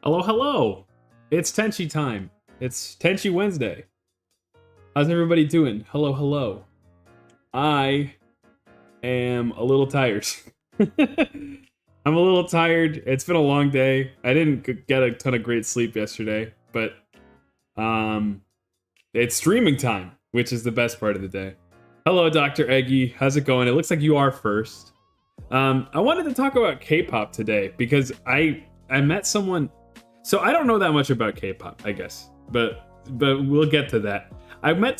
Hello, hello. It's Tenchi time. It's Tenchi Wednesday. How's everybody doing? Hello, hello. I am a little tired. I'm a little tired. It's been a long day. I didn't get a ton of great sleep yesterday, but it's streaming time, which is the best part of the day. Hello, Dr. Eggy. How's it going? It looks like you are first. I wanted to talk about K-pop today because I met someone. So I don't know that much about K-pop, I guess, but we'll get to that. I met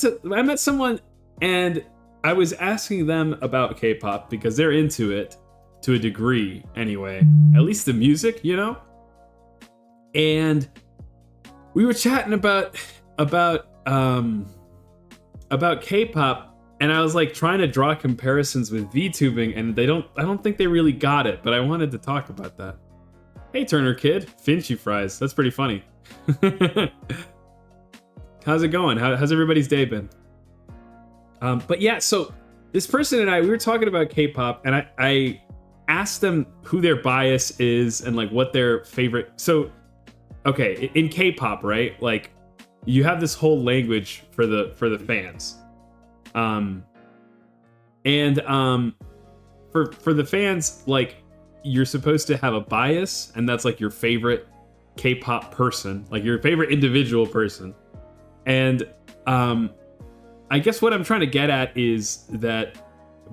someone and I was asking them about K-pop because they're into it to a degree anyway, at least the music, you know? And we were chatting about K-pop, and I was like trying to draw comparisons with VTubing, and I don't think they really got it, but I wanted to talk about that. Hey Turner Kid, Finchy Fries, that's pretty funny. How's it going? How's everybody's day been? But yeah, so this person and we were talking about K-pop, and I asked them who their bias is and like what their favorite. So, okay, in K-pop, right? Like, you have this whole language for the fans, for the fans, like, you're supposed to have a bias, and that's like your favorite K-pop person, like your favorite individual person. And I guess what I'm trying to get at is that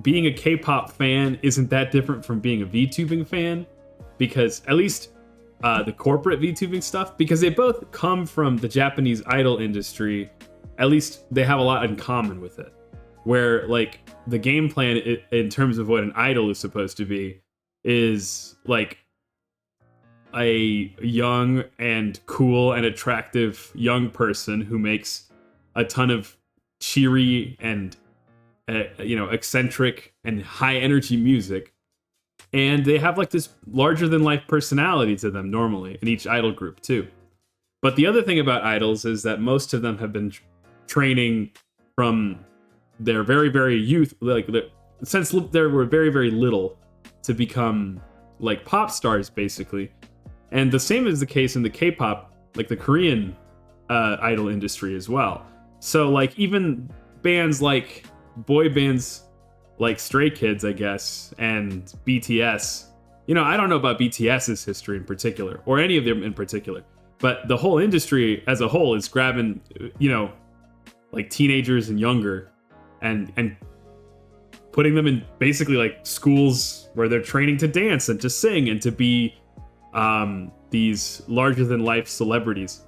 being a K-pop fan isn't that different from being a VTubing fan, because at least the corporate VTubing stuff, because they both come from the Japanese idol industry. At least they have a lot in common with it, where like the game plan in terms of what an idol is supposed to be is like a young and cool and attractive young person who makes a ton of cheery and eccentric and high energy music, and they have like this larger than life personality to them normally in each idol group too. But the other thing about idols is that most of them have been training from their very, very youth, like since they were very, very little, to become like pop stars basically. And the same is the case in the K-pop, like the Korean idol industry as well. So like even bands like boy bands like Stray Kids, I guess, and BTS. You know, I don't know about BTS's history in particular, or any of them in particular, but the whole industry as a whole is grabbing, like teenagers and younger, and putting them in basically like schools where they're training to dance and to sing and to be these larger than life celebrities.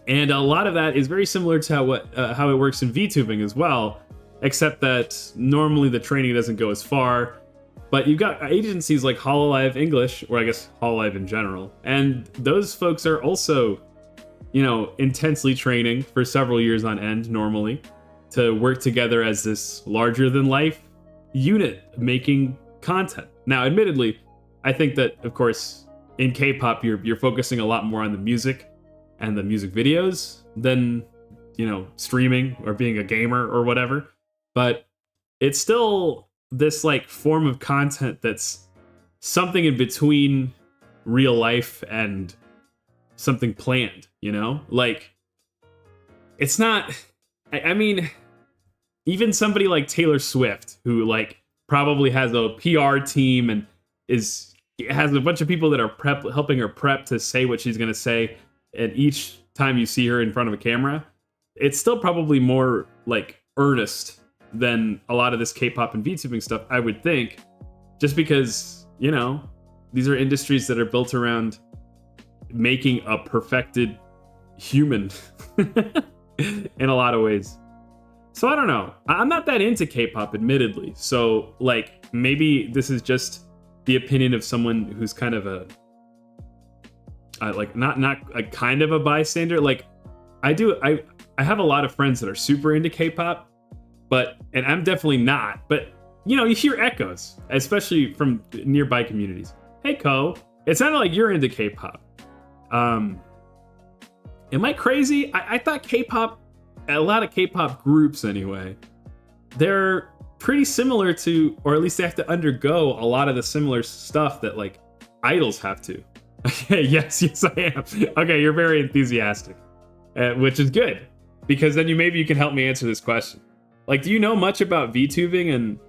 And a lot of that is very similar to how it works in VTubing as well, except that normally the training doesn't go as far. But you've got agencies like Hololive English, or I guess Hololive in general, and those folks are also, intensely training for several years on end normally to work together as this larger than life unit making content. Now, admittedly, I think that, of course, in K-pop, you're focusing a lot more on the music and the music videos than, streaming or being a gamer or whatever. But it's still this like form of content that's something in between real life and something planned, Like, it's not, I mean, even somebody like Taylor Swift, who like probably has a PR team and has a bunch of people that are helping her prep to say what she's going to say, and each time you see her in front of a camera, it's still probably more like earnest than a lot of this K-pop and VTubing stuff, I would think, just because, these are industries that are built around making a perfected human in a lot of ways. So I don't know. I'm not that into K-pop, admittedly. So like maybe this is just the opinion of someone who's kind of a not a kind of a bystander. Like I have a lot of friends that are super into K-pop, and I'm definitely not. But you hear echoes, especially from nearby communities. Hey Ko, it sounded like you're into K-pop. Am I crazy? I thought K-pop, a lot of K-pop groups anyway, they're pretty similar to, or at least they have to undergo a lot of the similar stuff that like idols have to. Okay, yes, I am. Okay, you're very enthusiastic, which is good because then maybe you can help me answer this question. Like, do you know much about VTubing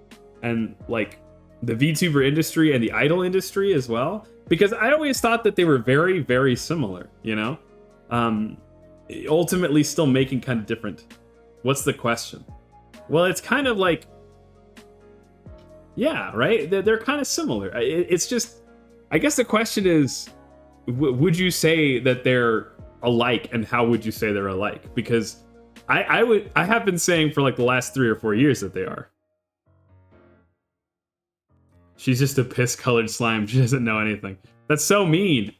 and like the VTuber industry and the idol industry as well? Because I always thought that they were very, very similar. You know, ultimately still making kind of different. What's the question? Well, it's kind of like, yeah, right. They're kind of similar. It's just, I guess the question is, would you say that they're alike, and how would you say they're alike? Because I have been saying for like the last 3 or 4 years that they are. She's just a piss-colored slime. She doesn't know anything. That's so mean.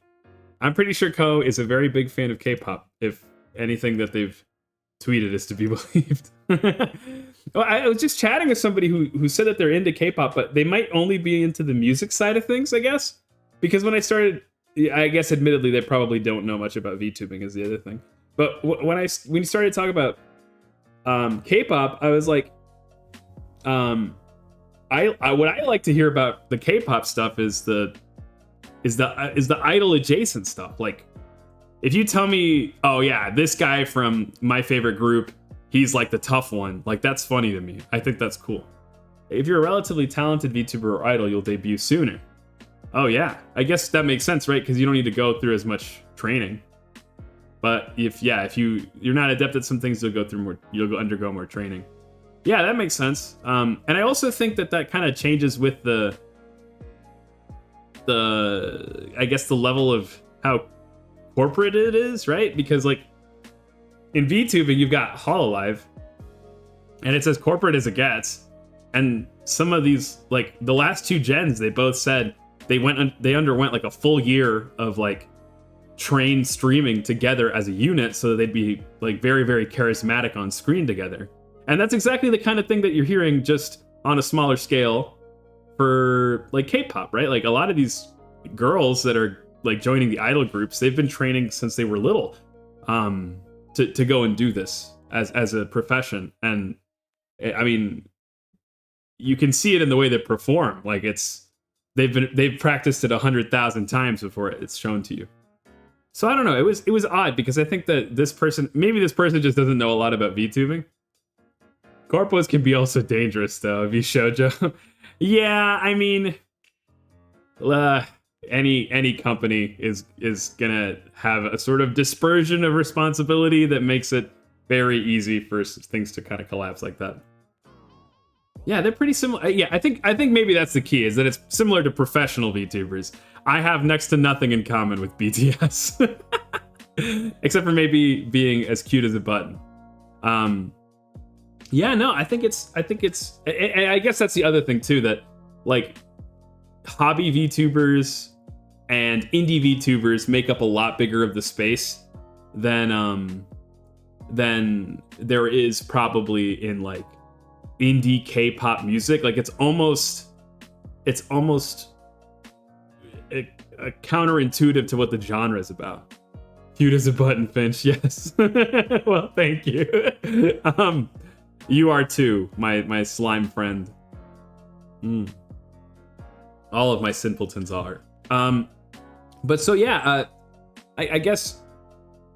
I'm pretty sure Ko is a very big fan of K-pop, if anything that they've tweeted is to be believed. Well, I was just chatting with somebody who said that they're into K-pop, but they might only be into the music side of things, I guess. Because when I started, I guess admittedly they probably don't know much about VTubing is the other thing. But when you started talking about K-pop, I was like, what I like to hear about the K-pop stuff is the idol adjacent stuff. Like, if you tell me, oh yeah, this guy from my favorite group, he's like the tough one, like that's funny to me. I think that's cool. If you're a relatively talented VTuber or idol, you'll debut sooner. Oh yeah, I guess that makes sense, right? Because you don't need to go through as much training. But if you're not adept at some things, you'll undergo more training. Yeah, that makes sense. And I also think that kind of changes with the I guess the level of how corporate it is, right? Because like in VTubing, you've got Hololive, and it's as corporate as it gets. And some of these, like the last 2 gens, they both said they underwent like a full year of like trained streaming together as a unit, so that they'd be like very, very charismatic on screen together. And that's exactly the kind of thing that you're hearing just on a smaller scale for like K-pop, right? Like a lot of these girls that are like joining the idol groups, they've been training since they were little to go and do this as a profession. And I mean, you can see it in the way they perform. Like they've practiced it 100,000 times before it's shown to you. So I don't know. It was odd because I think that this person just doesn't know a lot about VTubing. Corpos can be also dangerous though, if you shoujo. Yeah, I mean, any company is gonna have a sort of dispersion of responsibility that makes it very easy for things to kind of collapse like that. Yeah, they're pretty similar. Yeah, I think maybe that's the key, is that it's similar to professional VTubers. I have next to nothing in common with BTS, except for maybe being as cute as a button. Yeah, no, I think it's. I guess that's the other thing too, that like hobby VTubers and indie VTubers make up a lot bigger of the space than there is probably in like indie K-pop music. Like it's almost a counterintuitive to what the genre is about. Cute as a button, Finch. Yes. Well, thank you. You are too, my slime friend. All of my simpletons are. But so yeah, I guess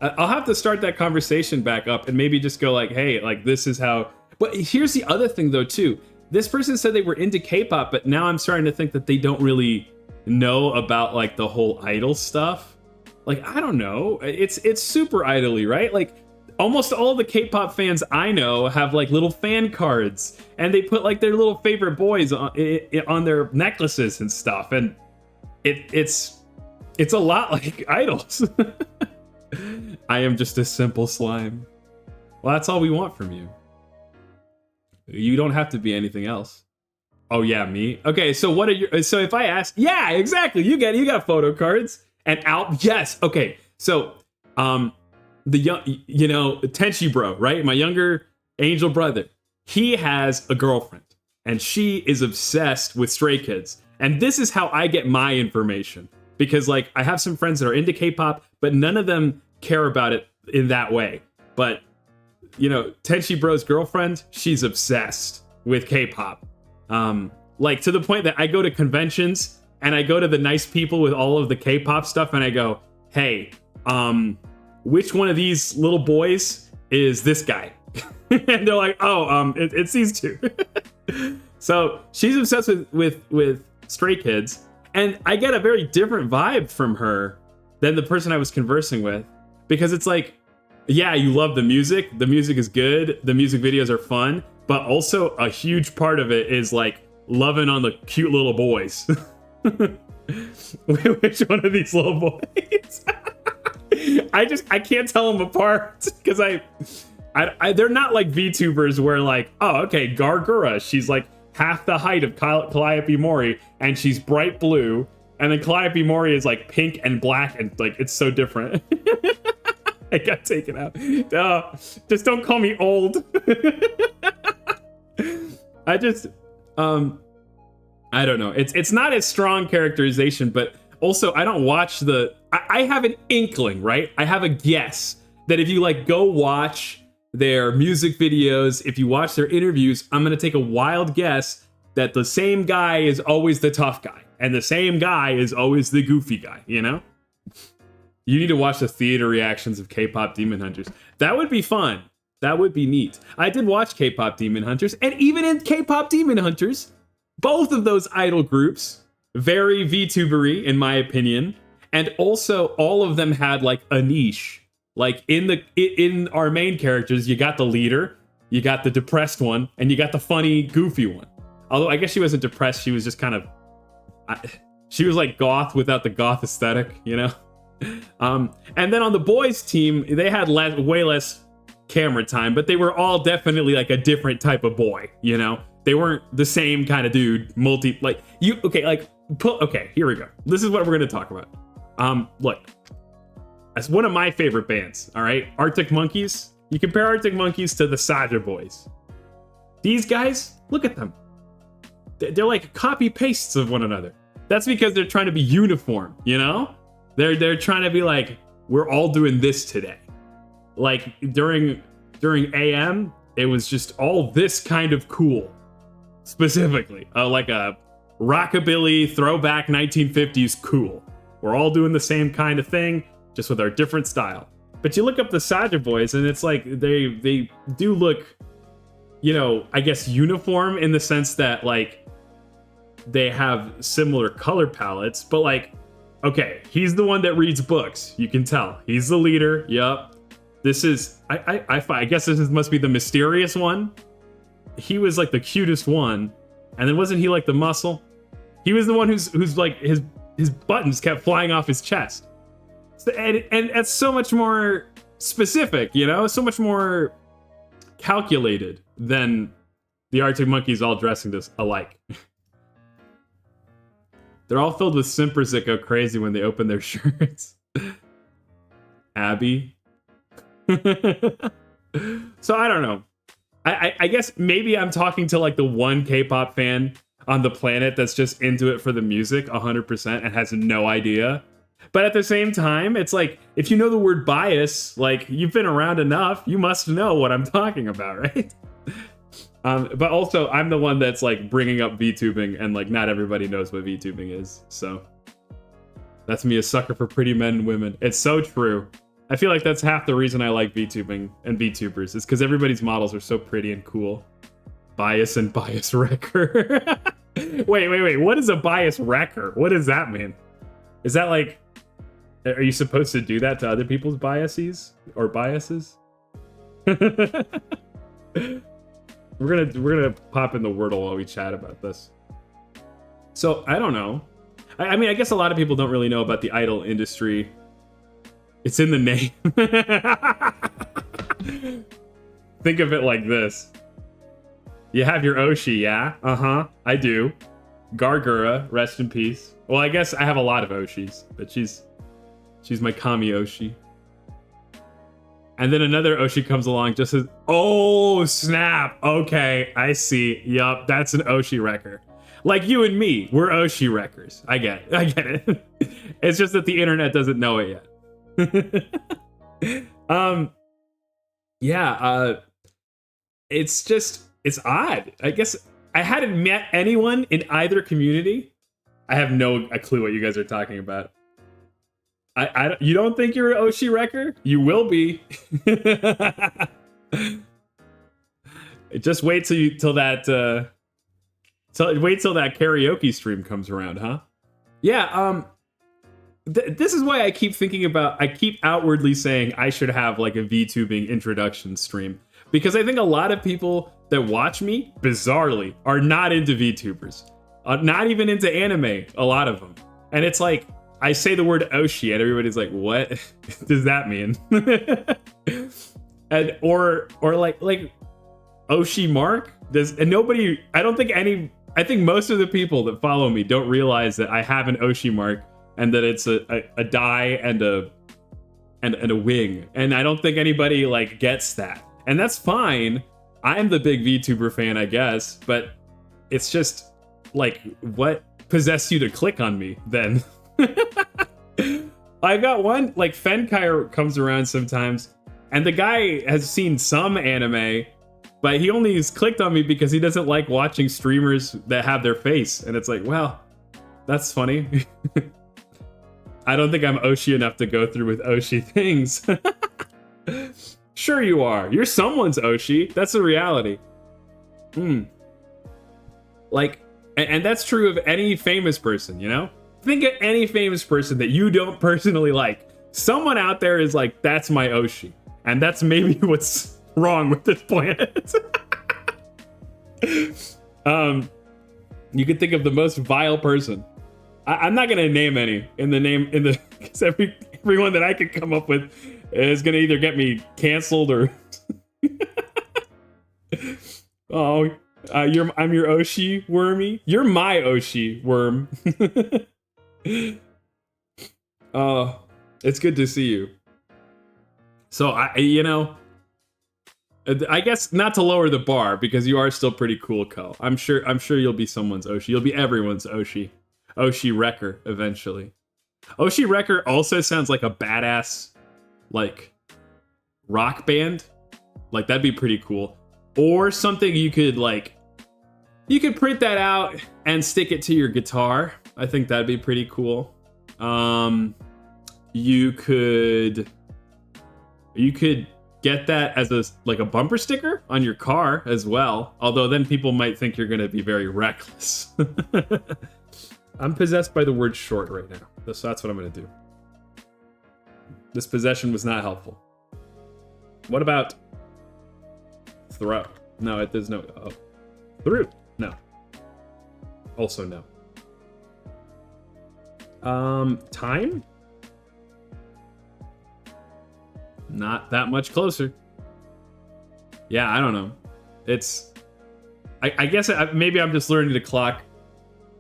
I'll have to start that conversation back up and maybe just go like, hey, like this is how. But here's the other thing though too. This person said they were into K-pop, but now I'm starting to think that they don't really know about like the whole idol stuff. Like I don't know. It's super idol-y, right? Like almost all the K-pop fans I know have like little fan cards, and they put like their little favorite boys on their necklaces and stuff, and it's a lot like idols. I am just a simple slime. Well, that's all we want from you. You don't have to be anything else. Oh yeah, me. Okay, so what are your? So if I ask, yeah, exactly. You got photo cards and out. Yes. Okay. So the young, Tenchi bro, right? My younger angel brother. He has a girlfriend, and she is obsessed with Stray Kids. And this is how I get my information, because like I have some friends that are into K-pop, but none of them care about it in that way. But Tenchi bro's girlfriend, she's obsessed with K-pop. Like to the point that I go to conventions and I go to the nice people with all of the K-pop stuff, and I go, "Hey, which one of these little boys is this guy?" And they're like, "Oh, it's these two." So she's obsessed with Stray Kids, and I get a very different vibe from her than the person I was conversing with, because it's like, yeah, you love the music is good, the music videos are fun, but also a huge part of it is like loving on the cute little boys. Which one of these little boys? I can't tell them apart, because I they're not like VTubers where like, oh, okay, Gargura, she's like half the height of Calliope Mori, and she's bright blue, and then Calliope Mori is like pink and black, and like it's so different. I got taken out. Just don't call me old. I just I don't know. It's not as strong characterization, but also I don't watch the. I have an inkling, right? I have a guess that if you like go watch their music videos, if you watch their interviews, I'm gonna take a wild guess that the same guy is always the tough guy, and the same guy is always the goofy guy. You know? You need to watch the theater reactions of K-pop Demon Hunters. That would be fun. That would be neat. I did watch K-pop Demon Hunters, and even in K-pop Demon Hunters, both of those idol groups, very VTubery in my opinion, and also all of them had like a niche. Like in our main characters, you got the leader, you got the depressed one, and you got the funny, goofy one. Although I guess she wasn't depressed, she was just kind of, she was like goth without the goth aesthetic, you know? And then on the boys team, they had way less camera time, but they were all definitely like a different type of boy, you know? They weren't the same kind of dude, okay, here we go. This is what we're gonna talk about. Look, that's one of my favorite bands, all right? Arctic Monkeys. You compare Arctic Monkeys to the Saja Boys. These guys, look at them. They're like copy pastes of one another. That's because they're trying to be uniform, you know? They're trying to be like, we're all doing this today. Like during AM, it was just all this kind of cool. Specifically, like a rockabilly throwback 1950s cool. We're all doing the same kind of thing, just with our different style. But you look up the Saja Boys, and it's like they do look, you know, I guess uniform in the sense that like they have similar color palettes, but like, okay, he's the one that reads books. You can tell he's the leader. Yup. This is I guess this must be the mysterious one. He was like the cutest one, and then wasn't he like the muscle? He was the one who's like his buttons kept flying off his chest. So, and that's so much more specific, you know, so much more calculated than the Arctic Monkeys all dressing this alike. They're all filled with simpers that go crazy when they open their shirts. Abby. So I don't know. I guess maybe I'm talking to like the one K-pop fan on the planet that's just into it for the music 100% and has no idea. But at the same time, it's like, if you know the word bias, like you've been around enough, you must know what I'm talking about, right? But also I'm the one that's like bringing up VTubing, and like not everybody knows what VTubing is. So that's me, a sucker for pretty men and women. It's so true. I feel like that's half the reason I like VTubing and VTubers, is because everybody's models are so pretty and cool. Bias and bias wrecker. Wait. What is a bias wrecker? What does that mean? Is that like, are you supposed to do that to other people's biases or biases? We're gonna pop in the Wordle while we chat about this. So I don't know. I mean, I guess a lot of people don't really know about the idol industry. It's in the name. Think of it like this. You have your Oshi, yeah? Uh-huh, I do. Gargura, rest in peace. Well, I guess I have a lot of Oshis, but she's my Kami Oshi. And then another Oshi comes along just as, oh, snap. Okay, I see. Yup, that's an Oshi wrecker. Like you and me, we're Oshi wreckers. I get it. It's just that the internet doesn't know it yet. It's odd. I guess I hadn't met anyone in either community I have no clue what you guys are talking about. You don't think you're an Oshi wrecker? You will be. Just wait till that karaoke stream comes around, huh? Yeah, this is why I keep outwardly saying I should have like a VTubing introduction stream, because I think a lot of people that watch me, bizarrely, are not into VTubers, not even into anime, a lot of them. And it's like, I say the word Oshi and everybody's like, what does that mean? And or like Oshi Mark does, and nobody, I think most of the people that follow me don't realize that I have an Oshi Mark and that it's a die and a wing. And I don't think anybody like gets that. And that's fine. I'm the big VTuber fan, I guess, but it's just like, what possessed you to click on me then? I got one, like Fenkai comes around sometimes, and the guy has seen some anime, but he only has clicked on me because he doesn't like watching streamers that have their face. And it's like, well, that's funny. I don't think I'm Oshi enough to go through with Oshi things. Sure you are. You're someone's Oshi. That's a reality. Like, and that's true of any famous person, you know? Think of any famous person that you don't personally like. Someone out there is like, that's my Oshi. And that's maybe what's wrong with this planet. You could think of the most vile person. I'm not gonna name any because everyone that I could come up with is gonna either get me canceled or I'm your Oshi wormy. You're my Oshi worm. Oh, it's good to see you. So I guess not to lower the bar, because you are still pretty cool, Ko. I'm sure you'll be someone's Oshi. You'll be everyone's Oshi. Oshi Wrecker eventually. Oshi Wrecker also sounds like a badass, like, rock band. Like, that'd be pretty cool. Or something you could print that out and stick it to your guitar. I think that'd be pretty cool. You could get that as a bumper sticker on your car as well. Although then people might think you're gonna be very reckless. I'm possessed by the word short right now. So that's what I'm gonna do. This possession was not helpful. What about throw? No, there's no. Oh. Through? No. Also no. Time? Not that much closer. Yeah, I don't know. It's... I guess maybe I'm just learning to clock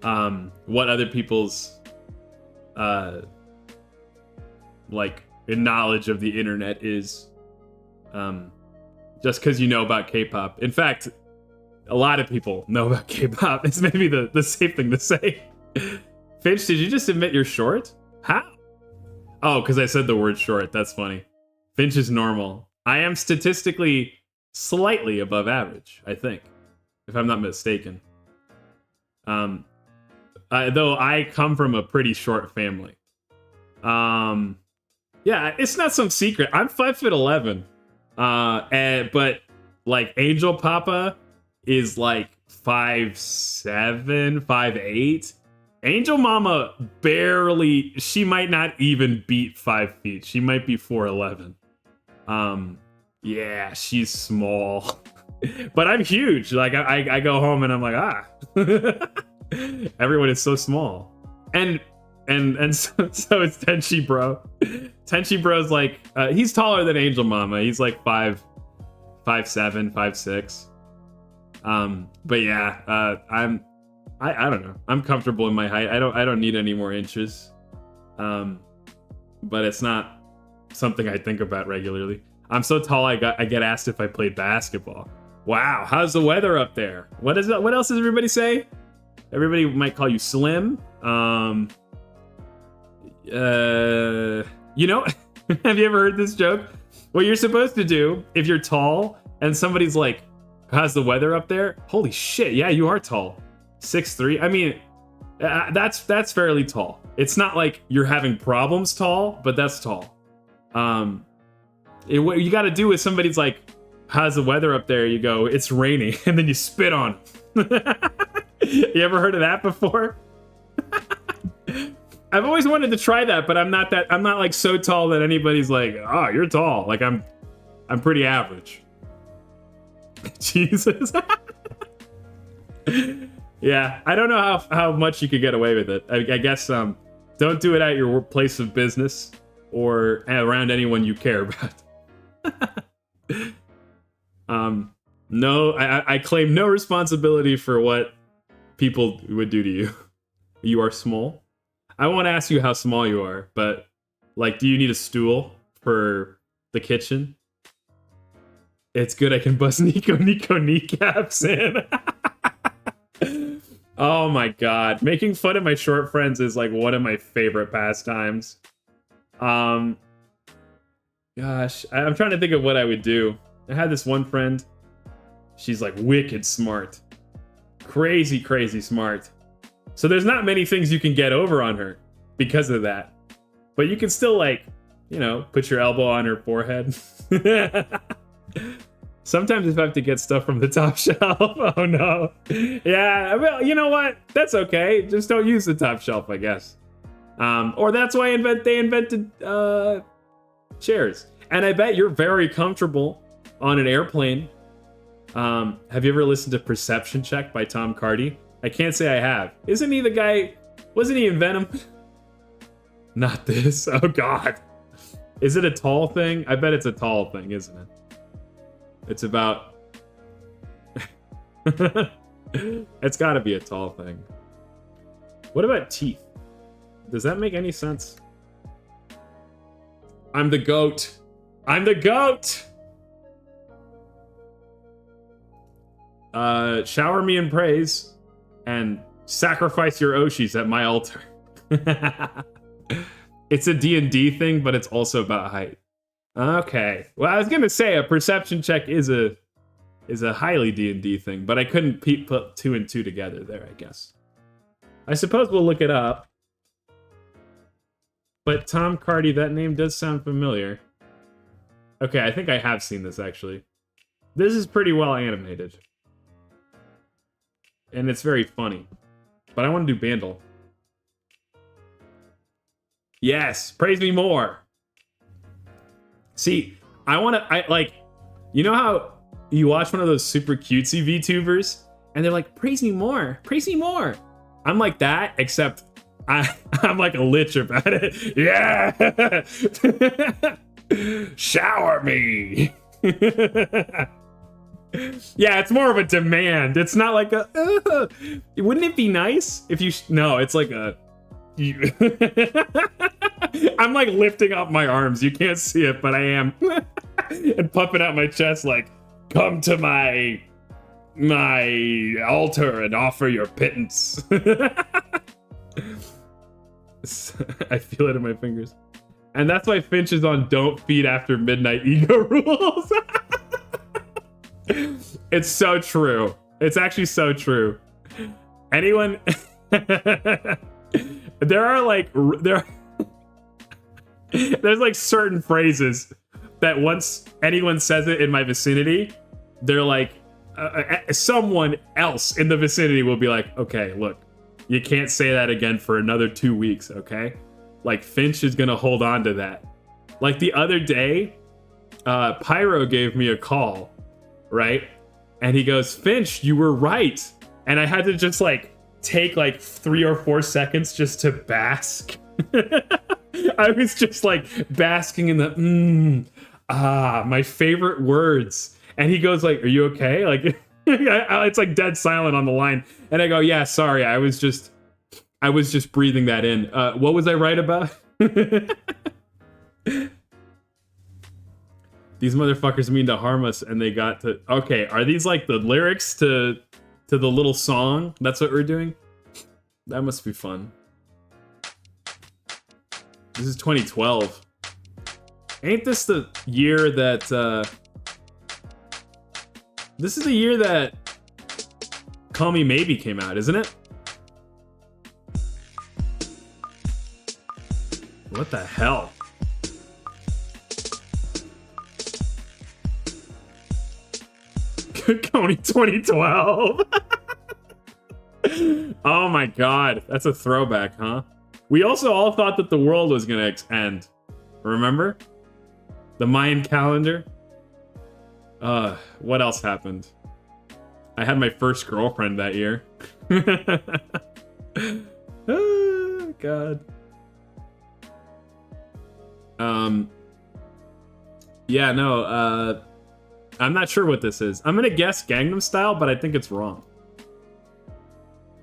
what other people's knowledge of the internet is, just because you know about K-pop. In fact, a lot of people know about K-pop. It's maybe the safe thing to say. Finch, did you just admit you're short? How? Oh, because I said the word short. That's funny. Finch is normal. I am statistically slightly above average, I think, if I'm not mistaken. Though I come from a pretty short family. Yeah, it's not some secret. I'm 5'11", but like Angel Papa is like 5'7", 5'8". Angel Mama barely. She might not even beat 5 feet. She might be 4'11". Yeah, she's small, but I'm huge. Like I go home and I'm like, everyone is so small, and so it's Tenchi Bro. Tenchi Bro's like he's taller than Angel Mama. He's like 5'7", 5'6". But yeah, I don't know. I'm comfortable in my height. I don't need any more inches. But it's not something I think about regularly. I'm so tall I get asked if I played basketball. Wow, how's the weather up there? What else does everybody say? Everybody might call you slim. You know, have you ever heard this joke? What you're supposed to do if you're tall and somebody's like, how's the weather up there? Holy shit, yeah, you are tall. 6'3". I mean, That's fairly tall. It's not like you're having problems tall, but that's tall. What you got to do is somebody's like, how's the weather up there? You go, it's raining, and then you spit on them. You ever heard of that before? I've always wanted to try that, but I'm not like so tall that anybody's like, oh, you're tall. Like I'm pretty average. Jesus. Yeah, I don't know how much you could get away with it. I guess don't do it at your place of business or around anyone you care about. No, I claim no responsibility for what people would do to you. You are small. I won't ask you how small you are, but like, do you need a stool for the kitchen? It's good I can bust Nico kneecaps in. Oh my god. Making fun of my short friends is like one of my favorite pastimes. Gosh, I'm trying to think of what I would do. I had this one friend. She's like wicked smart. Crazy smart. So there's not many things you can get over on her because of that. But you can still like, you know, put your elbow on her forehead. Sometimes if I have to get stuff from the top shelf, oh no. Yeah, well, you know what? That's okay. Just don't use the top shelf, I guess. Or that's why they invented chairs. And I bet you're very comfortable on an airplane. Have you ever listened to Perception Check by Tom Cardy? I can't say I have. Isn't he the guy? Wasn't he in Venom? Not this. Oh god. Is it a tall thing? I bet it's a tall thing, isn't it? It's about... It's gotta be a tall thing. What about teeth? Does that make any sense? I'm the goat. I'm the goat! Shower me in praise and sacrifice your Oshis at my altar. It's a D&D thing, but it's also about height. Okay. Well, I was gonna say a perception check is a highly D&D thing, but I couldn't put 2 and 2 together there, I guess. I suppose we'll look it up. But Tom Cardy, that name does sound familiar. Okay, I think I have seen this, actually. This is pretty well animated. And it's very funny. But I want to do Bandle. Yes! Praise me more! See, you know how you watch one of those super cutesy VTubers? And they're like, praise me more! Praise me more! I'm like that, except I'm like a lich about it. Yeah! Shower me! Yeah, it's more of a demand. It's not like a... Wouldn't it be nice if you... No, it's like a... I'm like lifting up my arms. You can't see it, but I am. And puffing out my chest like, come to my altar and offer your pittance. I feel it in my fingers. And that's why Finch is on Don't Feed After Midnight Ego Rules. It's so true. It's actually so true. Anyone... There's like certain phrases that once anyone says it in my vicinity, they're like, someone else in the vicinity will be like, okay, look, you can't say that again for another 2 weeks, okay? Like, Finch is gonna hold on to that. Like, the other day, Pyro gave me a call, right? And he goes, Finch, you were right. And I had to just, like, take, like, 3 or 4 seconds just to bask. I was just, like, basking in the, my favorite words. And he goes, like, are you okay? Like, it's, like, dead silent on the line. And I go, yeah, sorry, I was just breathing that in. What was I right about? These motherfuckers mean to harm us, and they got to... Okay, are these like the lyrics to the little song? That's what we're doing? That must be fun. This is 2012. Ain't this the year that... This is the year that Call Me Maybe came out, isn't it? What the hell? Coney 2012. Oh my god, that's a throwback, huh? We also all thought that the world was gonna end. Remember? The Mayan calendar? What else happened? I had my first girlfriend that year. Oh, god. Yeah, no, I'm not sure what this is. I'm gonna guess Gangnam Style, but I think it's wrong.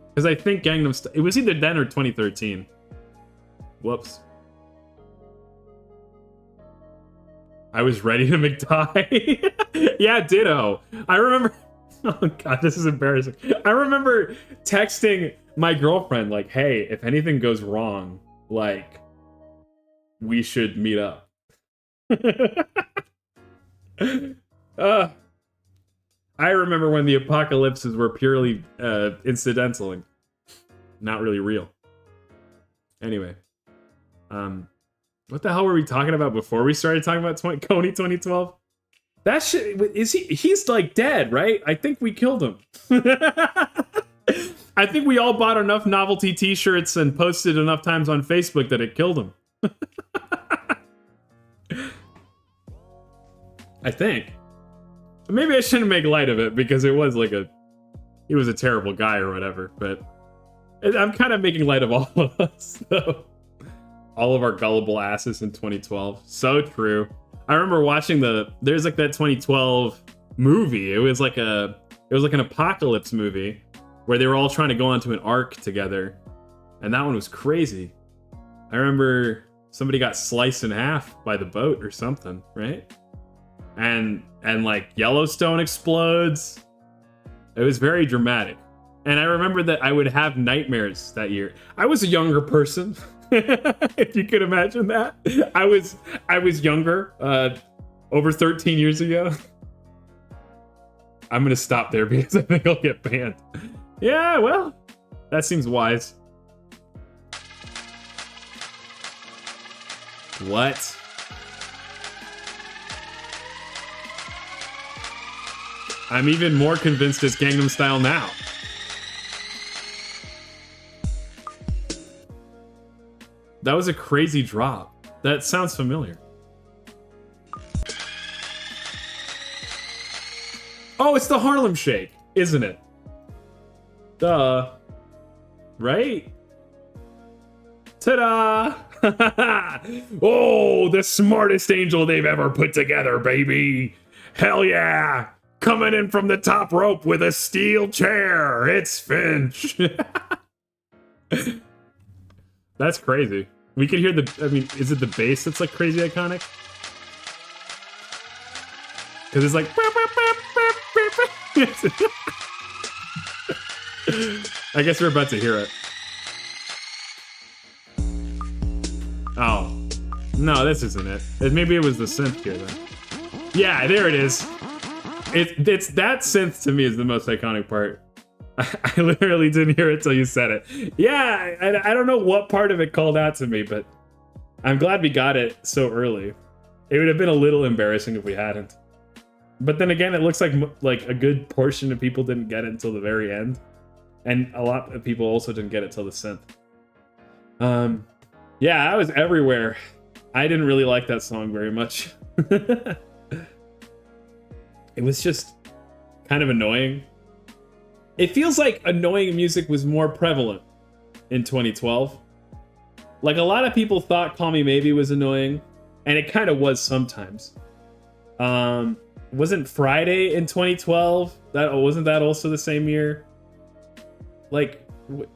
Because I think Gangnam Style... It was either then or 2013. Whoops. I was ready to McDie. Yeah, ditto. I remember... Oh god, this is embarrassing. I remember texting my girlfriend, like, hey, if anything goes wrong, like, we should meet up. I remember when the apocalypses were purely incidental and not really real. Anyway, what the hell were we talking about before we started talking about Coney 2012? That shit, is he's like dead, right? I think we killed him. I think we all bought enough novelty t-shirts and posted enough times on Facebook that it killed him. I think. Maybe I shouldn't make light of it because it was like he was a terrible guy or whatever, but I'm kind of making light of all of us, so. All of our gullible asses in 2012. So true. I remember watching there's like that 2012 movie. It was like an apocalypse movie where they were all trying to go onto an ark together. And that one was crazy. I remember somebody got sliced in half by the boat or something, right? And like Yellowstone explodes. It was very dramatic. And I remember that I would have nightmares that year. I was a younger person. If you could imagine that. I was younger, over 13 years ago. I'm gonna stop there because I think I'll get banned. Yeah, well, that seems wise. What? I'm even more convinced it's Gangnam Style now. That was a crazy drop. That sounds familiar. Oh, it's the Harlem Shake, isn't it? Duh. Right? Ta-da! Oh, the smartest angel they've ever put together, baby. Hell yeah. Coming in from the top rope with a steel chair. It's Finch. That's crazy. We could hear is it the bass that's like crazy iconic? Because it's like... I guess we're about to hear it. Oh. No, this isn't it. Maybe it was the synth here then. Yeah, there it is. It's that synth to me is the most iconic part. I literally didn't hear it till you said it. Yeah, I don't know what part of it called out to me, but I'm glad we got it so early. It would have been a little embarrassing if we hadn't. But then again, it looks like a good portion of people didn't get it until the very end. And a lot of people also didn't get it till the synth. Yeah, I was everywhere. I didn't really like that song very much. It was just kind of annoying. It feels like annoying music was more prevalent in 2012. Like, a lot of people thought Call Me Maybe was annoying, and it kind of was sometimes. Wasn't Friday in 2012? Wasn't that also the same year? Like,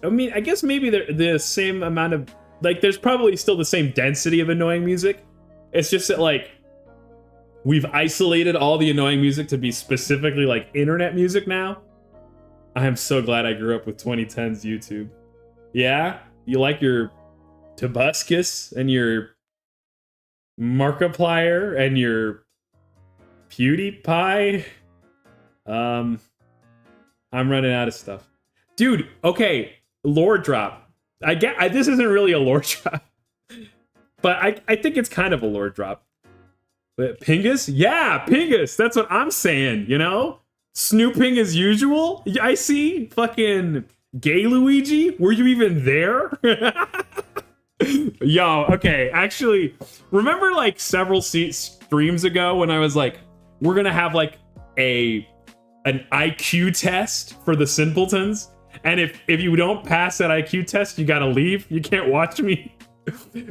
I mean, I guess maybe the same amount of... Like, there's probably still the same density of annoying music. It's just that, like, we've isolated all the annoying music to be specifically, like, internet music now. I am so glad I grew up with 2010's YouTube. Yeah? You like your Tobuscus and your Markiplier and your PewDiePie? I'm running out of stuff. Dude, okay, lore drop. This isn't really a lore drop. But I think it's kind of a lore drop. But Pingus? Yeah, Pingus. That's what I'm saying, you know? Snooping as usual? I see. Fucking Gay Luigi? Were you even there? Yo, okay. Actually, remember like several streams ago when I was like, we're gonna have like an IQ test for the simpletons? And if you don't pass that IQ test, you gotta leave. You can't watch me.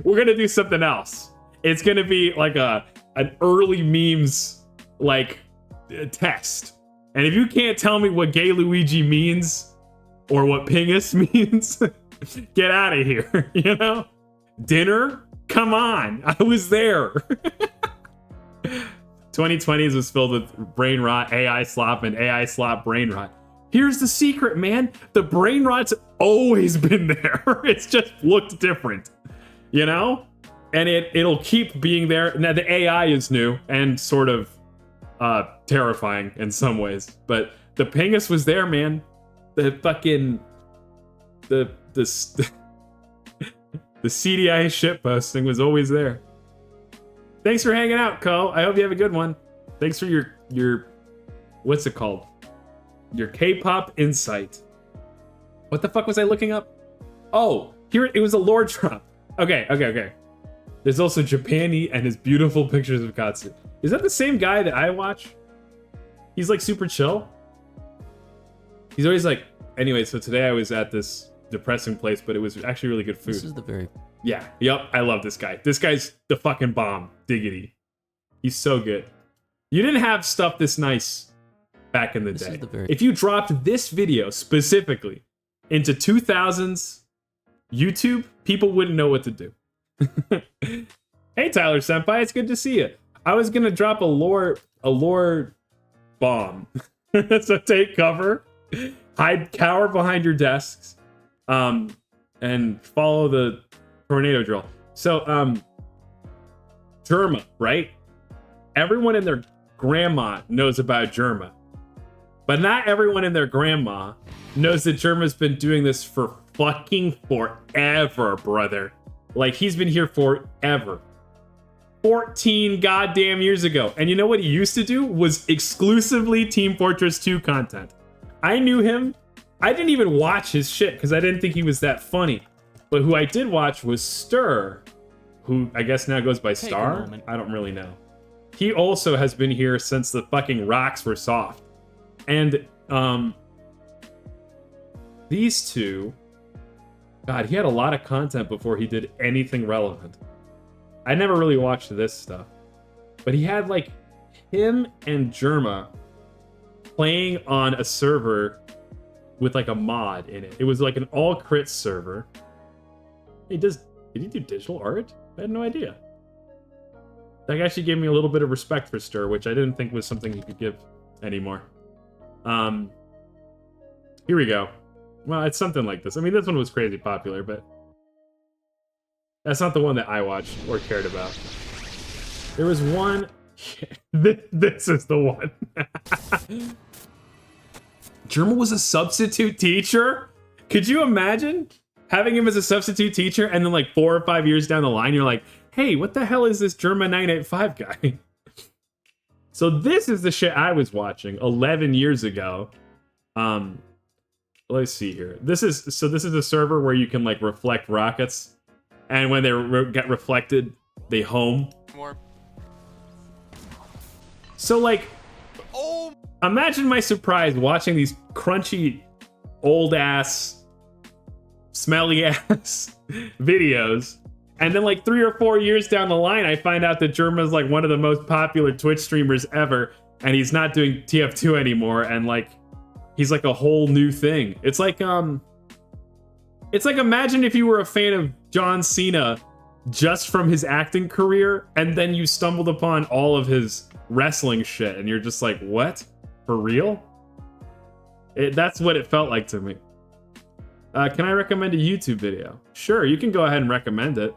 We're gonna do something else. It's gonna be like an early memes like test. And if you can't tell me what Gay Luigi means or what Pingus means, get out of here. You know? Dinner? Come on. I was there. 2020s was filled with brain rot, AI slop, and AI slop brain rot. Here's the secret, man. The brain rot's always been there. It's just looked different. You know? And it'll keep being there. Now the AI is new and sort of terrifying in some ways, but the Pingus was there, man. The fucking the CDI shitposting was always there. Thanks for hanging out, Co. I hope you have a good one. Thanks for your what's it called? Your K-pop insight. What the fuck was I looking up? Oh, here it was a lore drop. Okay. There's also Japani and his beautiful pictures of Katsu. Is that the same guy that I watch? He's like super chill. He's always like, anyway, so today I was at this depressing place, but it was actually really good food. This is the very... Yeah, yep, I love this guy. This guy's the fucking bomb. Diggity. He's so good. You didn't have stuff this nice back in the day. If you dropped this video specifically into 2000s YouTube, people wouldn't know what to do. Hey Tyler Senpai, it's good to see you. I was gonna drop a lore bomb. So take cover, cower behind your desks, and follow the tornado drill. So Jerma, right? Everyone and their grandma knows about Jerma, but not everyone and their grandma knows that Jerma's been doing this for fucking forever, brother. Like, he's been here forever. 14 goddamn years ago. And you know what he used to do? Was exclusively Team Fortress 2 content. I knew him. I didn't even watch his shit because I didn't think he was that funny. But who I did watch was Stir, who I guess now goes by Star. I don't really know. He also has been here since the fucking rocks were soft. And these two... God, he had a lot of content before he did anything relevant. I never really watched this stuff. But he had, like, him and Jerma playing on a server with, like, a mod in it. It was, like, an all-crit server. Did he do digital art? I had no idea. That actually gave me a little bit of respect for Stir, which I didn't think was something he could give anymore. Here we go. Well, it's something like this. I mean, this one was crazy popular, but that's not the one that I watched or cared about. There was one... This is the one. Jerma was a substitute teacher? Could you imagine having him as a substitute teacher and then like 4 or 5 years down the line, you're like, hey, what the hell is this Jerma 985 guy? So this is the shit I was watching 11 years ago. Let's see here. This is a server where you can like reflect rockets, and when they get reflected, they home. More. So like, imagine my surprise watching these crunchy, old ass, smelly ass videos, and then like 3 or 4 years down the line, I find out that Jerma's like one of the most popular Twitch streamers ever, and he's not doing TF2 anymore, and like. He's like a whole new thing. It's like imagine if you were a fan of John Cena just from his acting career, and then you stumbled upon all of his wrestling shit, and you're just like, what? For real? That's what it felt like to me. Can I recommend a YouTube video? Sure, you can go ahead and recommend it.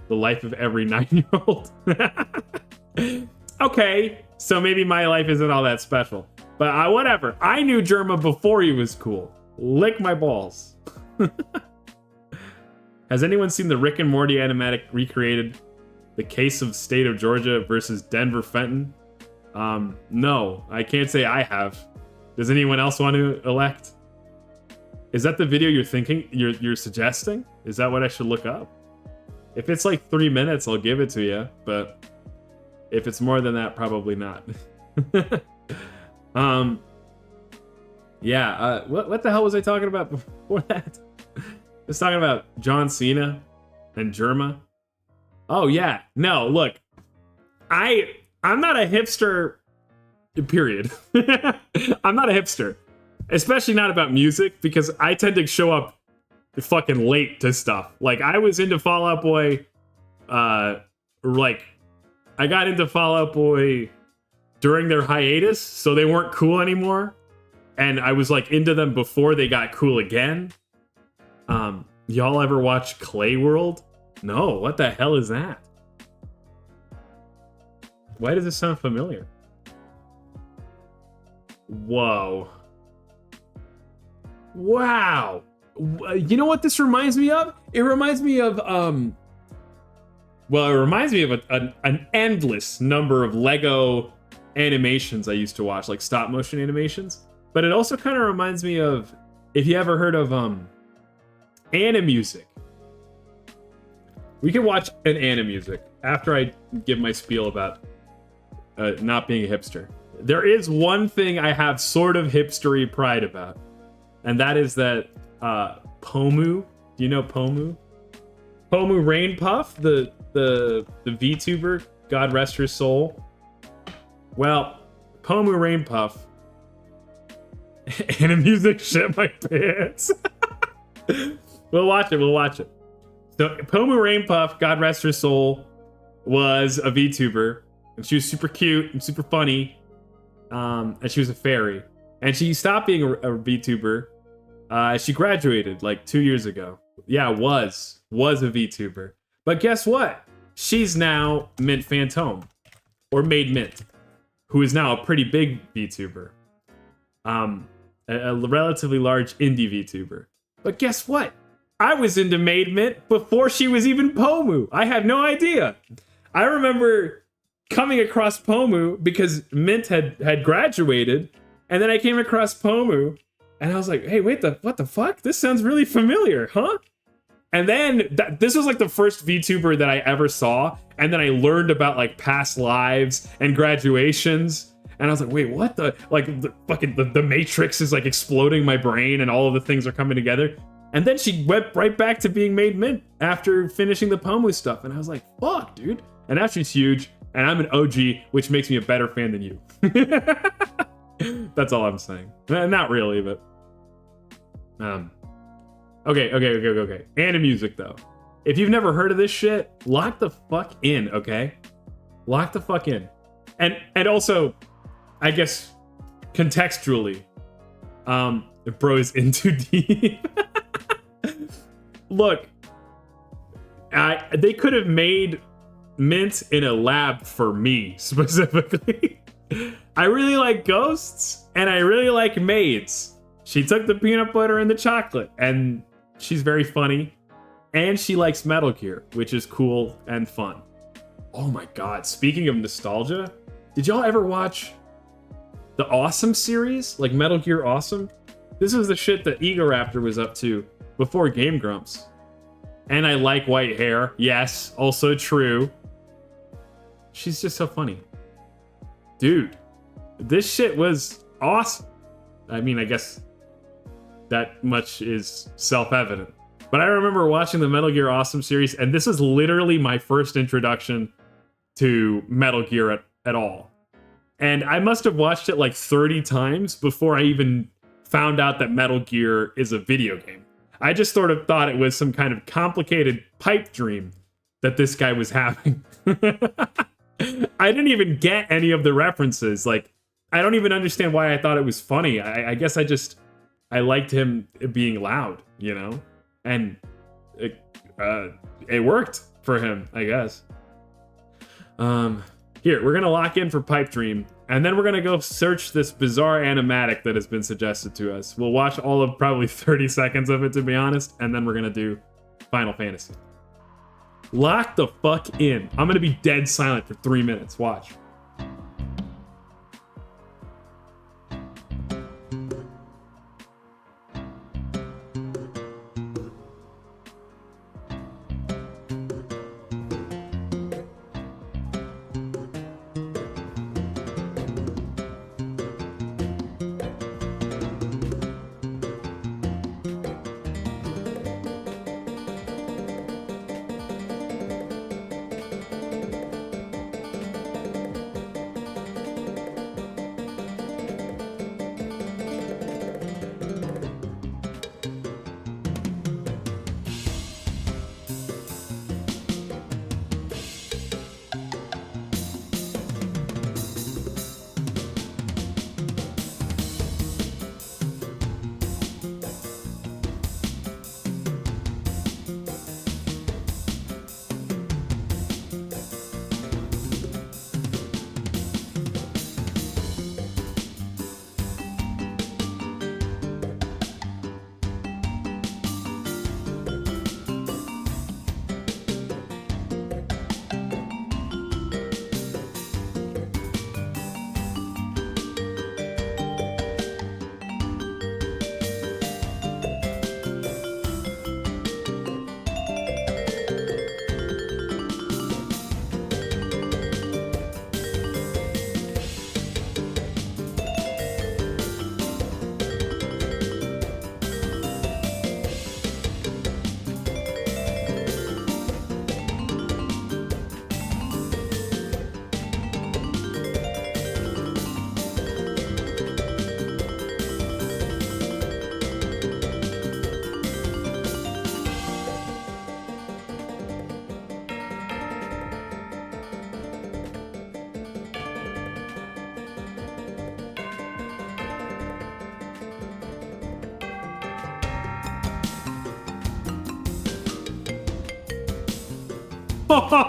The life of every 9-year-old. Okay, so maybe my life isn't all that special. But whatever. I knew Jerma before he was cool. Lick my balls. Has anyone seen the Rick and Morty animatic recreated The Case of State of Georgia versus Denver Fenton. No, I can't say I have. Does anyone else want to elect? Is that the video you're suggesting? Is that what I should look up? If it's like 3 minutes, I'll give it to you, but if it's more than that, probably not. What the hell was I talking about before that? I was talking about John Cena and Germa. Oh yeah, no, look, I'm not a hipster, period. I'm not a hipster, especially not about music, because I tend to show up fucking late to stuff. Like, I was into Fall Out Boy, I got into Fall Out Boy during their hiatus, so they weren't cool anymore, and I was like into them before they got cool again. Y'all ever watch Clay World? No, what the hell is that? Why does this sound familiar? Whoa. Wow. You know what this reminds me of? It reminds me of, well, it reminds me of an endless number of Lego animations I used to watch, like stop motion animations. But it also kind of reminds me of, if you ever heard of Animusic. We can watch an Animusic after I give my spiel about not being a hipster. There is one thing I have sort of hipstery pride about, and that is that Pomu. Do you know Pomu? Pomu Rainpuff, the VTuber, God rest her soul. Well, Pomu Rainpuff Animusic shit my pants. We'll watch it. So Pomu Rainpuff, God rest her soul, was a VTuber, and she was super cute and super funny, and she was a fairy. And she stopped being a VTuber. She graduated like 2 years ago. Yeah, was a VTuber. But guess what? She's now Mint Phantom, or Made Mint, who is now a pretty big VTuber. A relatively large indie VTuber. But guess what? I was into Made Mint before she was even Pomu. I had no idea. I remember coming across Pomu because Mint had graduated, and then I came across Pomu, and I was like, hey, wait, what the fuck? This sounds really familiar, huh? And then this was like the first VTuber that I ever saw, and then I learned about like past lives and graduations, and I was like, wait, what the, like, the Matrix is like exploding my brain, and all of the things are coming together. And then she went right back to being Made Mint after finishing the Pomu stuff, and I was like, fuck, dude. And now she's huge, and I'm an OG, which makes me a better fan than you. That's all I'm saying. Not really, but okay. Animusic, though. If you've never heard of this shit, lock the fuck in, okay? Lock the fuck in. And also, I guess contextually, bro is in too deep. Look, they could have made Mint in a lab for me specifically. I really like ghosts, and I really like maids. She took the peanut butter and the chocolate, and she's very funny, and she likes Metal Gear, which is cool and fun. Oh my god, speaking of nostalgia, did y'all ever watch the Awesome series? Like Metal Gear Awesome? This is the shit that Egoraptor was up to before Game Grumps. And I like white hair. Yes, also true. She's just so funny. Dude, this shit was awesome. I mean, I guess that much is self-evident. But I remember watching the Metal Gear Awesome series, and this is literally my first introduction to Metal Gear at all. And I must have watched it like 30 times before I even found out that Metal Gear is a video game. I just sort of thought it was some kind of complicated pipe dream that this guy was having. I didn't even get any of the references. Like, I don't even understand why I thought it was funny. I guess I liked him being loud, you know? And it worked for him, I guess. Here, we're gonna lock in for Pipe Dream, and then we're gonna go search this bizarre animatic that has been suggested to us. We'll watch all of probably 30 seconds of it, to be honest, and then we're gonna do Final Fantasy. Lock the fuck in. I'm gonna be dead silent for 3 minutes. Watch.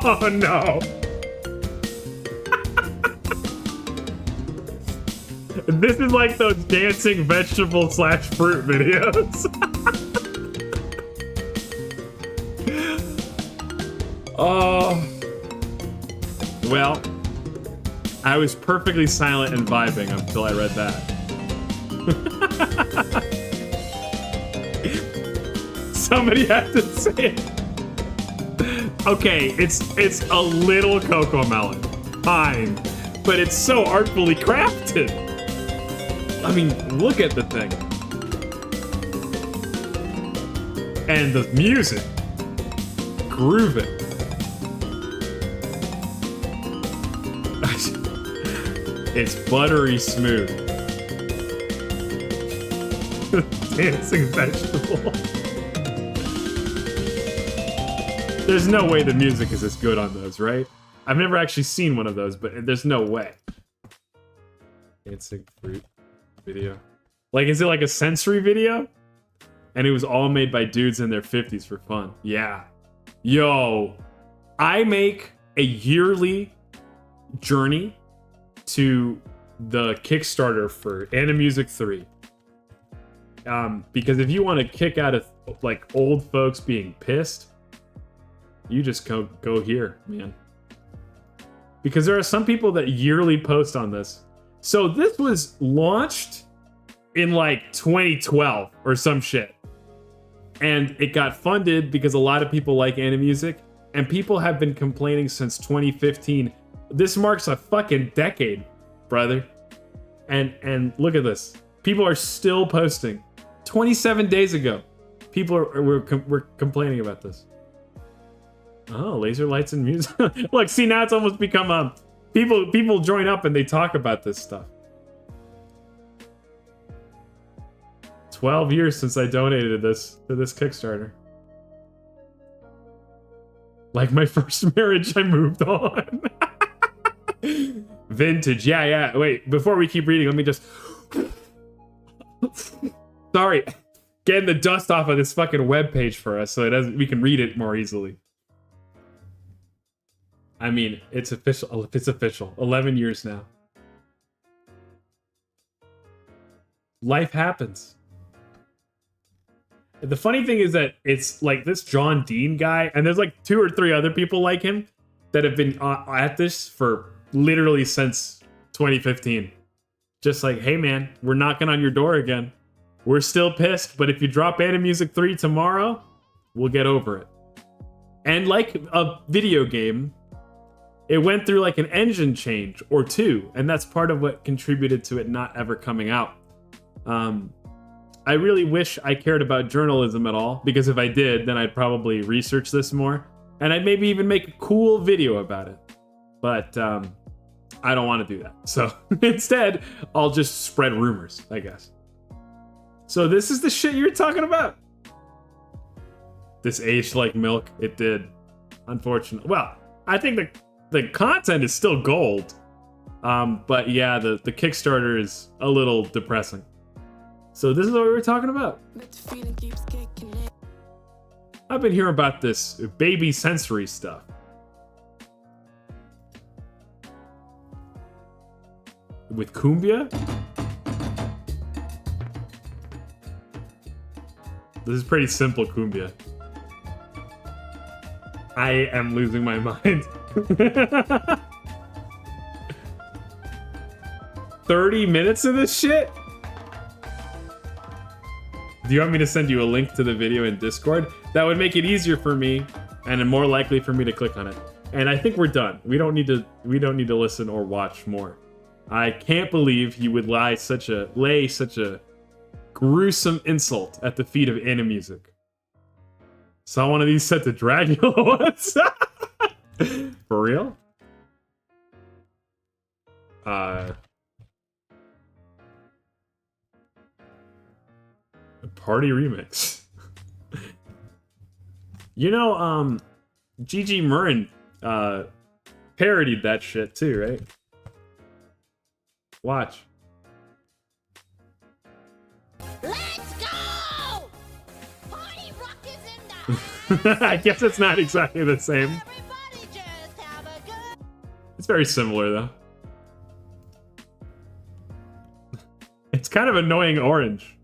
Oh no! This is like those dancing vegetable / fruit videos. Oh. Well, I was perfectly silent and vibing until I read that. Somebody had to say it. Okay, it's a little Cocomelon. Fine. But it's so artfully crafted. I mean, look at the thing. And the music. Grooving. It's buttery smooth. Dancing vegetable. There's no way the music is as good on those, right? I've never actually seen one of those, but there's no way. Dancing fruit video. Like, is it like a sensory video? And it was all made by dudes in their 50s for fun. Yeah. Yo. I make a yearly journey to the Kickstarter for Animusic 3. Because if you want to kick out of, like, old folks being pissed, you just go here, man. Because there are some people that yearly post on this. So this was launched in like 2012 or some shit. And it got funded because a lot of people like Animusic. And people have been complaining since 2015. This marks a fucking decade, brother. And look at this. People are still posting. 27 days ago, people were complaining about this. Oh, laser lights and music. Look, see, now it's almost become people join up and they talk about this stuff. 12 years since I donated this to this Kickstarter. Like my first marriage, I moved on. Vintage, yeah. Wait, before we keep reading, let me just... Sorry, getting the dust off of this fucking webpage for us so we can read it more easily. I mean, it's official. It's official. 11 years now. Life happens. The funny thing is that it's like this John Dean guy, and there's like 2 or 3 other people like him that have been at this for literally since 2015. Just like, hey man, we're knocking on your door again. We're still pissed, but if you drop Animusic 3 tomorrow, we'll get over it. And like a video game, it went through like an engine change or 2, and that's part of what contributed to it not ever coming out. I really wish I cared about journalism at all, because if I did, then I'd probably research this more, and I'd maybe even make a cool video about it. But I don't want to do that. So instead, I'll just spread rumors, I guess. So this is the shit you're talking about? This aged like milk. It did. Unfortunately. Well, I think the content is still gold. But yeah, the Kickstarter is a little depressing. So this is what we were talking about. I've been hearing about this baby sensory stuff. With Cumbia? This is pretty simple Cumbia. I am losing my mind. 30 minutes of this shit? Do you want me to send you a link to the video in Discord? That would make it easier for me and more likely for me to click on it. And I think we're done. We don't need to listen or watch more. I can't believe he would lay such a gruesome insult at the feet of Animusic. Saw one of these set to Dragula once. For real? Party remix. You know, Gigi Murrin parodied that shit too, right? Watch. Let's go! Party rock is in the I guess it's not exactly the same. Everybody just have a good... It's very similar though. It's kind of annoying orange.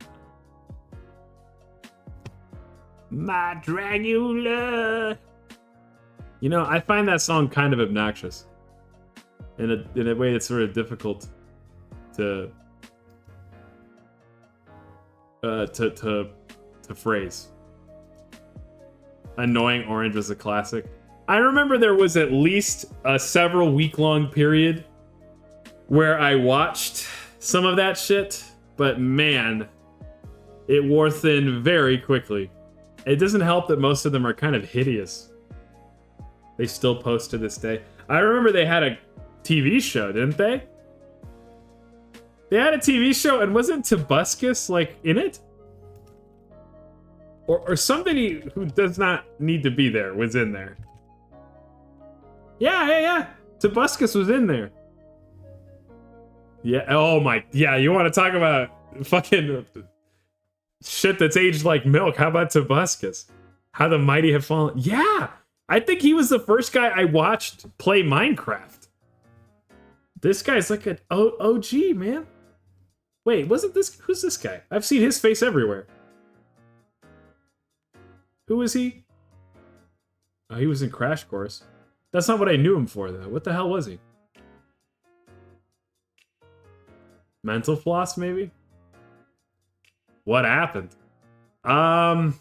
My Dragula. You know, I find that song kind of obnoxious. In a way that's sort of difficult to phrase. Annoying Orange was a classic. I remember there was at least a several week-long period where I watched some of that shit, but man, it wore thin very quickly. It doesn't help that most of them are kind of hideous. They still post to this day. I remember they had a TV show, didn't they? They had a TV show, and wasn't Tobuscus, like, in it? Or somebody who does not need to be there was in there. Yeah. Tobuscus was in there. Yeah, oh my, yeah, you want to talk about fucking shit that's aged like milk? How about Tobuscus? How the mighty have fallen. Yeah, I think he was the first guy I watched play Minecraft. This guy's like an OG, man. Wait, wasn't this, who's this guy? I've seen his face everywhere. Who was he? Oh, he was in Crash Course. That's not what I knew him for, though. What the hell was he? Mental Floss, maybe? What happened? I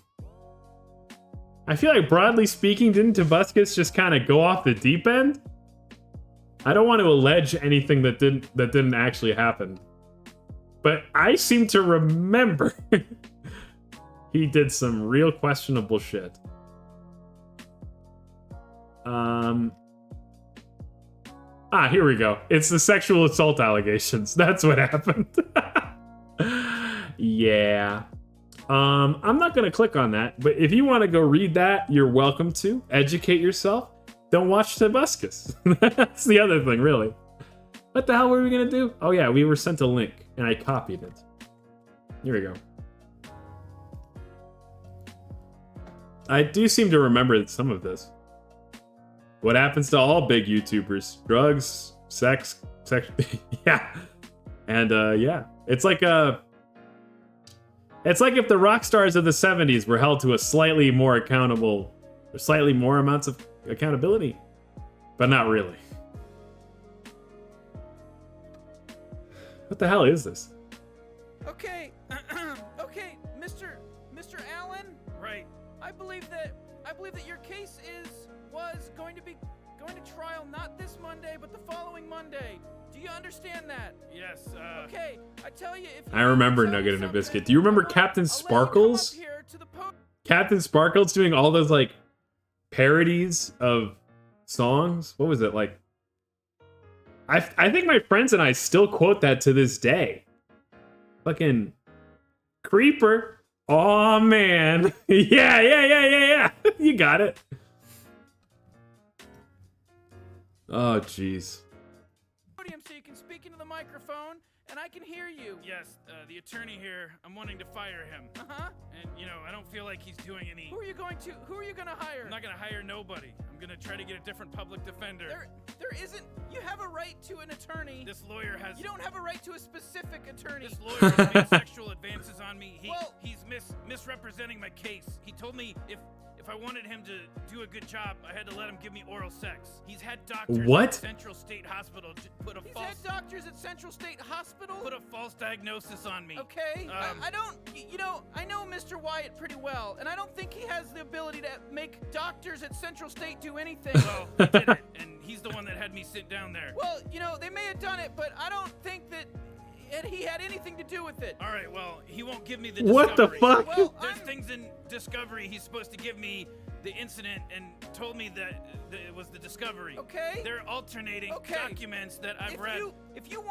feel like, broadly speaking, didn't Tobuscus just kind of go off the deep end? I don't want to allege anything that didn't actually happen. But I seem to remember he did some real questionable shit. Here we go. It's the sexual assault allegations. That's what happened. Yeah. I'm not going to click on that, but if you want to go read that, you're welcome to. Educate yourself. Don't watch Tobuscus. That's the other thing, really. What the hell were we going to do? Oh, yeah, we were sent a link, and I copied it. Here we go. I do seem to remember some of this. What happens to all big YouTubers? Drugs, sex, yeah. And, yeah. It's like a... It's like if the rock stars of the 70s were held to a slightly more accountable, or slightly more amounts of accountability, but not really. What the hell is this? Okay, okay, Mr. Allen. Right. I believe that your case was going to trial not this Monday, but the following Monday. Do you understand that? Yes, Okay, I tell you, if you I remember tell me Nugget and a something, Biscuit. Do you remember Captain I'll let you come Sparkles? up here to the po- Captain Sparkles doing all those like parodies of songs. What was it like? I think my friends and I still quote that to this day. Fucking Creeper. Oh man. Yeah. You got it. Oh jeez. podium so you can speak into the microphone and I can hear you. yes, the attorney here, I'm wanting to fire him. Uh-huh. And, you know, I don't feel like he's doing any... Who are you going to hire? I'm not gonna hire nobody. I'm gonna try to get a different public defender. There isn't. You have a right to an attorney. This lawyer has... You don't have a right to a specific attorney. This lawyer has made sexual advances on me. He's misrepresenting my case. He told me if I wanted him to do a good job, I had to let him give me oral sex. He's had doctors What? at Central State Hospital put a He's false... had doctors at Central State Hospital. put a false diagnosis on me. Okay, Um, I don't, you know, I know Mr. Wyatt pretty well, and I don't think he has the ability to make doctors at Central State do anything. Well, he did it, and he's the one that had me sit down there. Well, you know, they may have done it, but I don't think that he had anything to do with it. All right, well, he won't give me the What the discovery. fuck? Well, There's I'm- things in discovery he's supposed to give me the incident and told me that it was the discovery. Okay. They're alternating Okay. documents that I've read. If you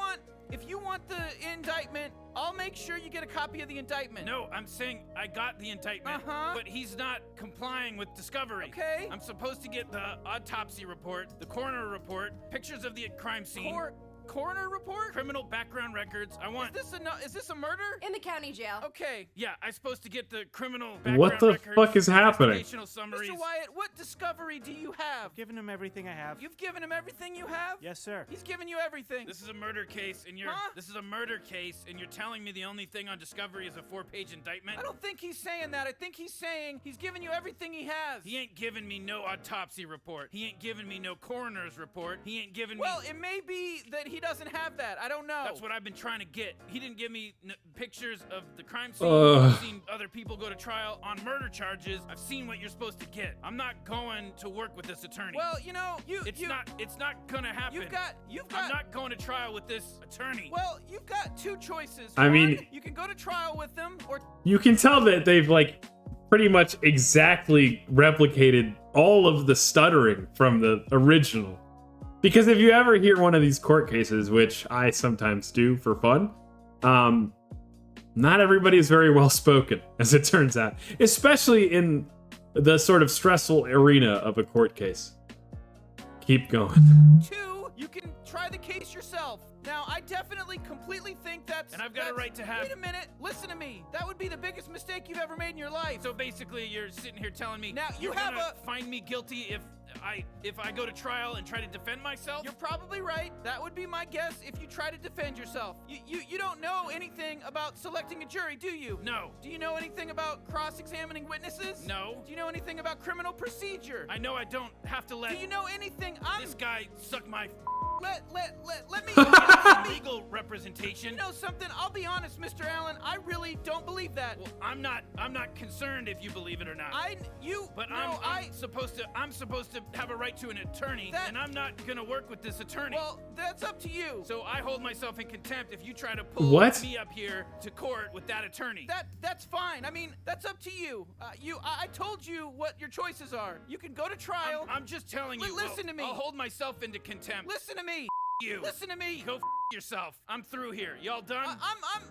want the indictment, I'll make sure you get a copy of the indictment. No, I'm saying I got the indictment, Uh-huh. but he's not complying with discovery. Okay. I'm supposed to get the autopsy report, the coroner report, pictures of the crime scene, Coroner report? criminal background records. I want... Is this a murder? In the county jail. Okay. Yeah, I'm supposed to get the criminal What background the records, fuck is happening? investigational summaries. Mr. Wyatt, what discovery do you have? Given him everything I have. You've given him everything you have? Yes, sir. He's given you everything. This is a murder case, and Huh? this is a murder case, and you're telling me the only thing on discovery is a 4-page indictment? I don't think he's saying that. I think he's saying he's given you everything he has. He ain't giving me no autopsy report. He ain't giving me no coroner's report. He ain't giving Well, me... it may be that he doesn't have that. I don't know. That's what I've been trying to get. He didn't give me pictures of the crime scene. Ugh. I've seen other people go to trial on murder charges. I've seen what you're supposed to get. I'm not going to work with this attorney. Well, you know, it's not gonna happen. You've I'm got not going to trial with this attorney. Well, you've got two choices. I mean- One, you can go to trial with them, or You can tell that they've like pretty much exactly replicated all of the stuttering from the original. Because if you ever hear one of these court cases, which I sometimes do for fun, not everybody is very well spoken, as it turns out, especially in the sort of stressful arena of a court case. Keep going. two, you can try the case yourself. Now, I definitely completely think that's... And I've got a right to have- Wait a minute. Listen to me. That would be the biggest mistake you've ever made in your life. So basically, you're sitting here telling me Now, you you're have gonna find me guilty if I go to trial and try to defend myself. You're probably right. That would be my guess if you try to defend yourself. You don't know anything about selecting a jury, do you? No. Do you know anything about cross-examining witnesses? No. Do you know anything about criminal procedure? I know I don't have to let Do you know anything? this guy suck my Let me... legal representation. You know something? I'll be honest, Mr. Allen. I really don't believe that. Well, I'm not concerned if you believe it or not. But I'm supposed to have a right to an attorney, That- and I'm not gonna work with this attorney. Well, that's up to you. So I hold myself in contempt if you try to pull What? me up here to court with that attorney. That's fine. I mean, that's up to you. I told you what your choices are. You can go to trial. I'm just telling you. Listen to me. I'll hold myself into contempt. Listen to me. You. Listen to me. Go yourself. I'm through here. Y'all done?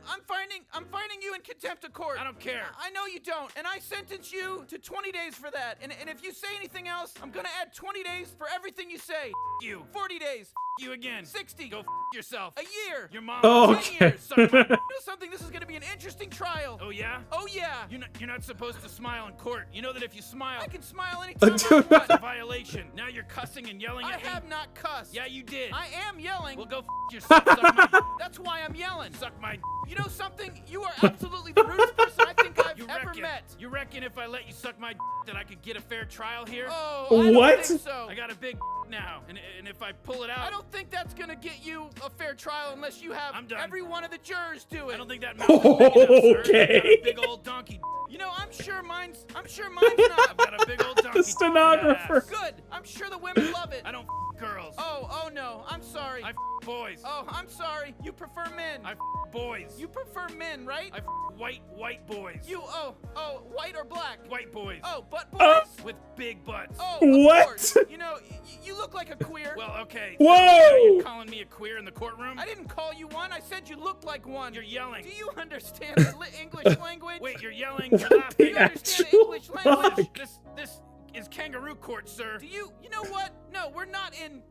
I'm finding you in contempt of court. I don't care. I know you don't, and I sentence you to 20 days for that. And if you say anything else, I'm gonna add 20 days for everything you say. You. 40 days. You again. 60. Go yourself. A year. Your mom. Oh, 10 okay. years. You know something? This is gonna be an interesting trial. Oh yeah? Oh yeah. You're not supposed to smile in court. You know that if you smile, I can smile anytime I it's a want. violation. Now you're cussing and yelling I at me. have not cussed. Yeah, you did. I am yelling. Well, go yourself. Suck my That's why I'm yelling. Suck my You know something? You are absolutely the rudest person I think I've You ever reckon, met. you reckon if I let you suck my that I could get a fair trial here? Oh, I don't What? think so. I got a big now, and if I pull it out, I don't think that's gonna get you a fair trial unless you have I'm done. every one of the jurors do it. I don't think that mouth is big enough, sir. I've got Okay. a big old donkey. You know, I'm sure mine's not. I've got a big old donkey. The stenographer. ass. Good. I'm sure the women love it. I don't girls. Oh no. I'm sorry. I boys. Oh, I'm sorry. You prefer men. I boys. You prefer men, right? I white boys. You white or black? White boys. Oh, butt boys? With big butts. Oh, What? Of course. You know, you look like a queer. Well, okay. Whoa! So you're calling me a queer in the courtroom? I didn't call you one. I said you looked like one. You're yelling. Do you understand the English language? Wait, you're yelling. What You're the laughing. you understand actual English language? fuck? This is kangaroo court, sir. Do you know what? No, we're not in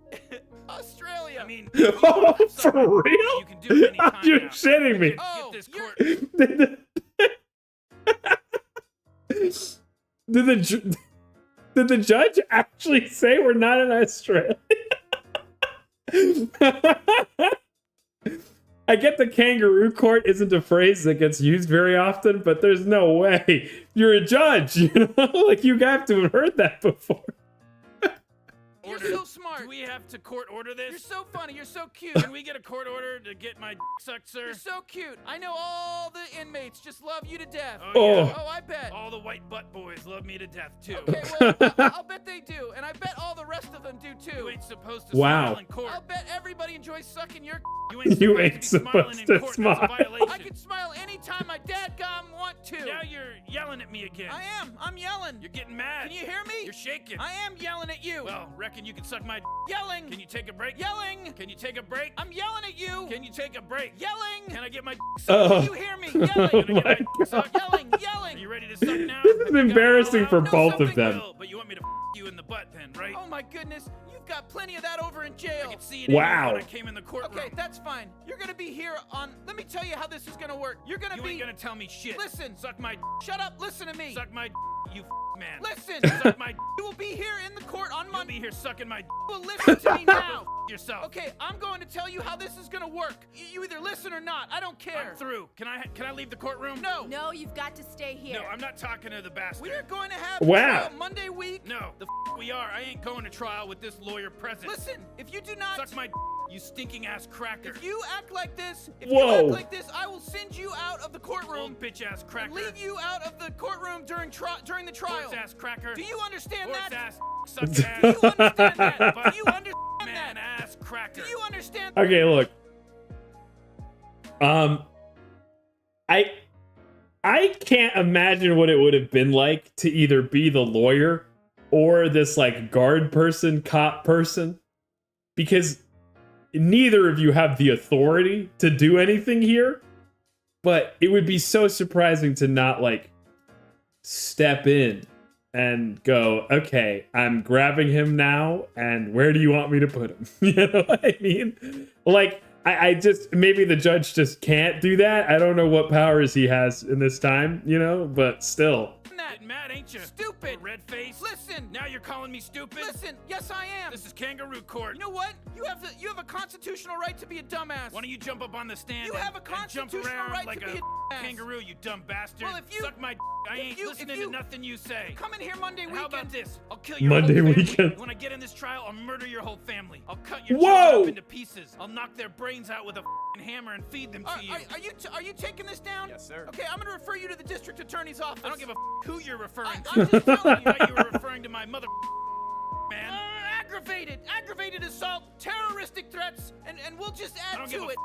Australia. I mean, Oh, for real? you can do it anytime You're now. shitting me. Oh, Get this you're- court. Did the judge actually say we're not in Australia? I get the kangaroo court isn't a phrase that gets used very often, but there's no way you're a judge. You know, like you have to have heard that before. You're Order. so smart. Do we have to court order this? You're so funny. You're so cute. Can we get a court order to get my sucked, sir? You're so cute. I know all the inmates just love you to death. Oh, yeah. Oh, I bet. All the white butt boys love me to death, too. Okay, well, I'll bet they do, and I bet all the rest of them do You too. ain't supposed to Wow. smile in court. I'll bet everybody enjoys sucking your. You ain't to be smiling supposed in to court. smile. That's a violation. I can smile anytime my dadgum want to. Now you're yelling at me again. I am. I'm yelling. You're getting mad. Can you hear me? You're shaking. I am yelling at you. Well, reckon you can suck my Yelling. Can you take a break? Yelling. Can you take a break? I'm yelling at you. Can you take a break? Yelling. Can I get my Oh. Can you hear me? Yelling. Oh Can I my get my suck? Yelling. Are Yelling. you ready to suck now? This is embarrassing for No, both of something them. Well, but you want me to you in the butt then, right? Oh my goodness. You've got plenty of that over in I jail. could see it in Wow. you when I came in the courtroom. Okay, that's fine. You're gonna be here on. Let me tell you how this is gonna work. You're gonna You be. ain't gonna tell me shit. Listen. Suck my Shut up. Listen to me. suck my you man. Listen. Suck my You will be here in the court on You'll Monday. be here sucking my You will listen to me now. yourself. Okay, I'm going to tell you how this is gonna work. You either listen or not. I don't care. I'm through. Can I leave the courtroom? No. No, you've got to stay here. No, I'm not talking to the bastard. We are going to have Wow. trial Monday week. No, the we are. I ain't going to trial with this lawyer present. Listen, if you do not, Suck my you stinking ass cracker. if you act like this, Whoa. I will send you out of the courtroom Old bitch ass cracker. and leave you out of the courtroom during the trial. Horse ass cracker. Do you understand Horse that? ass suck ass. Do you understand that? But Do you understand man that? ass cracker. Do you understand? Okay, look. I can't imagine what it would have been like to either be the lawyer or this like guard person, cop person, because neither of you have the authority to do anything here. But it would be so surprising to not like step in and go, okay, I'm grabbing him now, and where do you want me to put him? You know what I mean? Like, I just, maybe the judge just can't do that. I don't know what powers he has in this time, you know, but still. That Mad, ain't you? Stupid. Red face. Listen. Now you're calling me stupid? Listen. Yes, I am. This is kangaroo court. You know what? You have a constitutional right to be a dumbass. Why don't you jump up on the stand You and, have a and jump constitutional around right like to be a a kangaroo, you dumb bastard? Well, if you- Suck my I ain't if listening you- to nothing you say. Come in here Monday And weekend. how about this? I'll kill your Monday whole family. weekend. When I get in this trial, I'll murder your whole family. I'll cut your Whoa! children up into pieces. I'll knock their brains out with a hammer and feed them to you. Are you taking this down? Yes, sir. Okay, I'm gonna refer you to the district attorney's office. I don't give a who you're referring to. I'm just telling you. I thought you were referring to my mother man. Aggravated assault, terroristic threats, and we'll just I add don't give to a it.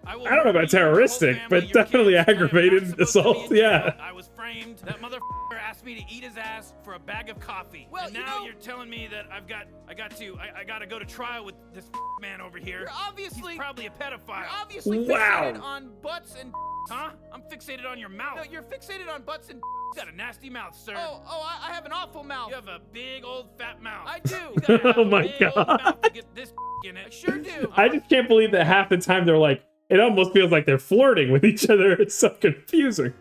I will I don't know murder about you, your whole terroristic, family, but your definitely kids. I am not aggravated supposed to be assault, in jail. yeah. I was framed. That motherfucker asked me to eat his ass for a bag of coffee. Well, and you now know- you're telling me that I got to go to trial with this man over here. You're obviously He's probably a pedophile. You're obviously Wow. fixated on butts and. Huh? I'm fixated on your mouth. No, you're fixated on butts and. You got a nasty mouth, sir. I have an awful mouth. You have a big old fat mouth. I do. You gotta have Oh a my big old God. mouth to get this in it. I sure do. I just can't believe that half the time they're like, it almost feels like they're flirting with each other. It's so confusing.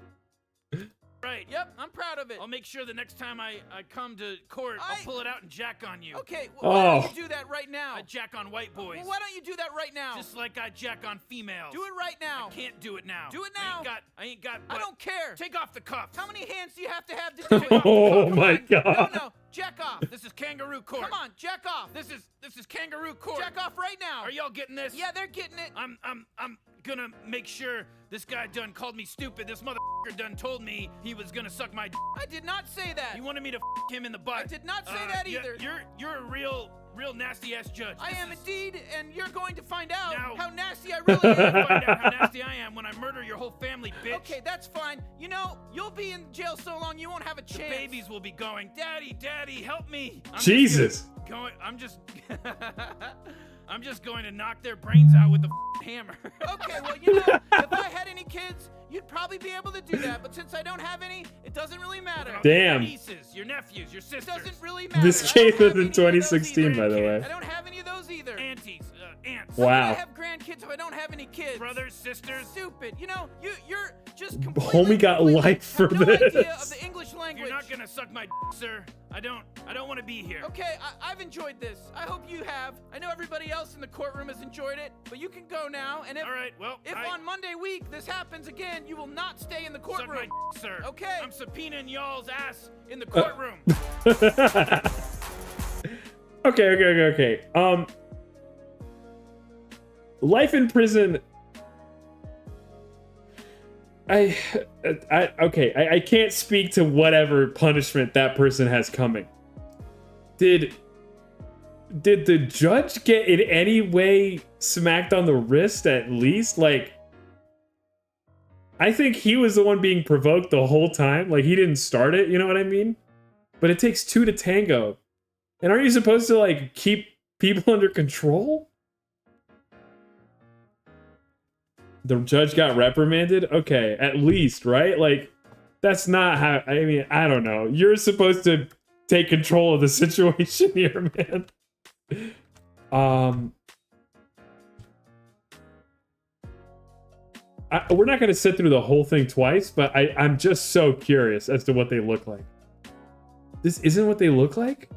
Right. Yep, I'm proud of it. I'll make sure the next time I come to court, I'll pull it out and jack on you. Okay, why Oh. don't you do that right now? I jack on white boys. Well, why don't you do that right now? Just like I jack on females. do it right now. Can't do it now. Do it now. I ain't got. I don't care. Take off the cuffs. How many hands do you have to do it? Oh Come my on. God. No, jack off. This is kangaroo court. Come on, jack off. This is kangaroo court. Jack off right now. Are y'all getting this? Yeah, they're getting it. I'm gonna make sure this guy done called me stupid. This motherfucker done told me he was gonna suck my d. I did not say that. He wanted me to him in the butt. I did not say that either. You're a real nasty ass judge. I am indeed, and you're going to find out Now- how nasty I really am. Find out how nasty I am when I murder your whole family, bitch. Okay, that's fine. You know, you'll be in jail so long you won't have a The chance. babies will be going, Daddy, help me. Jesus. I'm just going to knock their brains out with the hammer. Okay, well, you know, if I had any kids, you'd probably be able to do that. But since I don't have any, it doesn't really matter. Damn. Your nieces, your nephews, your It sisters. doesn't really matter. This I came don't have in any of those 2016, either. by the way. I don't have any of those either. Aunties, aunts. How can I Wow. have grandkids if I don't have any kids? Brothers, sisters. Stupid. You know, you're just completely. Homie got life for have no idea of this. the English If language. you're not gonna suck my d, sir, I don't want to be here. Okay, I've enjoyed this. I hope you have. I know everybody else in the courtroom has enjoyed it, but you can go now. And if All right, well, if I on Monday week this happens again, you will not stay in the suck my courtroom. d, sir. Okay. I'm subpoenaing y'all's ass in the courtroom. Okay. Life in prison. I can't speak to whatever punishment that person has coming. Did the judge get in any way smacked on the wrist at least? Like, I think he was the one being provoked the whole time. Like, he didn't start it, you know what I mean? But it takes two to tango. And aren't you supposed to, like, keep people under control? The judge got reprimanded? Okay, at least, right? Like, that's not how... I mean, I don't know. You're supposed to take control of the situation here, man. We're not going to sit through the whole thing twice, but I'm just so curious as to what they look like. This isn't what they look like?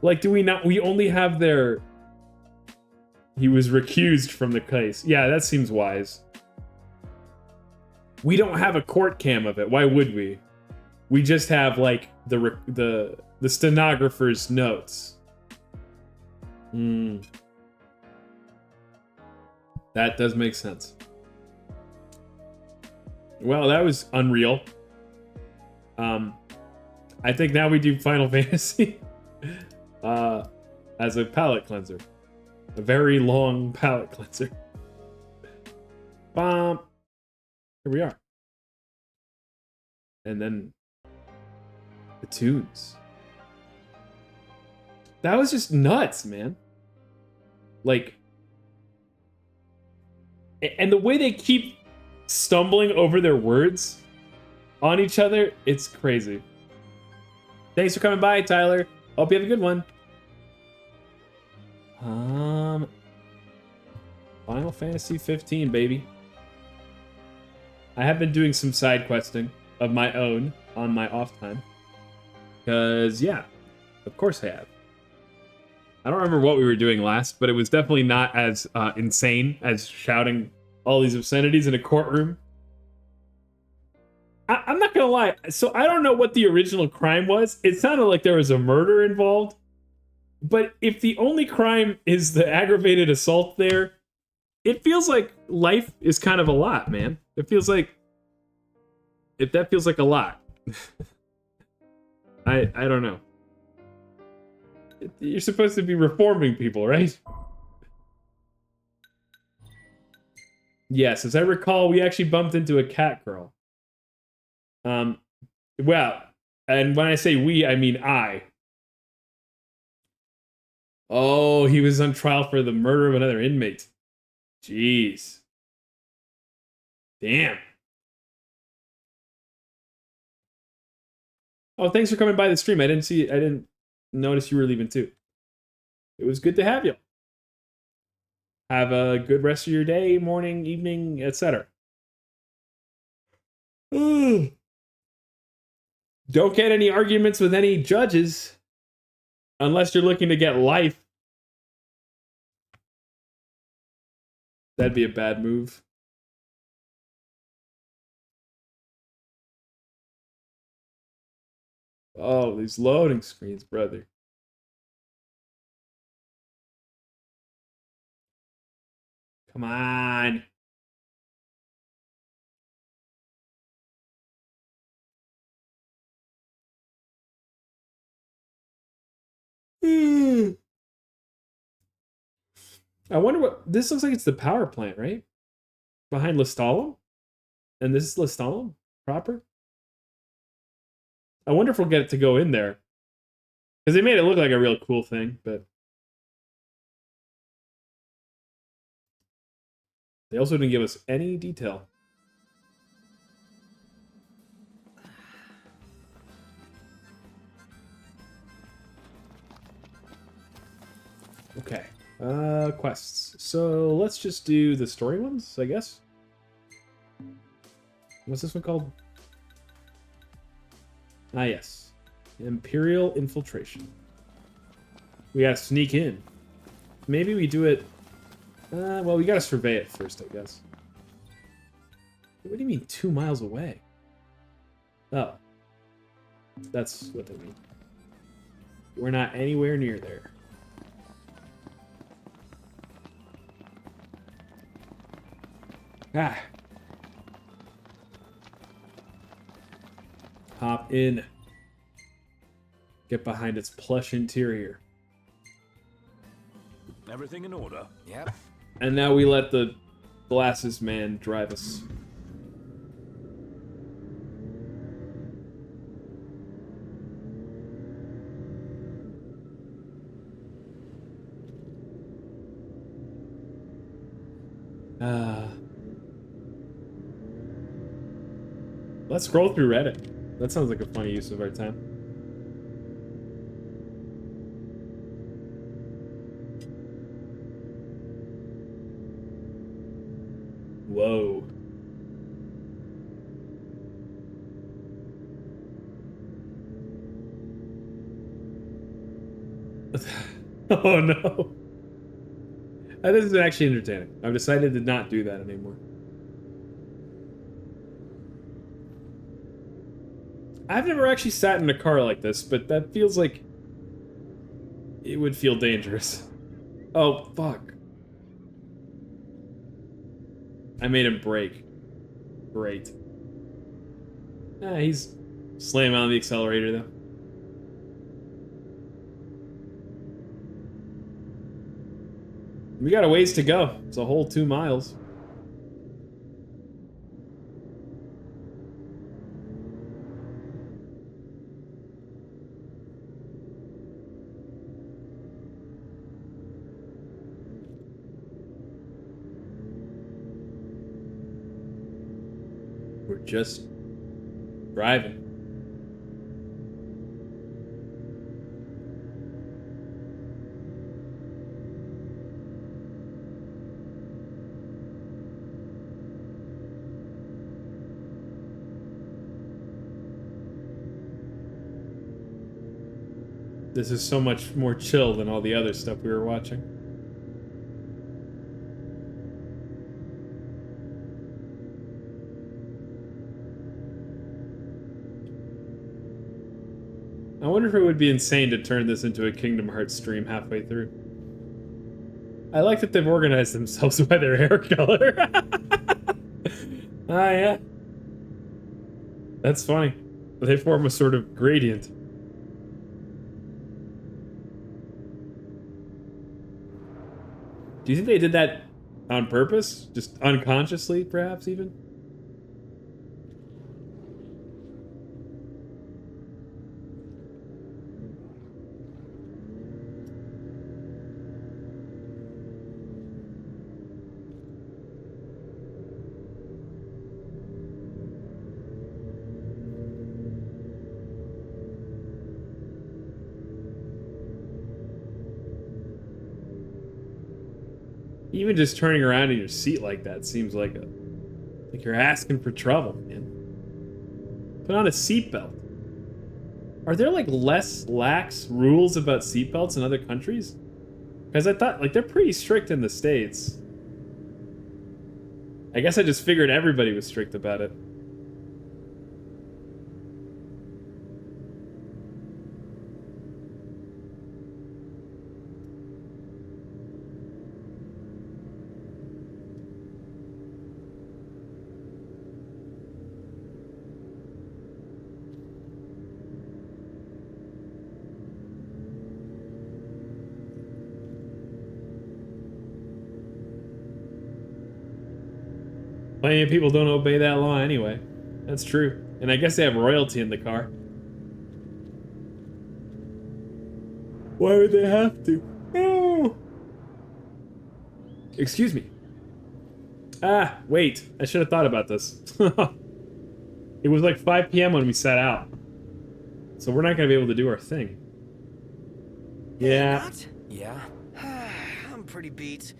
Like, do we not... We only have their... He was recused from the case. Yeah, that seems wise. We don't have a court cam of it. Why would we? We just have, like, the stenographer's notes. That does make sense. Well, that was unreal. I think now we do Final Fantasy as a palate cleanser. A very long palate cleanser. Bum. Here we are. And then the tunes. That was just nuts, man. Like, and the way they keep stumbling over their words on each other, it's crazy. Thanks for coming by, Tyler. Hope you have a good one. Final Fantasy 15, baby. I have been doing some side questing of my own on my off time. Because, yeah, of course I have. I don't remember what we were doing last, but it was definitely not as insane as shouting all these obscenities in a courtroom. I'm not gonna lie. So I don't know what the original crime was. It sounded like there was a murder involved. But if the only crime is the aggravated assault there, it feels like life is kind of a lot, man. It feels like... If that feels like a lot. I don't know. You're supposed to be reforming people, right? Yes, as I recall, we actually bumped into a cat girl. Well, and when I say we, I mean I. Oh, he was on trial for the murder of another inmate. Jeez. Damn. Oh, thanks for coming by the stream. I didn't notice you were leaving too. It was good to have you. Have a good rest of your day, morning, evening, etc. Don't get any arguments with any judges unless you're looking to get life. That'd be a bad move. Oh, these loading screens, brother. Come on. I wonder what this looks like. It's the power plant, right? Behind Lestalem? And this is Lestalem proper? I wonder if we'll get it to go in there. Because they made it look like a real cool thing, but they also didn't give us any detail. Okay. Quests. So let's just do the story ones, I guess. What's this one called? Ah, yes. Imperial Infiltration. We gotta sneak in. Maybe we do it... well, we gotta survey it first, I guess. What do you mean 2 miles away? Oh. That's what they mean. We're not anywhere near there. Ah. Hop in. Get behind its plush interior. Everything in order? Yep. And now we let the glasses man drive us. Let's scroll through Reddit. That sounds like a funny use of our time. Whoa. Oh no. This is actually entertaining. I've decided to not do that anymore. I've never actually sat in a car like this, but that feels like it would feel dangerous. Oh, fuck. I made him brake. Great. He's slamming on the accelerator, though. We got a ways to go. It's a whole 2 miles. We're just driving. This is so much more chill than all the other stuff we were watching. I wonder if it would be insane to turn this into a Kingdom Hearts stream halfway through. I like that they've organized themselves by their hair color. Ah, yeah. That's funny. They form a sort of gradient. Do you think they did that on purpose? Just unconsciously, perhaps, even? Even just turning around in your seat like that seems like you're asking for trouble, man. Put on a seatbelt. Are there like less lax rules about seatbelts in other countries? Because I thought like they're pretty strict in the States. I guess I just figured everybody was strict about it. Plenty of people don't obey that law anyway. That's true. And I guess they have royalty in the car. Why would they have to? Oh. Excuse me. Ah, wait. I should have thought about this. It was like 5 p.m. when we set out. So we're not going to be able to do our thing. Yeah. Not? Yeah. I'm pretty beat.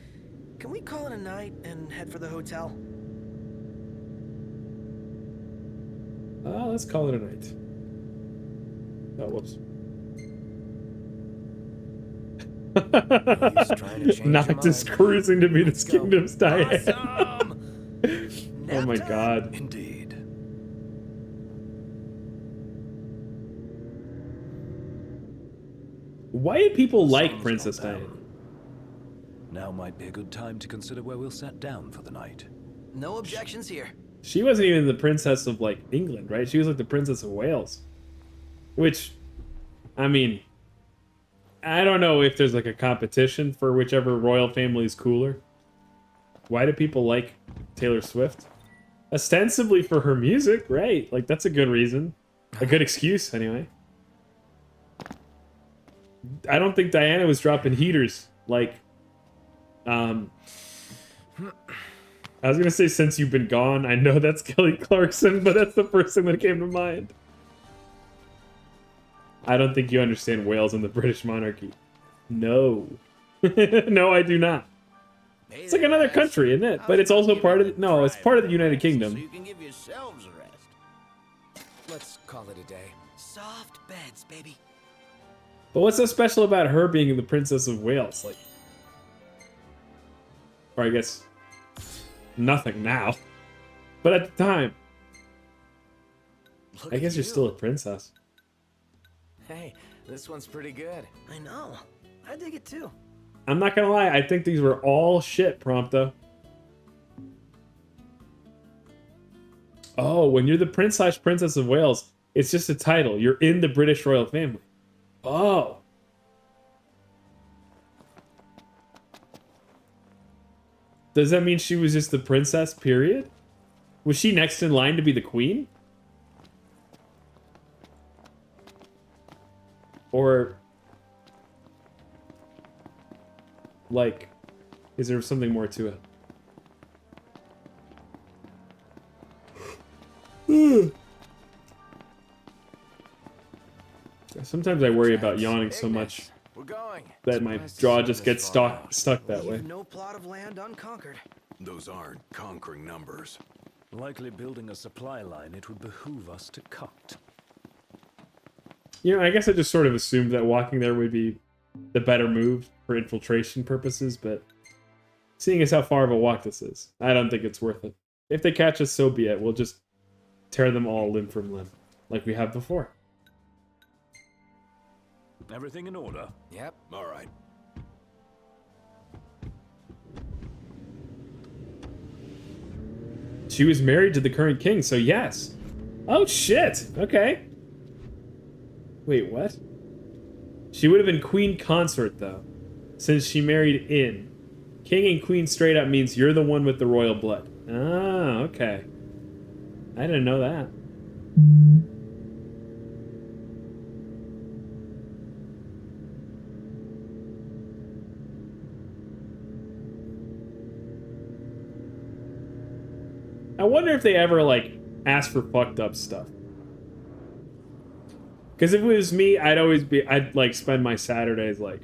Can we call it a night and head for the hotel? Let's call it a night. Oh, whoops. He's trying to change your Noctis mind. cruising to be Let's this go. kingdom's Diane. Awesome. Oh my Nap time? god. Indeed. Why do people like Sun's Princess gone down. Diana? Now might be a good time to consider where we'll set down for the night. No objections here. She wasn't even the princess of, like, England, right? She was, like, the princess of Wales. Which, I mean, I don't know if there's, like, a competition for whichever royal family is cooler. Why do people like Taylor Swift? Ostensibly for her music, right? Like, that's a good reason. A good excuse, anyway. I don't think Diana was dropping heaters, like, I was gonna say Since You've Been Gone. I know that's Kelly Clarkson, but that's the first thing that came to mind. I don't think you understand Wales and the British monarchy. No. No, I do not. It's like another country, isn't it? But it's also part of... No, it's part of the United So Kingdom. you can give yourselves a rest. Let's call it a day. Soft beds, baby. But what's so special about her being the Princess of Wales? Like... Or I guess... Nothing now. But at the time... Look I guess at you're you. still a princess. Hey, this one's pretty good. I know. I dig it too. I'm not gonna lie, I think these were all shit, Prompto. Oh, when you're the Prince/Princess of Wales, it's just a title. You're in the British royal family. Oh. Does that mean she was just the princess, period? Was she next in line to be the queen? Or... like, is there something more to it? Sometimes I worry about yawning so much We're going. that my jaw just gets stuck that way. Leave no plot of land unconquered. Those aren't conquering numbers. Likely building a supply line it would behoove us to cut. You know, I guess I just sort of assumed that walking there would be the better move for infiltration purposes, but seeing as how far of a walk this is, I don't think it's worth it. If they catch us, so be it. We'll just tear them all limb from limb, like we have before. Everything in order? Yep. All right. She was married to the current king, so yes. Oh shit, okay. Wait, what? She would have been queen consort, though, since she married in. King and queen straight up means you're the one with the royal blood. Ah, okay. I didn't know that. I wonder if they ever, like, ask for fucked up stuff. Because if it was me, I'd like spend my Saturdays like,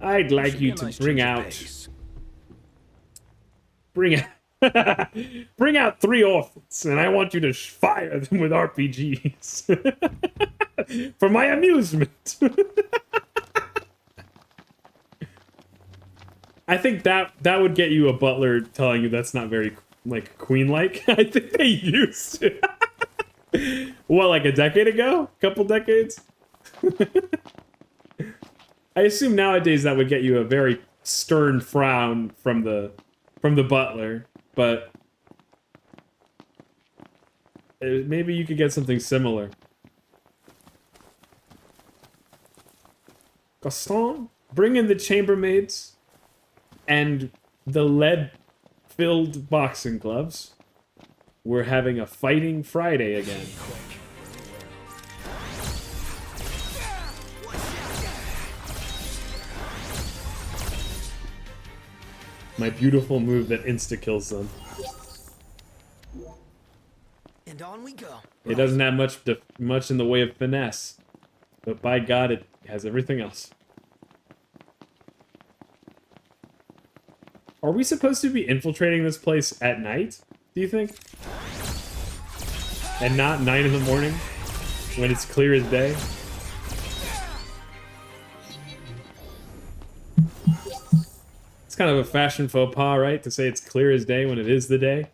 I'd like Should be you a to nice bring change of out, pace. Bring out 3 orphans, and I want you to fire them with RPGs for my amusement. I think that would get you a butler telling you that's not very like queen-like. I think they used to. What, like a decade ago? A couple decades? I assume nowadays that would get you a very stern frown from the butler, but maybe you could get something similar. Gaston, bring in the chambermaids and the lead-filled boxing gloves. We're having a fighting Friday again. My beautiful move that insta-kills them. And on we go. It doesn't have much in the way of finesse, but by God, it has everything else. Are we supposed to be infiltrating this place at night, do you think? And not 9 in the morning, when it's clear as day? It's kind of a fashion faux pas, right? To say it's clear as day when it is the day.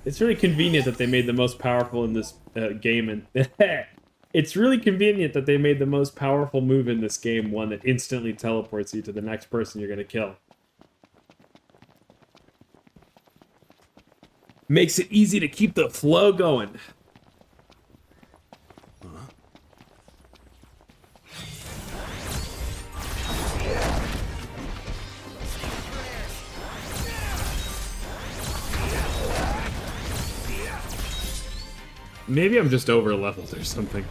It's really convenient that they made the most powerful in this game, and it's really convenient that they made the most powerful move in this game one that instantly teleports you to the next person you're gonna kill. Makes it easy to keep the flow going. Maybe I'm just over leveled or something.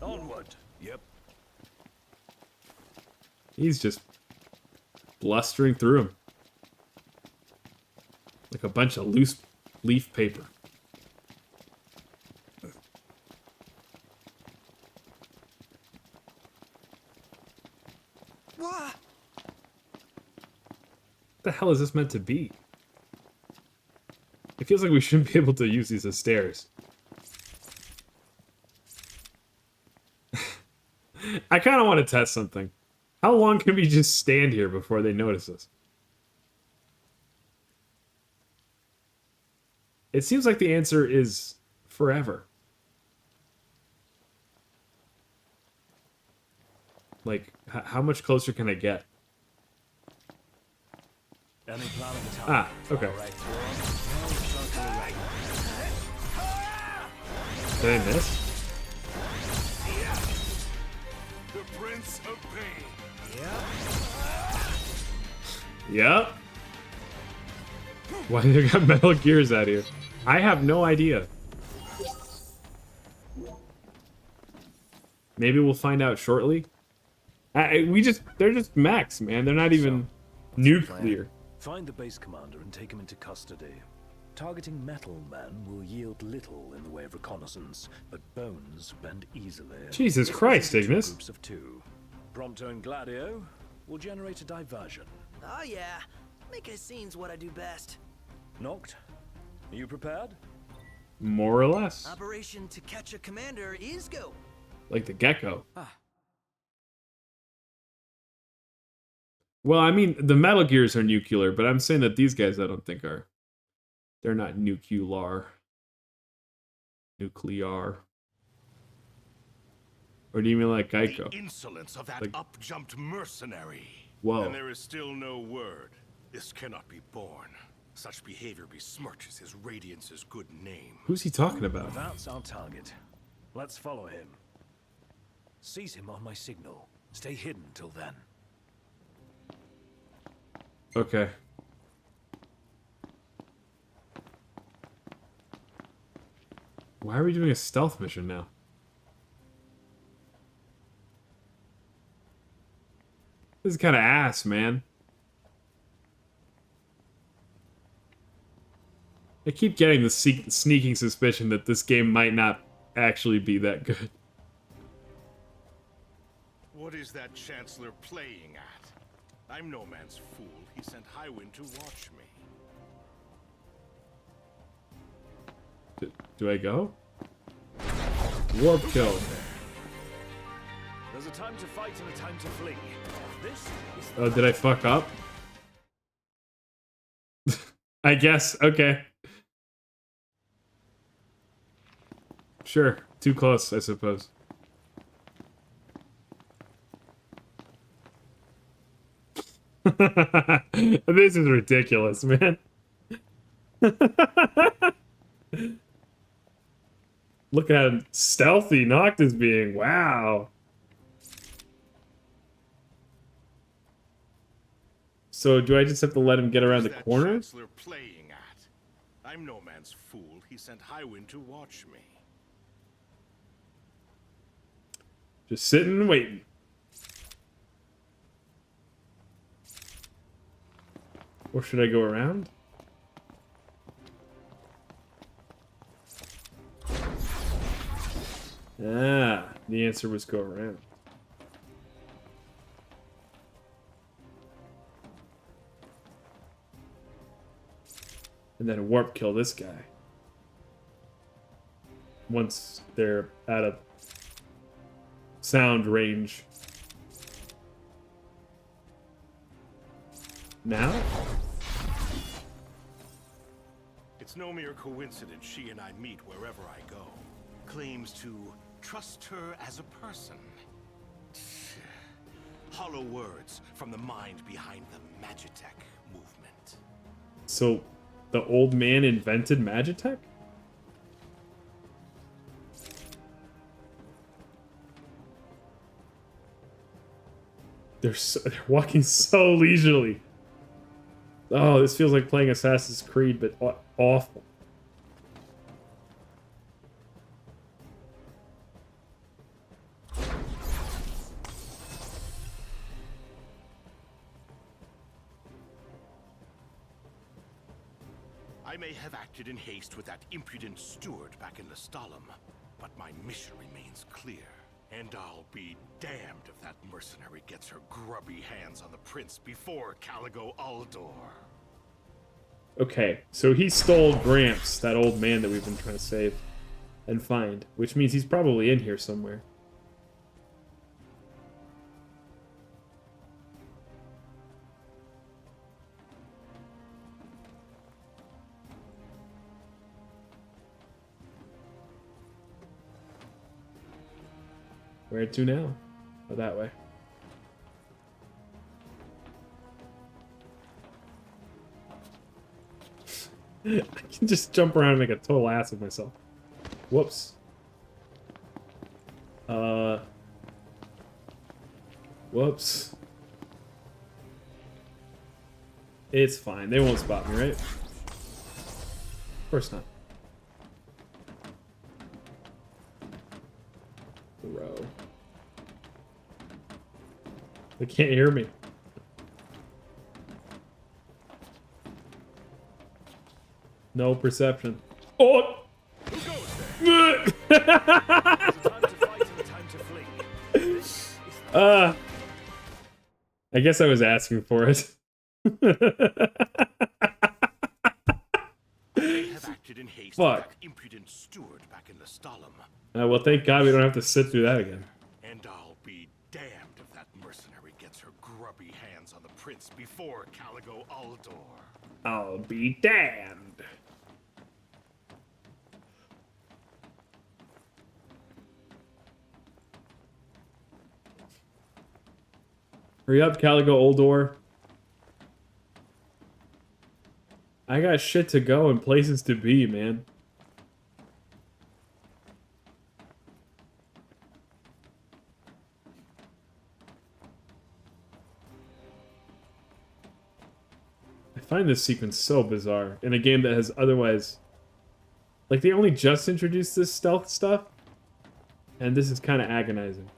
Onward. Yep. He's just blustering through him. Like a bunch of loose leaf paper. What? What the hell is this meant to be? It feels like we shouldn't be able to use these as stairs. I kind of want to test something. How long can we just stand here before they notice us? It seems like the answer is forever. Like, how much closer can I get? Any plan of attack? Ah, okay. All right, through on. Did I miss? The Prince of Pain. Yep. Why they got Metal Gears out here? I have no idea. Maybe we'll find out shortly. They're just mechs, man. They're not even nuclear. Find the base commander and take him into custody. Targeting metal men will yield little in the way of reconnaissance, but bones bend easily. Jesus Christ, Split into Ignis. Groups of 2. Prompto and Gladio will generate a diversion. Oh yeah, make a scene's what I do best. Noct, are you prepared? More or less. Operation to catch a commander is go. Like the gecko. Well, I mean, the Metal Gears are nuclear, but I'm saying that these guys I don't think are. They're not nuclear. Nuclear. Or do you mean like Geico? The insolence of that Like- up-jumped mercenary. Whoa. And there is still no word. This cannot be borne. Such behavior besmirches his Radiance's good name. Who's he talking about? That's our target. Let's follow him. Seize him on my signal. Stay hidden till then. Okay. Why are we doing a stealth mission now? This is kind of ass, man. I keep getting the sneaking suspicion that this game might not actually be that good. What is that Chancellor playing at? I'm no man's fool. He sent Highwind to watch me. Do I go? Warp kill. There's a time to fight and a time to flee. This is Oh, did I fuck up? I guess. Okay. Sure. Too close, I suppose. This is ridiculous, man. Look at how stealthy Noct is being. Wow. So do I just have to let him get around the What is that corner? Chancellor playing at? I'm no man's fool. He sent Highwind to watch me. Just sitting and waiting. Or should I go around? Ah, the answer was go around. And then warp kill this guy. Once they're out of sound range. Now? It's no mere coincidence she and I meet wherever I go. Claims to trust her as a person. Hollow words from the mind behind the Magitech movement. So, the old man invented Magitech? They're walking so leisurely. Oh, this feels like playing Assassin's Creed, but awful. I may have acted in haste with that impudent steward back in Lestalem, but my mission remains clear. And I'll be damned if that mercenary gets her grubby hands on the prince before Caligo Uldor. Okay, so he stole Gramps, that old man that we've been trying to save and find, which means he's probably in here somewhere. Where to now? Oh, that way. I can just jump around and make a total ass of myself. Whoops. Whoops. It's fine. They won't spot me, right? Of course not. Bro. They can't hear me. No perception. Oh! There's a time to fight and a time to flee. This is I guess I was asking for it. I have acted in haste Fuck. with that impudent steward back in Lestalem, Well, thank God we don't have to sit through that again. and I'll be damned if that mercenary gets her grubby hands on the prince before Caligo Uldor. I'll be damned. Hurry up, Caligo Uldor. I got shit to go and places to be, man. I find this sequence so bizarre in a game that has otherwise... Like, they only just introduced this stealth stuff, and this is kind of agonizing.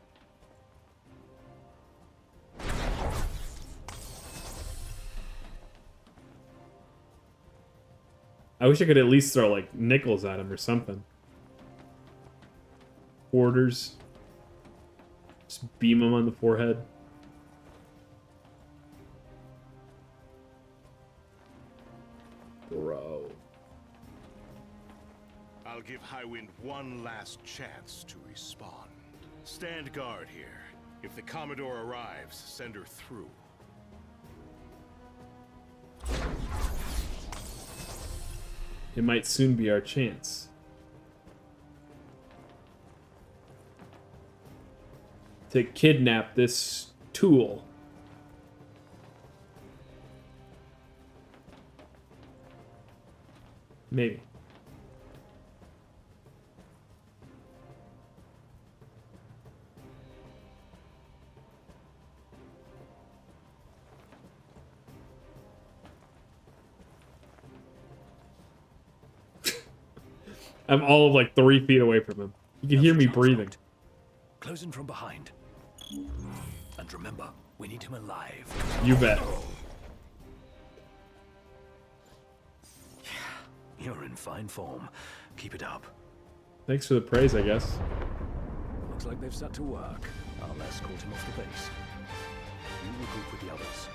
I wish I could at least throw like nickels at him or something. Quarters. Just beam him on the forehead. Bro. I'll give Highwind one last chance to respond. Stand guard here. If the Commodore arrives, send her through. It might soon be our chance. To kidnap this tool. Maybe. I'm all of like 3 feet away from him. You can hear me breathing. Close in from behind. And remember, we need him alive. You bet. You're in fine form. Keep it up. Thanks for the praise, I guess. Looks like they've set to work. I'll escort him off the base. You regroup with the others.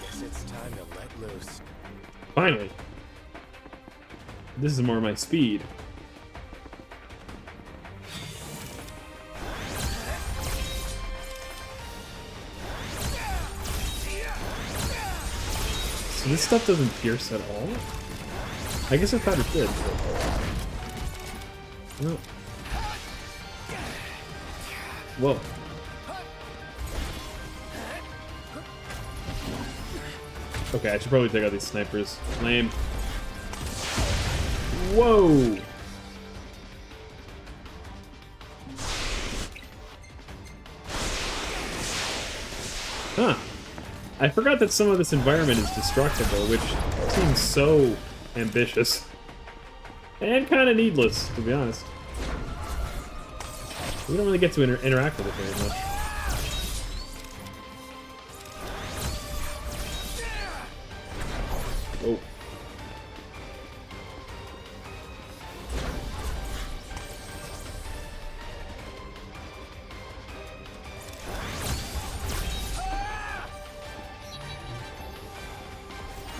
Guess it's time to let loose. Finally. This is more my speed. So this stuff doesn't pierce at all? I guess I thought it did. No. Whoa. Okay, I should probably take out these snipers. Lame. Whoa! Huh. I forgot that some of this environment is destructible, which seems so ambitious. And kind of needless, to be honest. We don't really get to interact with it very much. Oh.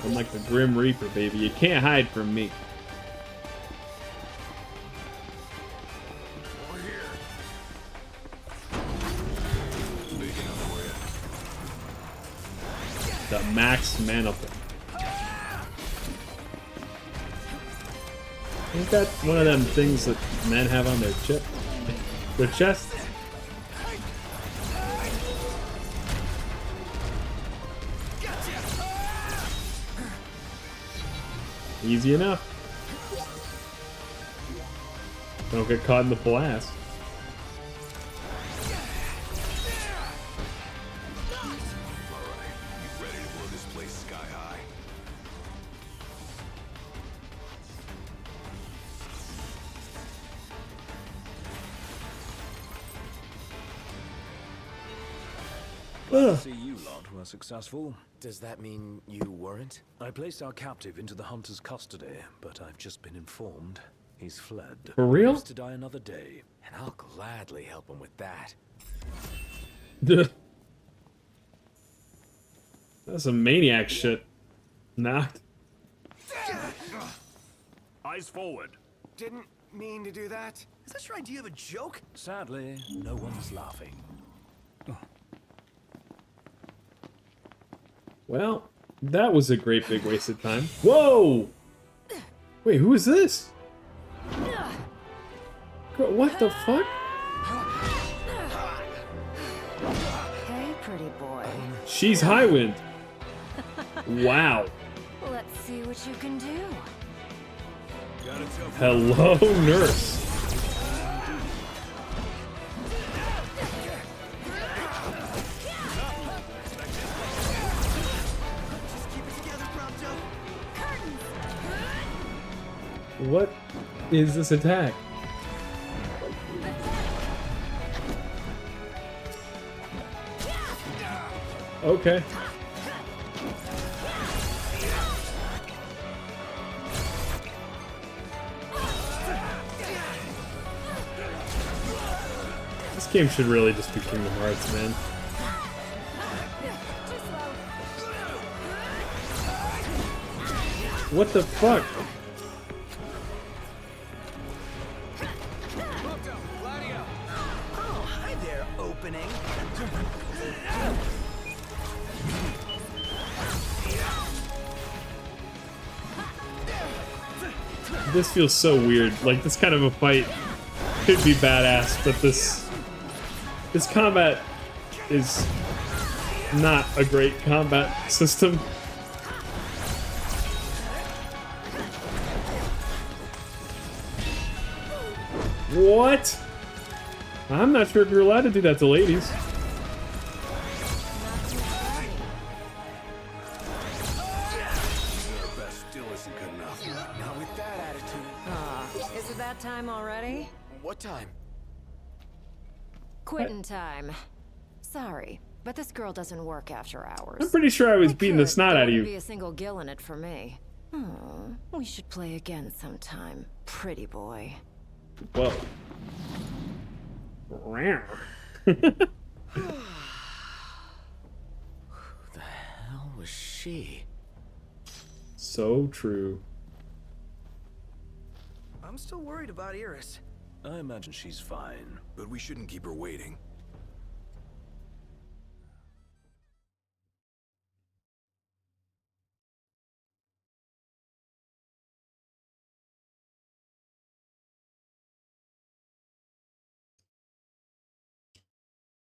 I'm like the Grim Reaper, baby. You can't hide from me. Over here. The Max Manifold. Ain't that one of them things that men have on their their chest? Easy enough. Don't get caught in the blast. Ready to blow this place sky high? See, you lot were successful. Does that mean you weren't? I placed our captive into the hunter's custody, but I've just been informed he's fled. For real? Lives to die another day. And I'll gladly help him with that. That's some maniac shit. Knocked. Eyes forward. Didn't mean to do that. Is that your idea of a joke? Sadly, no one's laughing. Well, that was a great big waste of time. Whoa! Wait, who is this? Girl, what the fuck? Hey, pretty boy. She's Highwind. Wow. Let's see what you can do. Hello, nurse. What is this attack? Okay. game should really just be Kingdom Hearts, man. What the fuck? Oh, hi there, opening. This feels so weird. Like, this kind of a fight could be badass, but this combat is not a great combat system. What? I'm not sure if you're allowed to do that to ladies. Is it that time already? What time? Quitting time. Sorry, but this girl doesn't work after hours. I'm pretty sure I was beating the Could, snot there out of wouldn't you. be a single gill in it for me. Oh, we should play again sometime, pretty boy. Whoa. Who the hell was she? So true. I'm still worried about Iris. I imagine she's fine. But we shouldn't keep her waiting.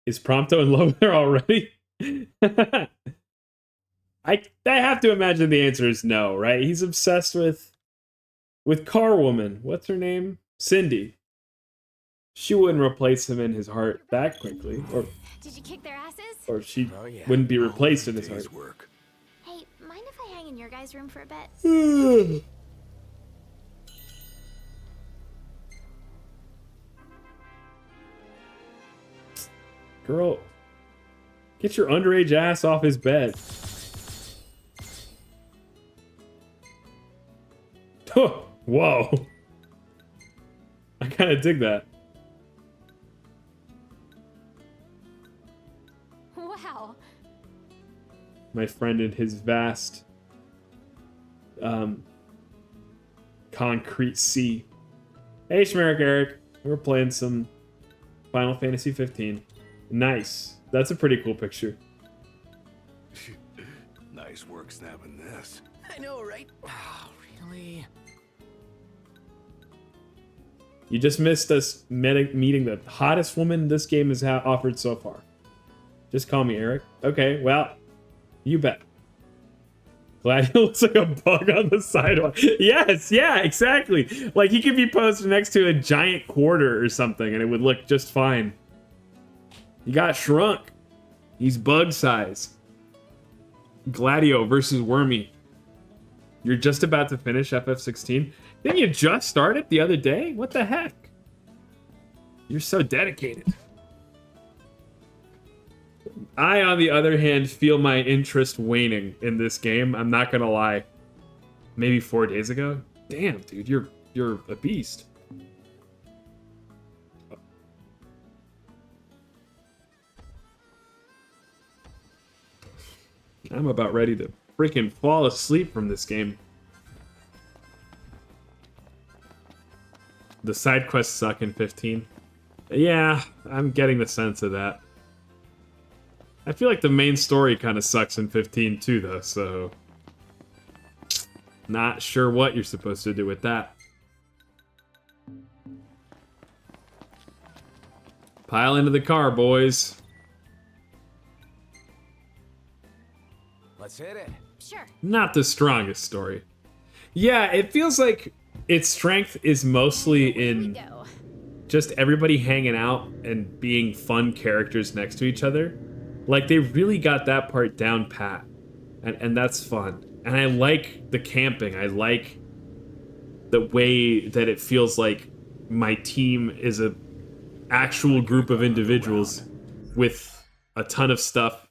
Is Prompto in love with her already? I have to imagine the answer is no, right? He's obsessed with Car Woman. What's her name? Cindy. She wouldn't replace him in his heart that quickly, Did you kick their asses? or she Oh, yeah. wouldn't be replaced in his heart. Work. Hey, mind if I hang in your guys' room for a bit? Girl, get your underage ass off his bed. Whoa. I kind of dig that. Wow. My friend in his vast concrete sea. Hey, Shmerik Eric. We're playing some Final Fantasy 15. Nice. That's a pretty cool picture. Nice work snapping this. I know, right? Oh, really? You just missed us meeting the hottest woman this game has offered so far. Just call me Eric. Okay, well, you bet. Glad he looks like a bug on the sidewalk. Yes, yeah, exactly. Like he could be posted next to a giant quarter or something and it would look just fine. He got shrunk. He's bug size. Gladio versus Wormy. You're just about to finish FF16? Didn't you just start it the other day? What the heck? You're so dedicated. I, on the other hand, feel my interest waning in this game. I'm not gonna lie. Maybe 4 days ago? Damn, dude, you're a beast. I'm about ready to freaking fall asleep from this game. The side quests suck in 15. Yeah, I'm getting the sense of that. I feel like the main story kind of sucks in 15 too, though, so... Not sure what you're supposed to do with that. Pile into the car, boys. Let's hit it. Sure. Not the strongest story. Yeah, it feels like its strength is mostly Here we in go. just everybody hanging out and being fun characters next to each other. Like, they really got that part down pat. And that's fun. And I like the camping. I like the way that it feels like my team is a actual group of individuals with a ton of stuff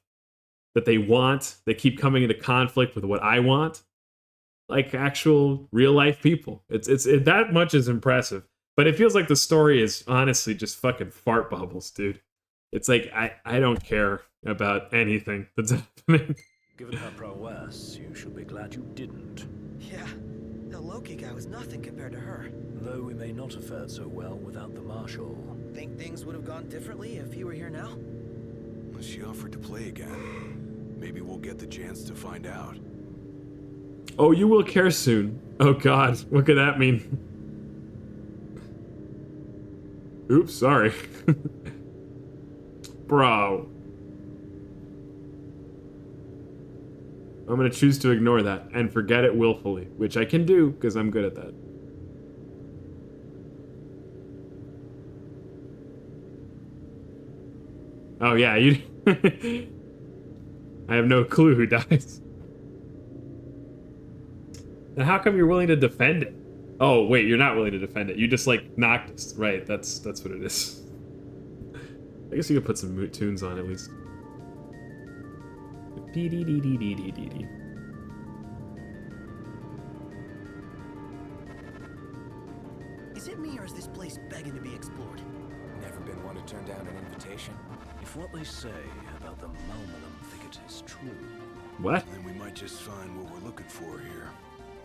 that they want. They keep coming into conflict with what I want. Like actual real life people. It's that much is impressive. But it feels like the story is honestly just fucking fart bubbles, dude. It's like, I don't care about anything that's happening. Given her prowess, you should be glad you didn't. Yeah, the Loki guy was nothing compared to her. Though we may not have fared so well without the Marshal. Think things would have gone differently if you were here now? She offered to play again. Maybe we'll get the chance to find out. Oh, you will care soon. Oh god, what could that mean? Oops, sorry. Bro. I'm gonna choose to ignore that and forget it willfully, which I can do because I'm good at that. Oh yeah, you. I have no clue who dies. Then how come you're willing to defend it? Oh wait, you're not willing to defend it. You just like knocked us. Right, that's what it is. I guess you could put some moot tunes on at least. Is it me or is this place begging to be explored? Never been one to turn down an invitation. If what they say about the Malmalum thicket is true... What? Then we might just find what we're looking for here.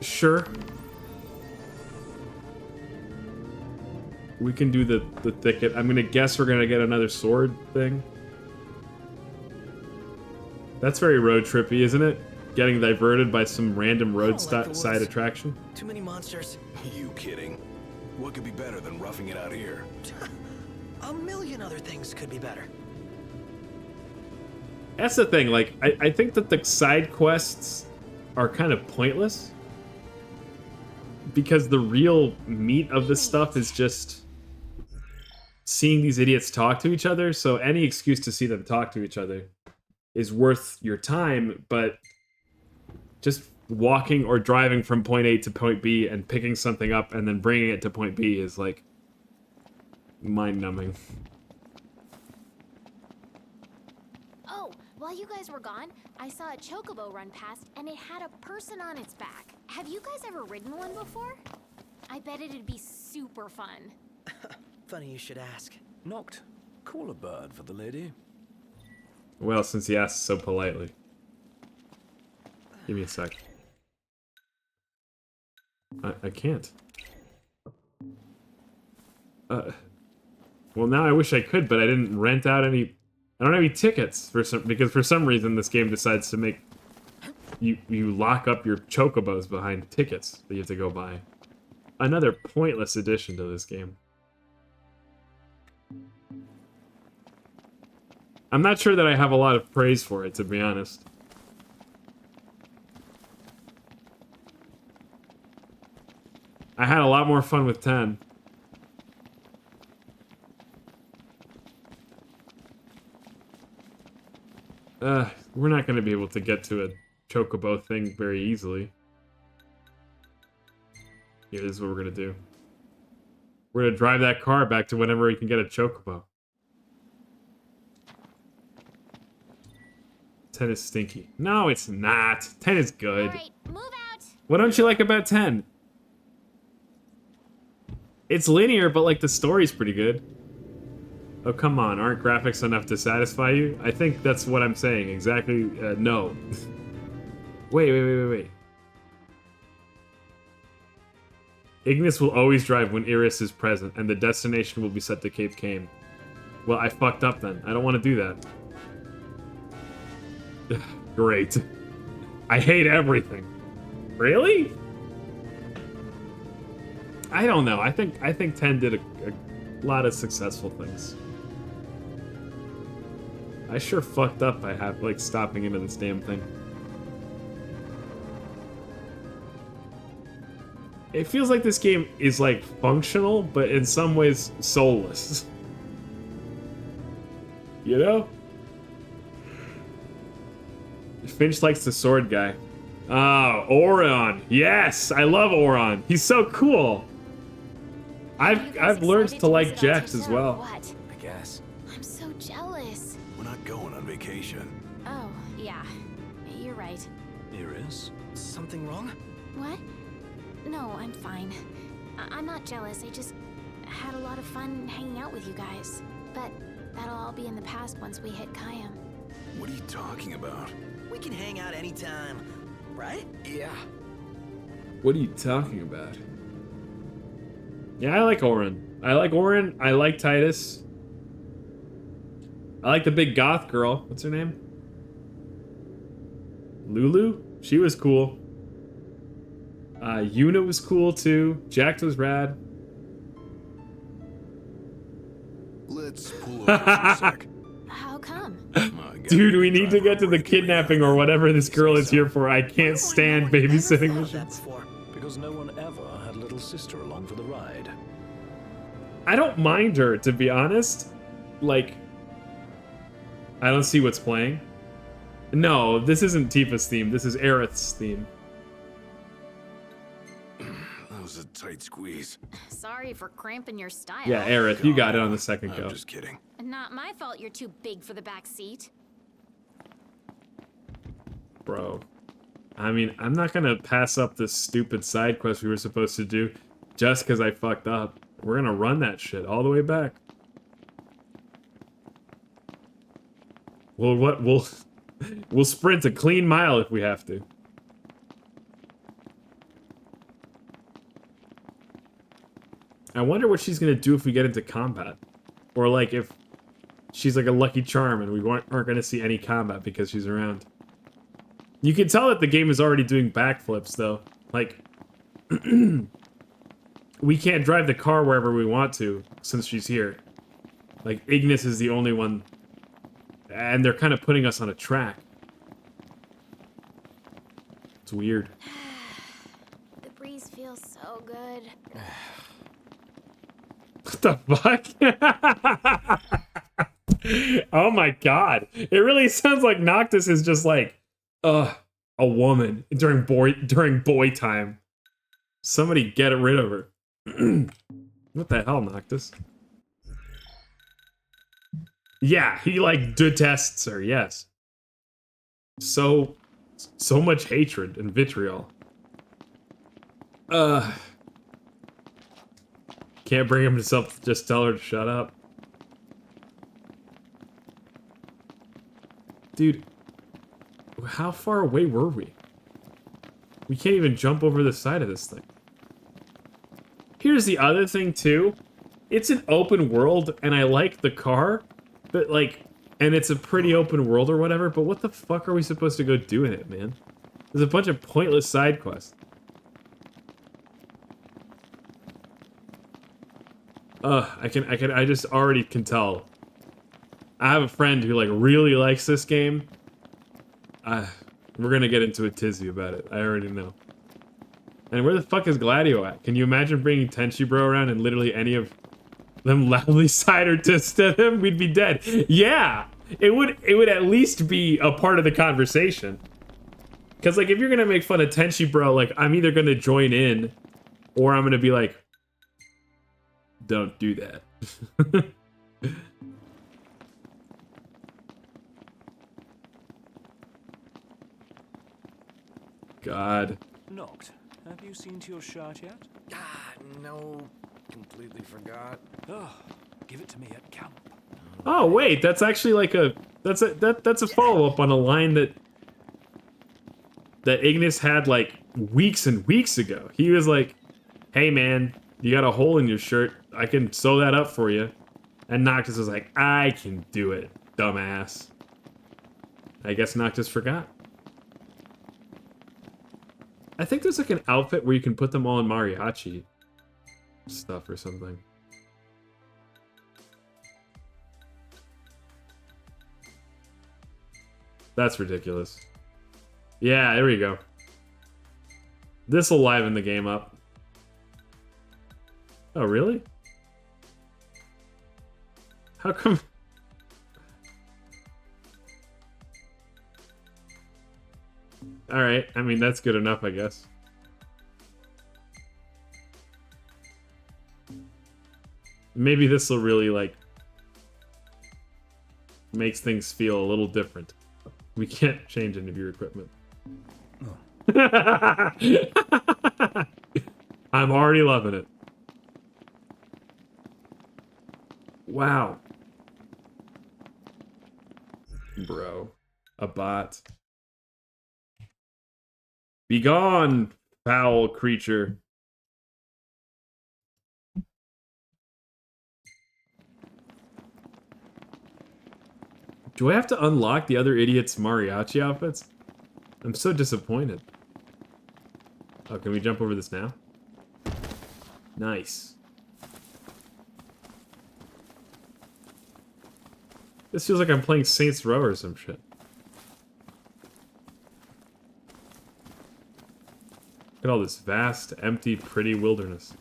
Sure. We can do the thicket. I'm gonna guess we're gonna get another sword thing. That's very road trippy, isn't it? Getting diverted by some random road side attraction. Too many monsters. You kidding? What could be better than roughing it out here? A million other things could be better. That's the thing, like, I think that the side quests are kind of pointless. Because the real meat of this stuff is just seeing these idiots talk to each other, so any excuse to see them talk to each other is worth your time, but just walking or driving from point A to point B and picking something up and then bringing it to point B is, like, mind-numbing. Oh, while you guys were gone, I saw a chocobo run past and it had a person on its back. Have you guys ever ridden one before? I bet it'd be super fun. Funny you should ask. Noct, call a bird for the lady. Well, since he asked so politely. Give me a sec. I can't. Well, now I wish I could, but I didn't rent out any... I don't have any tickets because for some reason this game decides to make you lock up your chocobos behind tickets that you have to go buy. Another pointless addition to this game. I'm not sure that I have a lot of praise for it, to be honest. I had a lot more fun with 10. We're not going to be able to get to a chocobo thing very easily. Here, this is what we're going to do. We're going to drive that car back to whenever we can get a chocobo. 10 is stinky. No, it's not. 10 is good. All right, move out. What don't you like about 10? It's linear, but like the story's pretty good. Oh, come on. Aren't graphics enough to satisfy you? I think that's what I'm saying. Exactly. No. Wait. Ignis will always drive when Iris is present, and the destination will be set to Cape Kane. Well, I fucked up then. I don't want to do that. Great. I hate everything. Really? I don't know. I think 10 did a lot of successful things. I sure fucked up by stopping into this damn thing. It feels like this game is like functional, but in some ways soulless. You know? Finch likes the sword guy. Oh, Auron. Yes, I love Auron. He's so cool. I've learned to like Jex as well. What? I guess. I'm so jealous. We're not going on vacation. Oh, yeah. You're right. Iris? Something wrong? What? No, I'm fine. I'm not jealous. had a lot of fun hanging out with you guys. But that'll all be in the past once we hit Kayam. What are you talking about? We can hang out anytime, right? Yeah. What are you talking about? Yeah, I like Orin. I like Titus. I like the big goth girl. What's her name? Lulu? She was cool. Yuna was cool too. Jax was rad. Let's pull over for a sec. How come? Dude, we need to get to the kidnapping or whatever this girl is here for. I can't stand babysitting missions. Because no one ever had little sister along for the ride. I don't mind her, to be honest. Like, I don't see what's playing. No, this isn't Tifa's theme. This is Aerith's theme. That was a tight squeeze. Sorry for cramping your style. Yeah, Aerith, you got it on the second go. I'm just kidding. Not my fault you're too big for the back seat. Bro. I mean, I'm not gonna pass up this stupid side quest we were supposed to do just because I fucked up. We're gonna run that shit all the way back. We'll sprint a clean mile if we have to. I wonder what she's gonna do if we get into combat. Or like if she's like a Lucky Charm and we aren't gonna see any combat because she's around. You can tell that the game is already doing backflips though. Like, we can't drive the car wherever we want to since she's here. Like, Ignis is the only one. And they're kind of putting us on a track. It's weird. The breeze feels so good. What the fuck? Oh my god. It really sounds like Noctis is just like, a woman during boy time. Somebody get rid of her. What the hell, Noctis? Yeah, he like detests her, yes. So much hatred and vitriol. Can't bring himself to just tell her to shut up. Dude, how far away were we? We can't even jump over the side of this thing. Here's the other thing too. It's an open world and I like the car, but like, and it's a pretty open world or whatever, but what the fuck are we supposed to go do in it, man? There's a bunch of pointless side quests. I just already can tell. I have a friend who like really likes this game. We're gonna get into a tizzy about it. I already know. And where the fuck is Gladio at? Can you imagine bringing Tenchi Bro around and literally any of them loudly side or dissed at him? We'd be dead. Yeah, it would at least be a part of the conversation. Cause like if you're gonna make fun of Tenchi Bro, like I'm either gonna join in, or I'm gonna be like, don't do that. God. Noct, have you seen to your shirt yet? No. Completely forgot. Oh, give it to me at camp. Oh wait, that's actually like that's a follow-up on a line that Ignis had like weeks and weeks ago. He was like, hey man, you got a hole in your shirt, I can sew that up for you. And Noctis was like, I can do it, dumbass. I guess Noctis forgot. I think there's like an outfit where you can put them all in mariachi stuff or something. That's ridiculous. Yeah, there we go. This'll liven the game up. Oh, really? How come... Alright, I mean, that's good enough, I guess. Maybe this will really, like, makes things feel a little different. We can't change any of your equipment. Oh. I'm already loving it. Wow. Bro. A bot. Be gone, foul creature. Do I have to unlock the other idiot's mariachi outfits? I'm so disappointed. Oh, can we jump over this now? Nice. This feels like I'm playing Saints Row or some shit. Look at all this vast, empty, pretty wilderness.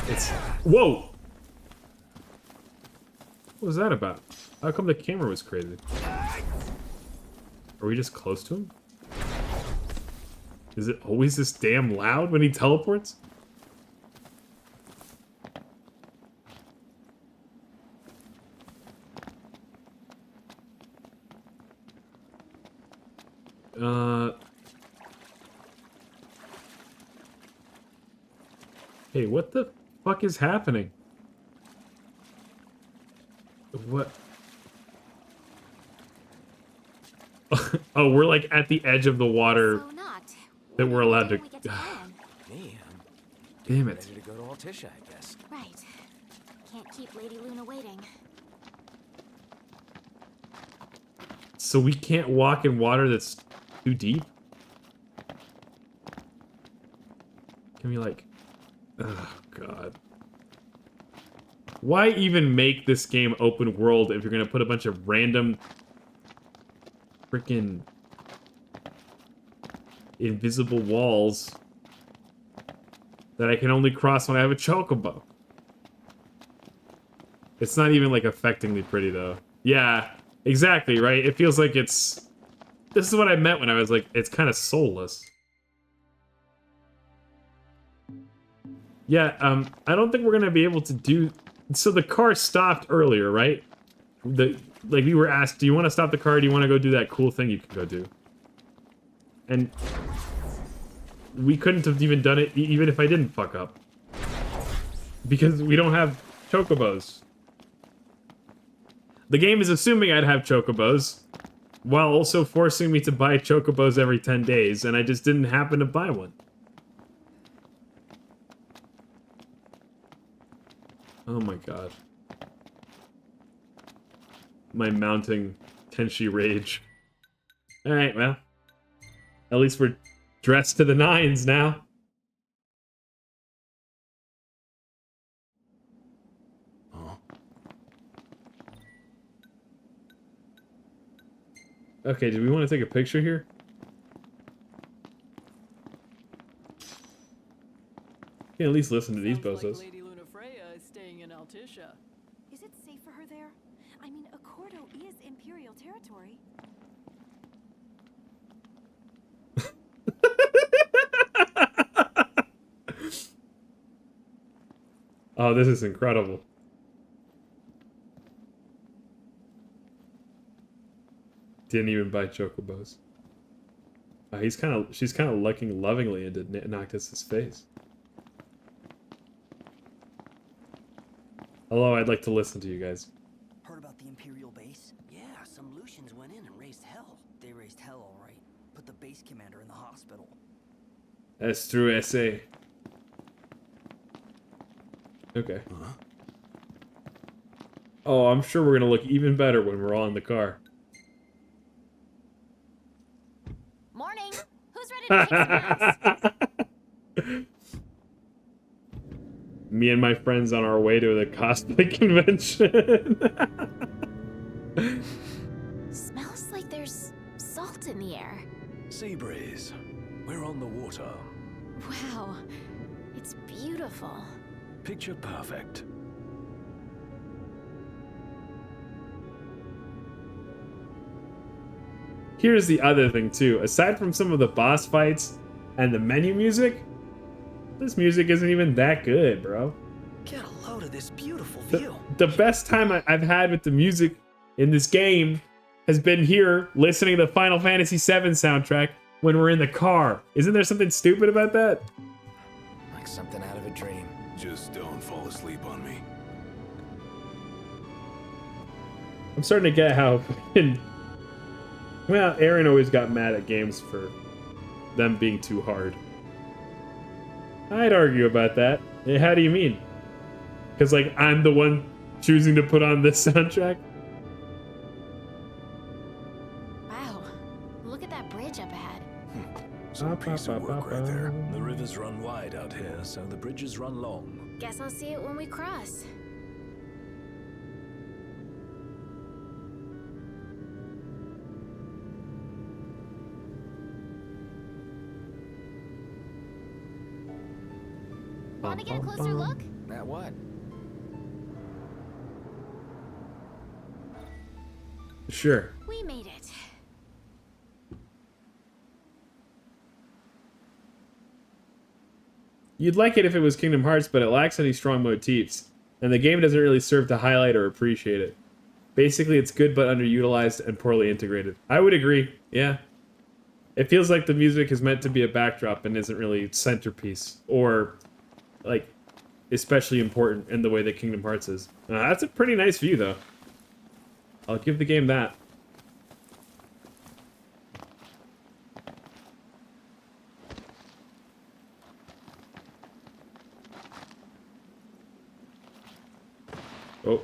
It's... Whoa! What was that about? How come the camera was crazy? Are we just close to him? Is it always this damn loud when he teleports? Hey, what the fuck is happening? What? Oh, we're like at the edge of the water that we're allowed to. Me, Damn it. ready to go to Altisha, I guess. Right. Can't keep Lady Luna waiting. So we can't walk in water that's too deep? Can we like... Oh, God. Why even make this game open world if you're gonna put a bunch of random... freaking... invisible walls that I can only cross when I have a chocobo? It's not even, like, affectingly pretty, though. Yeah, exactly, right? It feels like it's... This is what I meant when I was like, it's kind of soulless. Yeah, I don't think we're gonna be able to do... So the car stopped earlier, right? Like, we were asked, do you want to stop the car? Do you want to go do that cool thing you can go do? And... we couldn't have even done it even if I didn't fuck up. Because we don't have chocobos. The game is assuming I'd have chocobos, while also forcing me to buy chocobos every 10 days, and I just didn't happen to buy one. Oh my god. My mounting Tenshi rage. Alright, well. At least we're dressed to the nines now. Okay, do we want to take a picture here? You can at least listen to these bozos. Lady Luna Freya is staying in Altisha. Is it safe for her there? I mean, Accordo is Imperial territory. Oh, this is incredible. Didn't even buy chocobos. She's kind of looking lovingly into Noctis's face. Hello, I'd like to listen to you guys. Heard about the Imperial base? Yeah, some Lucians went in and raised hell. They raised hell, all right. Put the base commander in the hospital. That's true, essay. Okay. Oh, I'm sure we're gonna look even better when we're all in the car. Morning. Who's ready to kick some ass? Me and my friends on our way to the cosplay convention. Smells like there's salt in the air. Sea breeze. We're on the water. Wow. It's beautiful. Picture perfect. Here's the other thing too. Aside from some of the boss fights and the menu music, this music isn't even that good, bro. Get a load of this beautiful view. The best time I've had with the music in this game has been here listening to the Final Fantasy VII soundtrack when we're in the car. Isn't there something stupid about that? I like something out of a dream. Just don't fall asleep on me. I'm starting to get how well, Aaron always got mad at games for them being too hard. I'd argue about that. How do you mean? Because, like, I'm the one choosing to put on this soundtrack? Wow, look at that bridge up ahead. Some piece of work right there. The rivers run wide out here, so the bridges run long. Guess I'll see it when we cross. Want to get a closer look? At what? Sure. We made it. You'd like it if it was Kingdom Hearts, but it lacks any strong motifs, and the game doesn't really serve to highlight or appreciate it. Basically, it's good but underutilized and poorly integrated. I would agree, yeah. It feels like the music is meant to be a backdrop and isn't really centerpiece, or, like, especially important in the way that Kingdom Hearts is. That's a pretty nice view, though. I'll give the game that. Oh.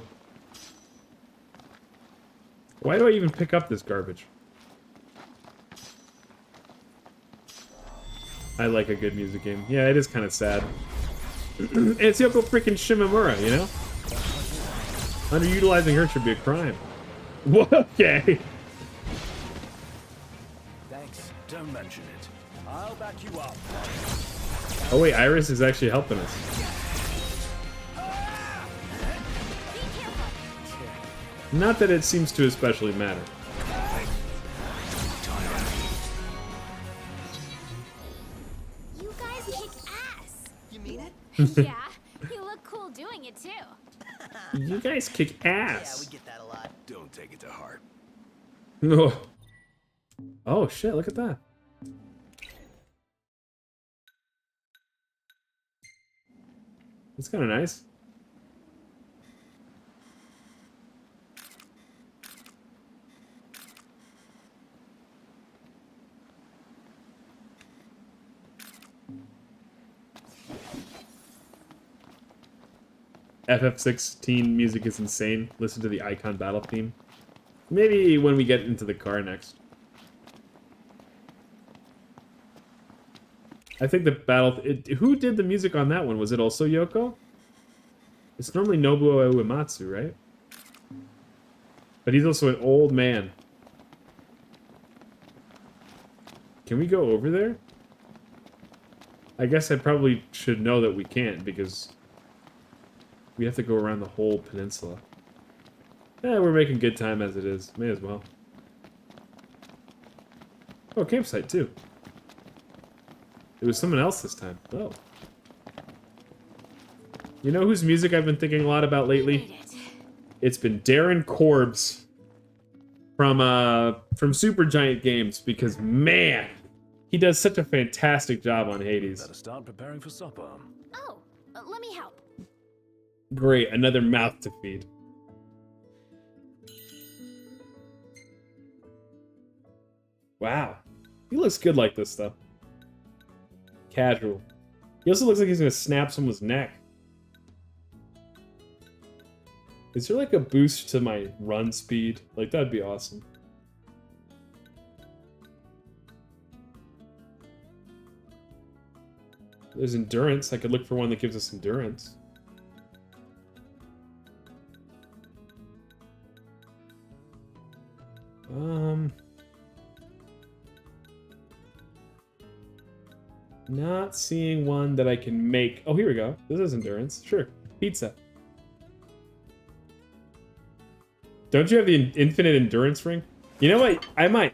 Why do I even pick up this garbage? I like a good music game. Yeah, it is kind of sad. It's Yoko freaking Shimomura, you know? Underutilizing her should be a crime. Whoa, okay. Thanks. Don't mention it. I'll back you up. Oh wait, Iris is actually helping us. Not that it seems to especially matter. You guys kick ass. You mean it? Yeah, you look cool doing it too. You guys kick ass. Yeah, we get that a lot. Don't take it to heart. No. Oh shit, look at that. It's kind of nice. FF16 music is insane. Listen to the Icon battle theme. Maybe when we get into the car next. I think the battle... who did the music on that one? Was it also Yoko? It's normally Nobuo Uematsu, right? But he's also an old man. Can we go over there? I guess I probably should know that we can't, because... we have to go around the whole peninsula. Yeah, we're making good time as it is. May as well. Oh, campsite too. It was someone else this time. Oh. You know whose music I've been thinking a lot about lately? It's been Darren Korb's from Supergiant Games, because man, he does such a fantastic job on Hades. Better start preparing for supper. Oh, let me help. Great, another mouth to feed. Wow. He looks good like this stuff. Casual. He also looks like he's gonna snap someone's neck. Is there like a boost to my run speed? Like, that'd be awesome. There's endurance. I could look for one that gives us endurance. Not seeing one that I can make. Oh, here we go. This is endurance. Sure. Pizza. Don't you have the infinite endurance ring? You know what? I might.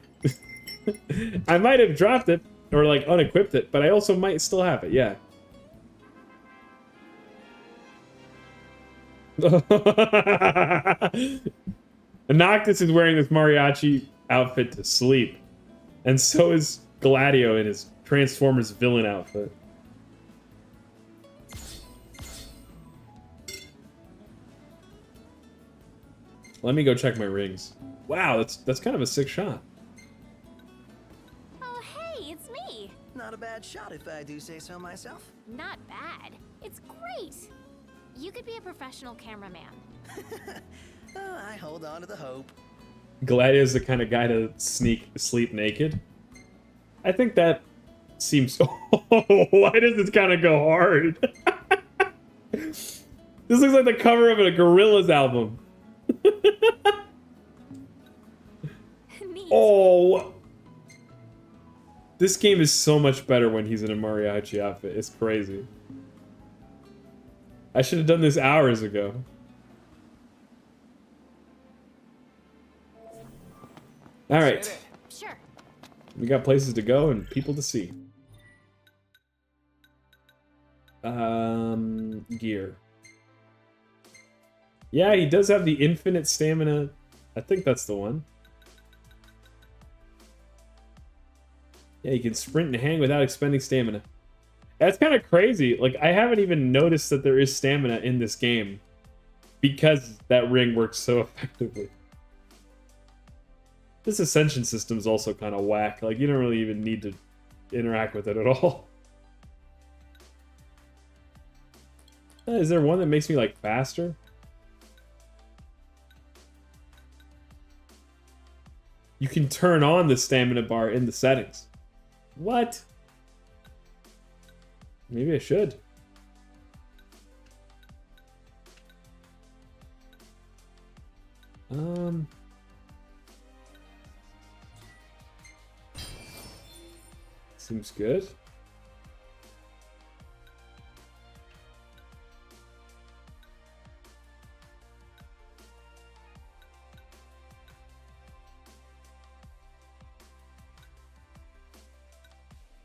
I might have dropped it or like unequipped it, but I also might still have it. Yeah. Noctis is wearing this mariachi outfit to sleep. And so is Gladio in his Transformers villain outfit. Let me go check my rings. Wow, that's kind of a sick shot. Oh, hey, it's me. Not a bad shot if I do say so myself. Not bad. It's great. You could be a professional cameraman. Oh, I hold on to the hope. Gladio's the kind of guy to sleep naked. I think that seems... Why does this kind of go hard? This looks like the cover of a Gorillaz album. Oh, this game is so much better when he's in a mariachi outfit. It's crazy. I should have done this hours ago. All right. Sure. We got places to go and people to see. Gear. Yeah, he does have the infinite stamina. I think that's the one. Yeah, you can sprint and hang without expending stamina. That's kind of crazy. Like, I haven't even noticed that there is stamina in this game because that ring works so effectively. This ascension system is also kind of whack. Like, you don't really even need to interact with it at all. Is there one that makes me, like, faster? You can turn on the stamina bar in the settings. What? Maybe I should. Seems good.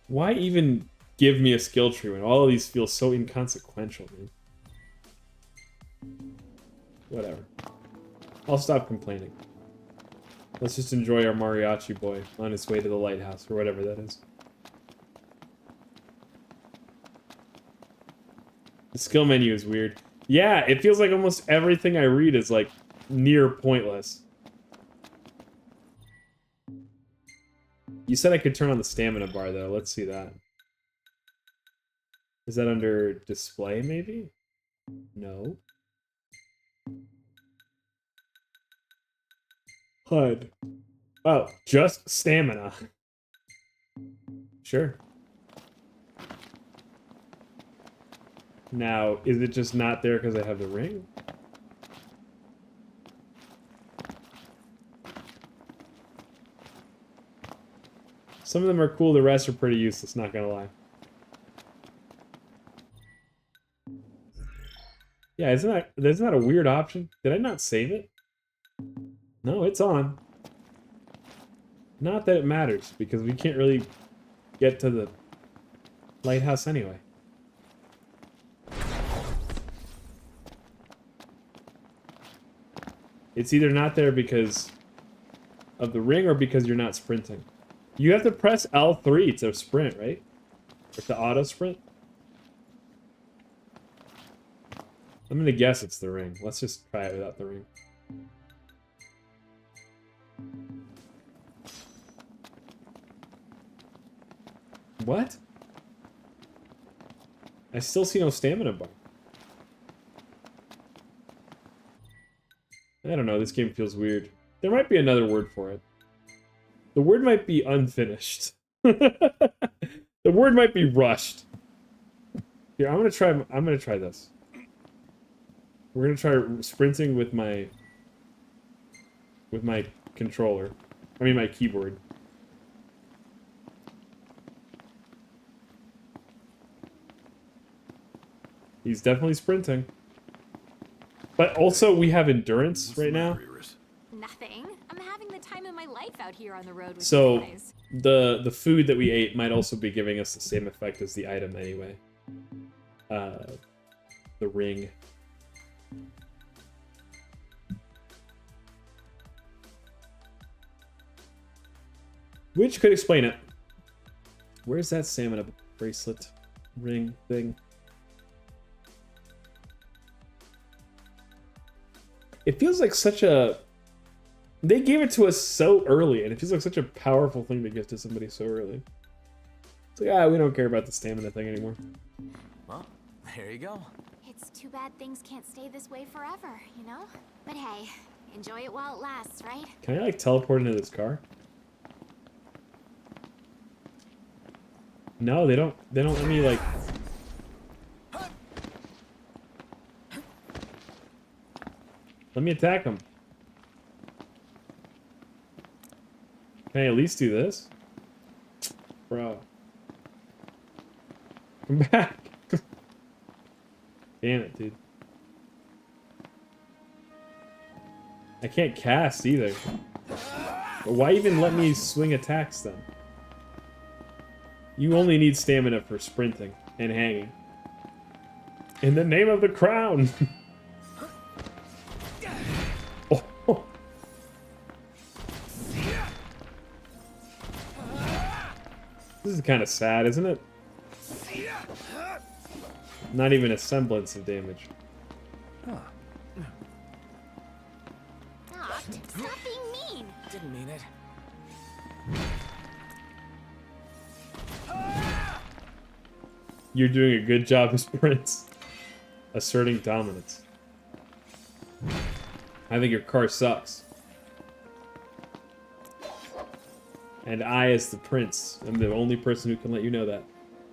Why even give me a skill tree when all of these feel so inconsequential, man? Whatever. I'll stop complaining. Let's just enjoy our mariachi boy on his way to the lighthouse, or whatever that is. The skill menu is weird. Yeah, it feels like almost everything I read is, like, near pointless. You said I could turn on the stamina bar, though. Let's see that. Is that under display, maybe? No. HUD. Oh, just stamina. Sure. Now, is it just not there because I have the ring? Some of them are cool, the rest are pretty useless, not gonna lie. Yeah, isn't that a weird option? Did I not save it? No, it's on. Not that it matters, because we can't really get to the lighthouse anyway. It's either not there because of the ring or because you're not sprinting. You have to press L3 to sprint, right? Or to auto sprint? I'm gonna guess it's the ring. Let's just try it without the ring. What? I still see no stamina bar. I don't know, this game feels weird. There might be another word for it. The word might be unfinished. The word might be rushed. Here, I'm gonna try this. We're gonna try sprinting with my controller. I mean my keyboard. He's definitely sprinting. But also we have endurance right now. Nothing. I'm having the time of my life out here on the road with So you guys. the food that we ate might also be giving us the same effect as the item anyway. The ring. Which could explain it. Where's that stamina bracelet ring thing? It feels like such a... They gave it to us so early, and it feels like such a powerful thing to give to somebody so early. It's like, we don't care about the stamina thing anymore. Well, there you go. It's too bad things can't stay this way forever, you know? But hey, enjoy it while it lasts, right? Can I, like, teleport into this car? No, they don't let me, like... Let me attack them. Can I at least do this? Bro. Come back. Damn it, dude. I can't cast either. Why even let me swing attacks then? You only need stamina for sprinting and hanging. In the name of the crown! Oh. This is kind of sad, isn't it? Not even a semblance of damage. Aw, stop being mean! Didn't mean it. You're doing a good job as Prince. Asserting dominance. I think your car sucks. And I, as the Prince, am the only person who can let you know that.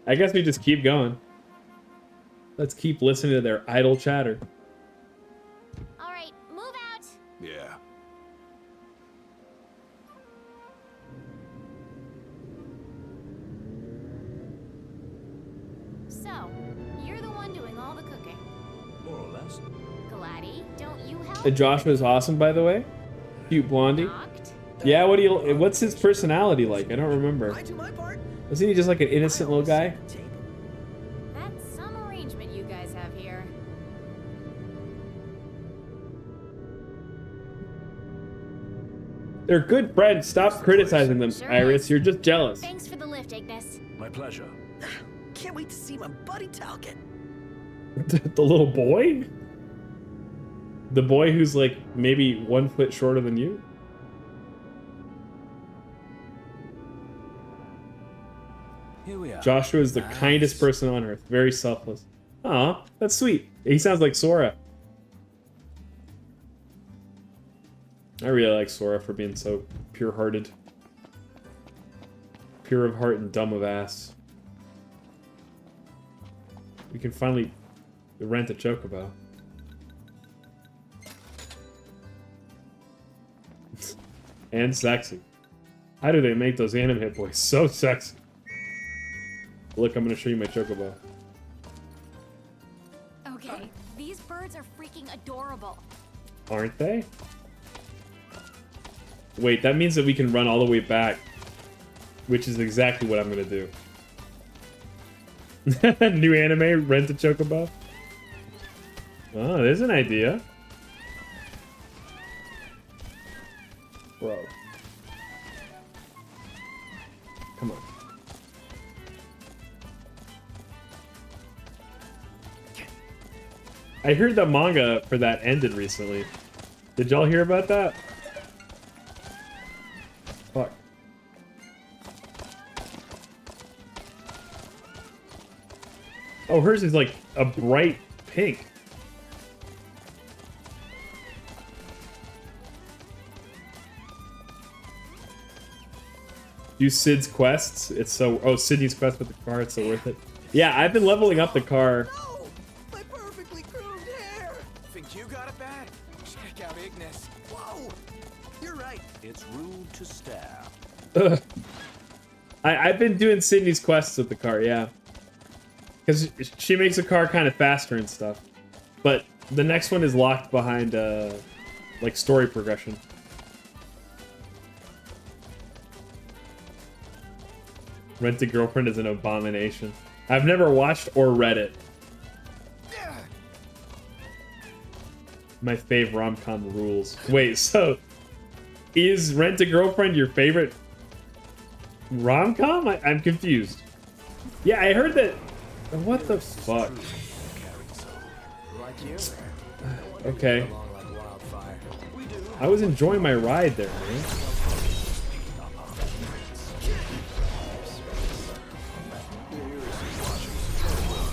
I guess we just keep going. Let's keep listening to their idle chatter. Alright, move out! Yeah. So, you're the one doing all the cooking. More or less. Gladdy, don't you help? Joshua's awesome, by the way. Cute blondie. Knocked? Yeah, what's his personality like? I don't remember. I do my part. Wasn't he just like an innocent little guy? That's some arrangement you guys have here. They're good friends. Stop criticizing them, Sure Iris. is. You're just jealous. Thanks for the lift, Ignis. My pleasure. Can't wait to see my buddy Talcott. The little boy? The boy who's like maybe 1 foot shorter than you? Here we are. Joshua is the kindest person on earth. Very selfless. Aw, that's sweet. He sounds like Sora. I really like Sora for being so pure-hearted. Pure of heart and dumb of ass. We can finally rent a chocobo. And sexy. How do they make those anime boys so sexy? Look, I'm gonna show you my chocobo. Okay, these birds are freaking adorable. Aren't they? Wait, that means that we can run all the way back. Which is exactly what I'm gonna do. New anime, rent a chocobo? Oh, there's an idea. Bro. Come on. I heard the manga for that ended recently. Did y'all hear about that? Fuck. Oh, hers is like a bright pink. Do Sid's quests. It's so... Oh, Sydney's quest with the car. It's so worth it. Yeah, I've been leveling up the car. No! My perfectly groomed hair! Think you got it bad? Check out Ignis. Whoa! You're right. It's rude to stare. I've been doing Sydney's quests with the car, yeah. Because she makes the car kind of faster and stuff. But the next one is locked behind, like, story progression. Rent a Girlfriend is an abomination. I've never watched or read it. My fave rom-com rules. Wait, so is Rent a Girlfriend your favorite rom-com? I'm confused. Yeah, I heard that. What the fuck? Like you? Okay. I was enjoying my ride there, man.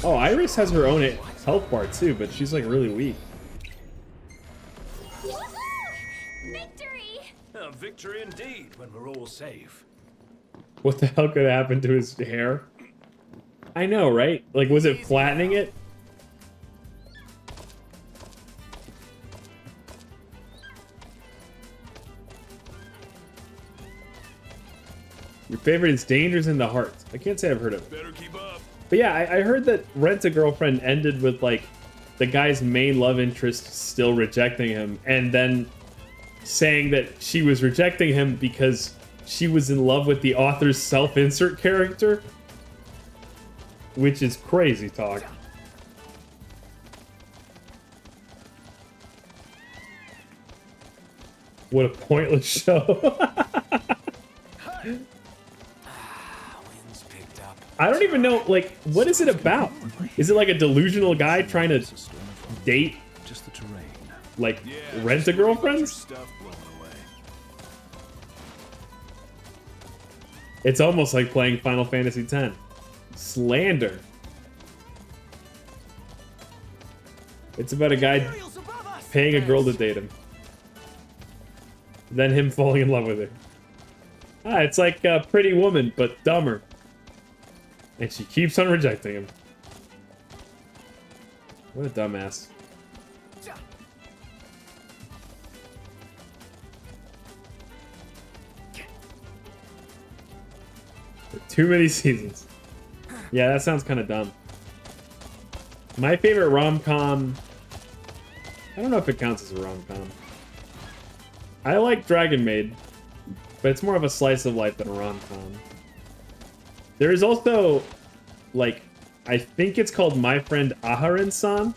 Oh, Iris has her own health bar too, but she's like really weak. Victory! Victory indeed, when we're all safe. What the hell could happen to his hair? I know, right? Like, was it flattening it? Your favorite is Dangers in the Heart. I can't say I've heard of it. Better keep up. But yeah, I heard that Rent-A-Girlfriend ended with, like, the guy's main love interest still rejecting him, and then saying that she was rejecting him because she was in love with the author's self-insert character. Which is crazy talk. What a pointless show. I don't even know, like, what is it about? Is it like a delusional guy trying to date, just the terrain, like, Rent-A-Girlfriends? It's almost like playing Final Fantasy X. Slander. It's about a guy paying a girl to date him. Then him falling in love with her. Ah, it's like a Pretty Woman, but dumber. And she keeps on rejecting him. What a dumbass. For too many seasons. Yeah, that sounds kind of dumb. My favorite rom-com... I don't know if it counts as a rom-com. I like Dragon Maid, but it's more of a slice of life than a rom-com. There is also, like, I think it's called My Friend Aharon-san.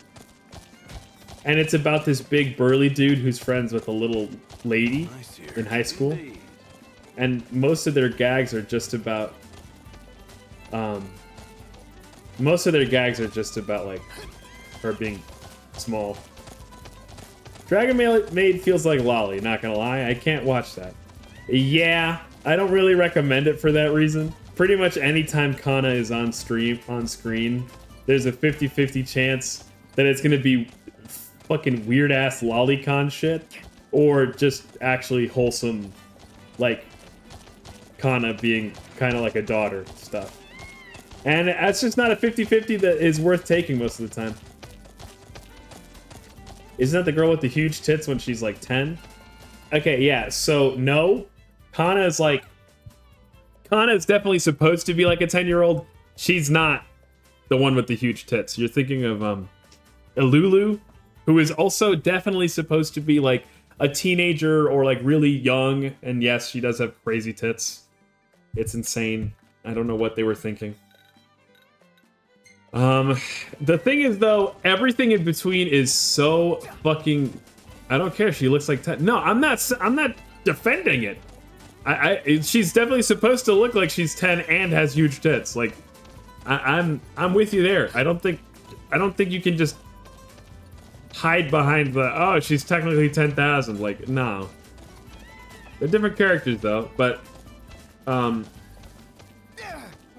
And it's about this big burly dude who's friends with a little lady in high school. And most of their gags are just about... most of their gags are just about, like, her being small. Dragon Maid feels like lolly, not gonna lie. I can't watch that. Yeah, I don't really recommend it for that reason. Pretty much anytime Kana is on screen, there's a 50-50 chance that it's gonna be fucking weird-ass lolicon shit, or just actually wholesome, like, Kana being kind of like a daughter stuff. And that's just not a 50-50 that is worth taking most of the time. Isn't that the girl with the huge tits when she's like 10? Okay, yeah, so no. Kana is like... Kana is definitely supposed to be like a 10-year-old. She's not the one with the huge tits. You're thinking of Ilulu, who is also definitely supposed to be like a teenager or like really young. And yes, she does have crazy tits. It's insane. I don't know what they were thinking. The thing is, though, everything in between is so fucking... I don't care. She looks like 10. No, I'm not defending it. She's definitely supposed to look like she's 10 and has huge tits. Like, I'm with you there. I don't think you can just hide behind the, oh, she's technically 10,000. Like, no. They're different characters, though. But,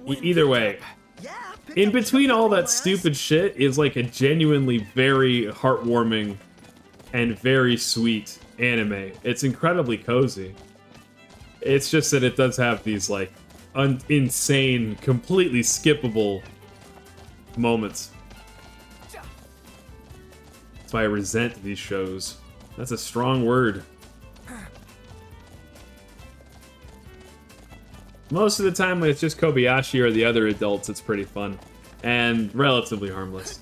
either way. In between all that stupid shit is like a genuinely very heartwarming and very sweet anime. It's incredibly cozy. It's just that it does have these like insane, completely skippable moments. That's why I resent these shows. That's a strong word. Most of the time when it's just Kobayashi or the other adults, it's pretty fun. And relatively harmless.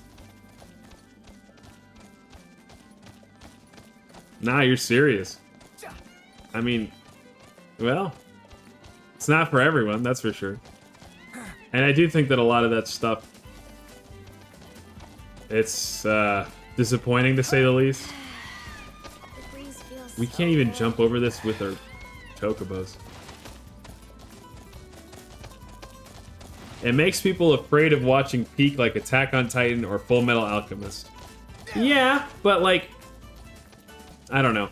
Nah, you're serious. I mean, well, it's not for everyone, that's for sure. And I do think that a lot of that stuff, it's disappointing to say the least. We can't even jump over this with our chocobos. It makes people afraid of watching peak like Attack on Titan or Full Metal Alchemist. Yeah, but like, I don't know.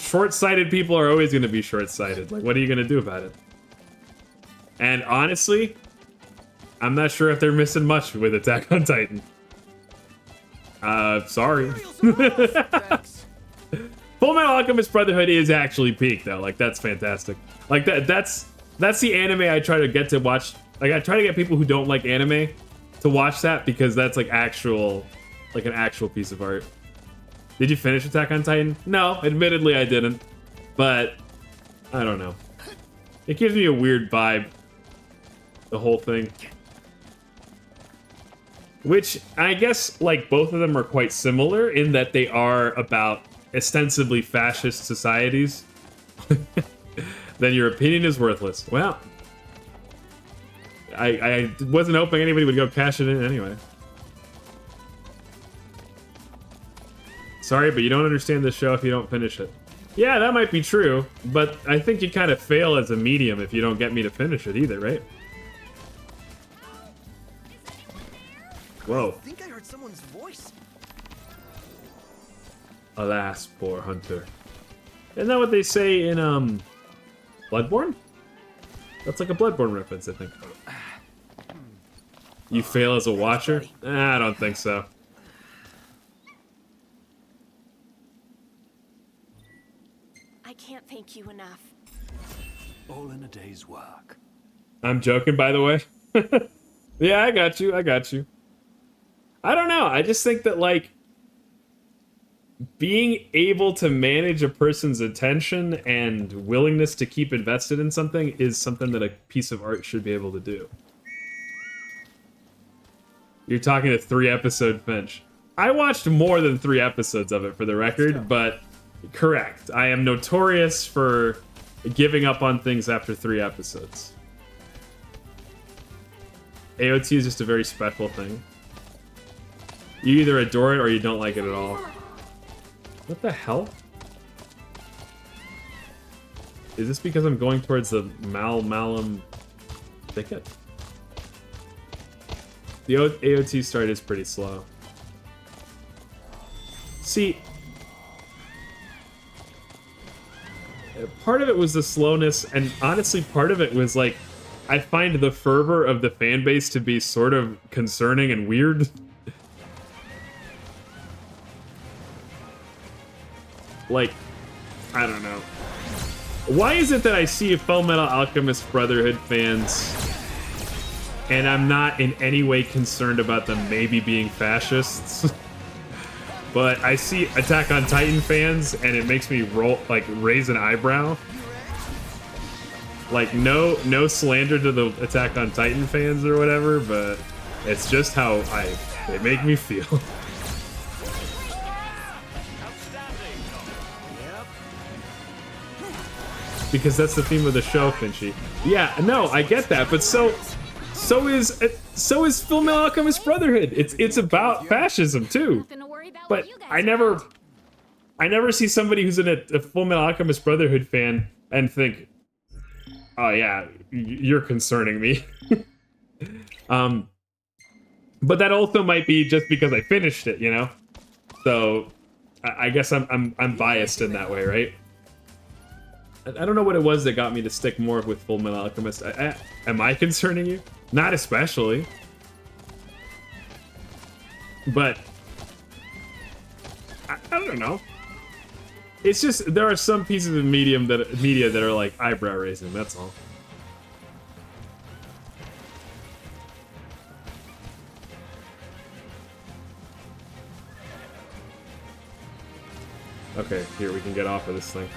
short-sighted people are always going to be short-sighted. Like, what are you going to do about it? And honestly, I'm not sure if they're missing much with Attack on Titan. Sorry. Full Metal Alchemist Brotherhood is actually peak though. Like, that's fantastic. Like, that's the anime I try to get to watch. Like, I try to get people who don't like anime to watch that, because that's like an actual piece of art. Did you finish Attack on Titan? No, admittedly I didn't. But I don't know. It gives me a weird vibe, the whole thing. Which, I guess, like, both of them are quite similar in that they are about ostensibly fascist societies. Then your opinion is worthless. Well, I wasn't hoping anybody would go cash it in anyway. Sorry, but you don't understand the show if you don't finish it. Yeah, that might be true, but I think you kind of fail as a medium if you don't get me to finish it either, right? Whoa. I think I heard someone's voice. Alas, poor hunter. Isn't that what they say in, Bloodborne? That's like a Bloodborne reference, I think. You fail as a watcher? I don't think so. I can't thank you enough. All in a day's work. I'm joking, by the way. Yeah, I got you. I got you. I don't know. I just think that, like, being able to manage a person's attention and willingness to keep invested in something is something that a piece of art should be able to do. You're talking a 3-episode Finch. I watched more than 3 episodes of it, for the record, but correct. I am notorious for giving up on things after 3 episodes. AOT is just a very special thing. You either adore it or you don't like it at all. What the hell? Is this because I'm going towards the Malum thicket? The AOT start is pretty slow. See, part of it was the slowness, and honestly part of it was like, I find the fervor of the fan base to be sort of concerning and weird. Like, I don't know. Why is it that I see Full Metal Alchemist Brotherhood fans and I'm not in any way concerned about them maybe being fascists? But I see Attack on Titan fans and it makes me raise an eyebrow. Like, no slander to the Attack on Titan fans or whatever, but it's just how they make me feel. Because that's the theme of the show, Finchy. Yeah, no, I get that, but so is Full Metal Alchemist Brotherhood. It's about fascism too. But I never see somebody who's in a Full Metal Alchemist Brotherhood fan and think, oh yeah, you're concerning me. But that also might be just because I finished it, you know. So I guess I'm biased in that way, right? I don't know what it was that got me to stick more with Full Metal Alchemist. Am I concerning you? Not especially. But I don't know. It's just there are some pieces of media that are like eyebrow raising. That's all. Okay, here we can get off of this thing.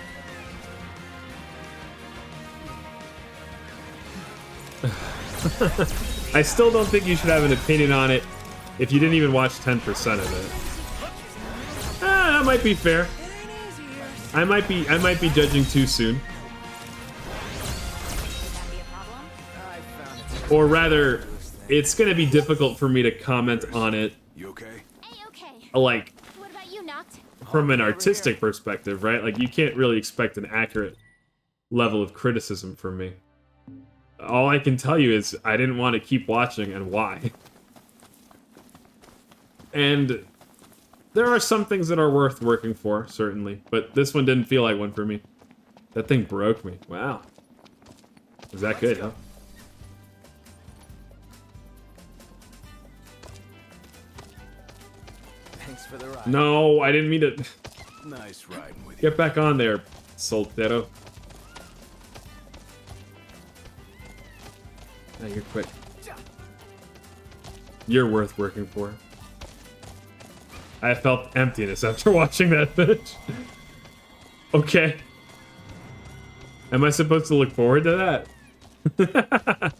I still don't think you should have an opinion on it if you didn't even watch 10% of it. That might be fair. I might be judging too soon. Or rather, it's gonna be difficult for me to comment on it. You okay? Like, What about you, Noct? from an artistic perspective, right? Like, you can't really expect an accurate level of criticism from me. All I can tell you is I didn't want to keep watching and why. And there are some things that are worth working for, certainly. But this one didn't feel like one for me. That thing broke me. Wow. Was that good, huh? Thanks for the ride. No, I didn't mean to. Nice riding with you. Get back on there, Soltero. Now you're quick. You're worth working for. I felt emptiness after watching that finish. Okay. Am I supposed to look forward to that?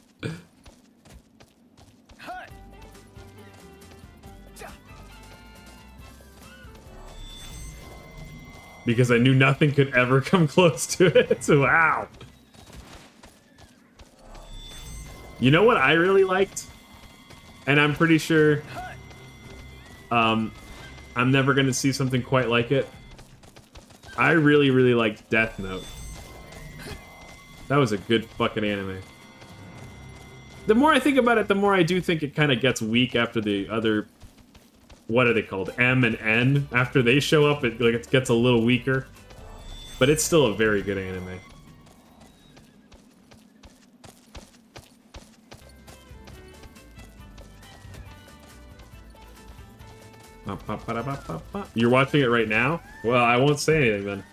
Because I knew nothing could ever come close to it. So, wow. You know what I really liked? And I'm pretty sure I'm never going to see something quite like it. I really, really liked Death Note. That was a good fucking anime. The more I think about it, the more I do think it kind of gets weak after the other... What are they called? M and N? After they show up, it gets a little weaker. But it's still a very good anime. You're watching it right now? Well, I won't say anything then.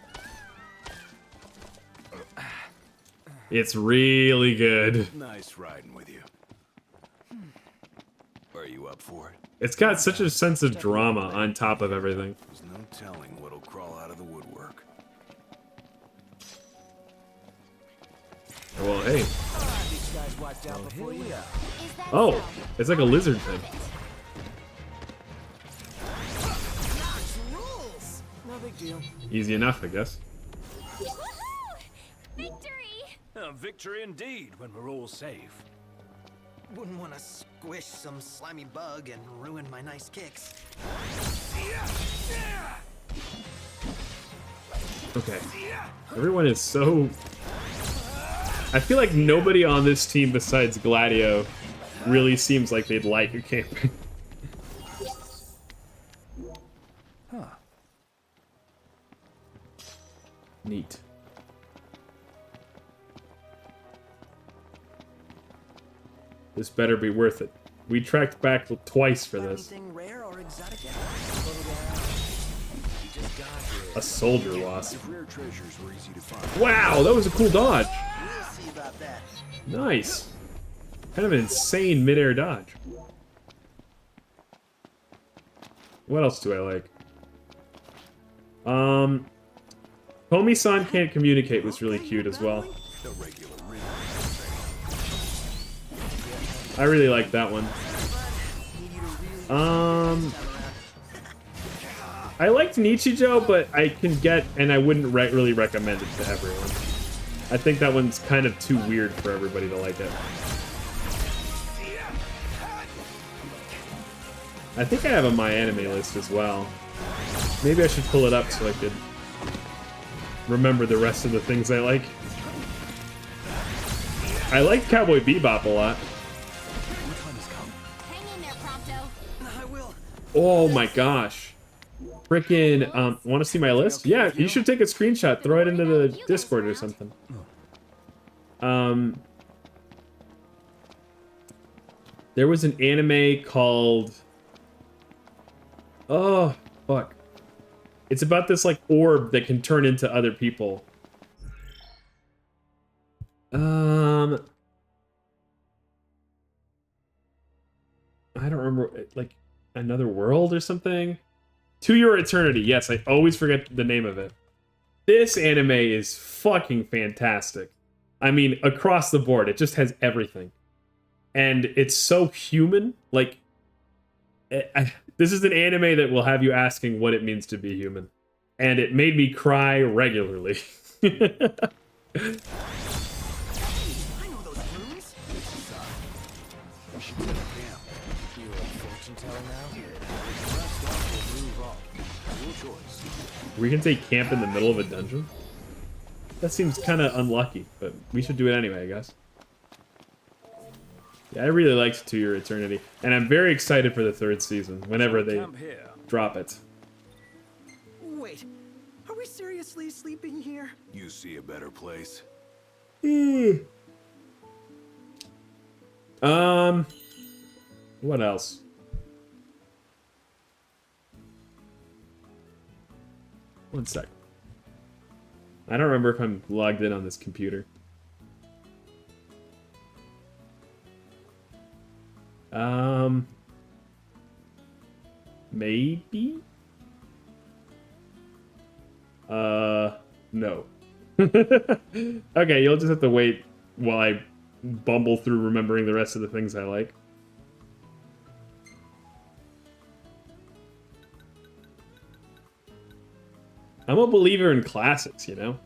It's really good. Nice riding with you. Are you up for it? It's got such a sense of drama on top of everything. There's no telling what'll crawl out of the woodwork. Well, hey. Oh, it's like a lizard thing. No big deal. Easy enough, I guess. Victory indeed, when we're all safe. Wouldn't want to squish some slimy bug and ruin my nice kicks. Okay. Everyone is so... I feel like nobody on this team besides Gladio really seems like they'd like a camping. Huh. Neat. This better be worth it. We tracked back twice for this. Rare or exotic yet? A soldier wasp. Rare treasures were easy to find. Wow, that was a cool dodge. We'll see about that. Nice. Kind of an insane midair dodge. What else do I like? Komi-san can't communicate was really cute as well. I really like that one. I liked Nichijou, but I can get, and I wouldn't really recommend it to everyone. I think that one's kind of too weird for everybody to like it. I think I have a My Anime list as well. Maybe I should pull it up so I could remember the rest of the things I like. I like Cowboy Bebop a lot. Oh my gosh. Frickin', want to see my list? Yeah, you should take a screenshot, throw it into the Discord or something. There was an anime called... Oh, fuck. It's about this, like, orb that can turn into other people. I don't remember, like, Another World or something? To Your Eternity. Yes, I always forget the name of it. This anime is fucking fantastic. I mean, across the board, it just has everything. And it's so human. Like, this is an anime that will have you asking what it means to be human. And it made me cry regularly. We can take camp in the middle of a dungeon? That seems kind of unlucky, but we should do it anyway, I guess. Yeah, I really liked To Your Eternity, and I'm very excited for the third season, whenever they drop it. Wait, are we seriously sleeping here? You see a better place? What else? One sec. I don't remember if I'm logged in on this computer. Maybe? No. Okay, you'll just have to wait while I bumble through remembering the rest of the things I like. I'm a believer in classics, you know?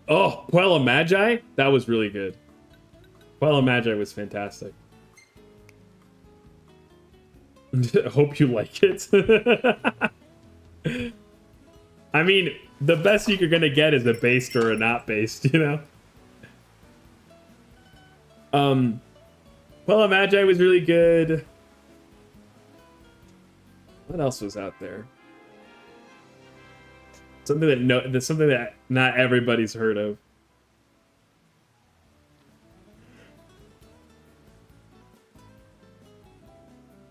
Oh, Puella Magi? That was really good. Puella Magi was fantastic. I hope you like it. I mean, the best you're gonna get is a based or a not based, you know? Puella Magi was really good. What else was out there? Something that not everybody's heard of.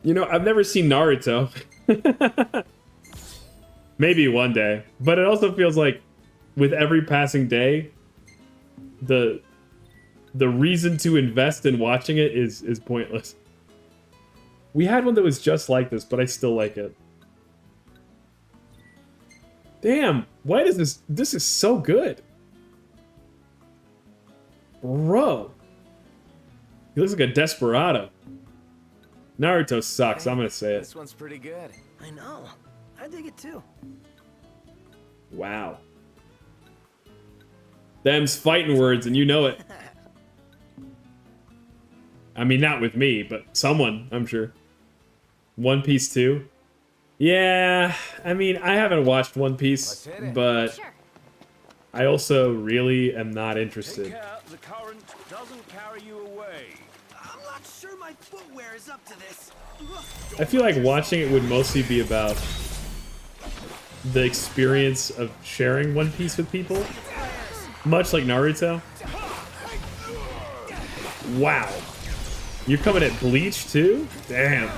You know, I've never seen Naruto. Maybe one day. But it also feels like with every passing day, the reason to invest in watching it is pointless. We had one that was just like this, but I still like it. Damn, why does this is so good. Bro. He looks like a desperado. Naruto sucks, I'm gonna say it. This one's pretty good. I know. I dig it too. Wow. Them's fighting words and you know it. I mean, not with me, but someone, I'm sure. One Piece 2? Yeah, I mean, I haven't watched One Piece, but I also really am not interested. Take care the current doesn't carry you away. I'm not sure my footwear is up to this. I feel like watching it would mostly be about the experience of sharing One Piece with people. Much like Naruto. Wow. You're coming at Bleach too? Damn.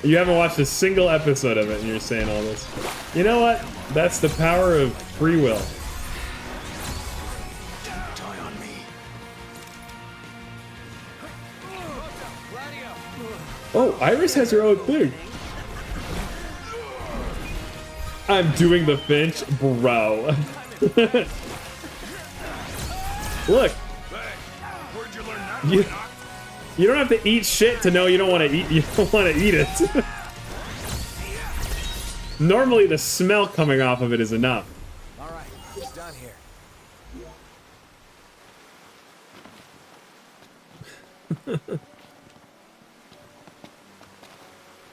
You haven't watched a single episode of it and you're saying all this. You know what? That's the power of free will. Die on me. Oh, Iris has her own thing. I'm doing the Finch, bro. Look. You don't have to eat shit to know you don't want to eat. You don't want to eat it. Normally, the smell coming off of it is enough. All right, it's done here.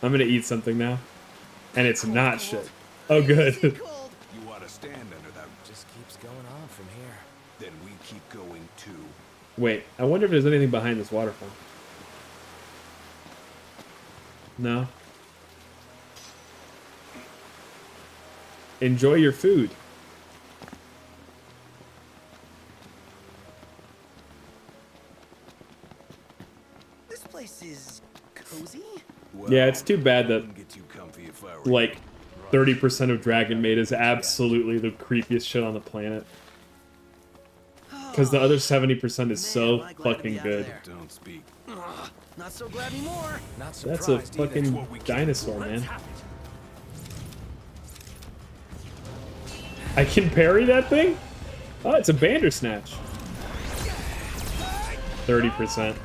I'm gonna eat something now, and it's not shit. Oh, good. You want to stand under them? Just keeps going on from here. Then we keep going too. Wait, I wonder if there's anything behind this waterfall. No. Enjoy your food. This place is cozy. Well, Yeah, it's too bad that wouldn't get too comfy if I were like 30% of Dragon Maid is absolutely the creepiest shit on the planet. Because the other 70% is so fucking good. Don't speak. Not so glad anymore. Not That's a fucking dinosaur, man. I can parry that thing? Oh, it's a Bandersnatch. 30%.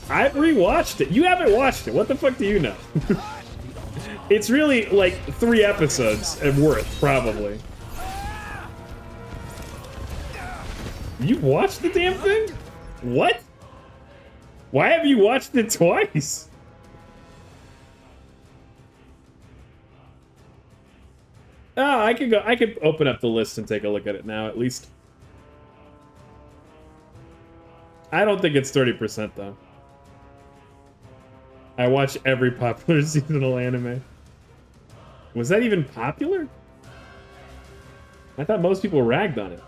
I've rewatched it. You haven't watched it. What the fuck do you know? It's really like 3 episodes at worth, probably. You watched the damn thing? What? Why have you watched it twice? Oh, I could open up the list and take a look at it now, at least. I don't think it's 30% though. I watch every popular seasonal anime. Was that even popular? I thought most people ragged on it.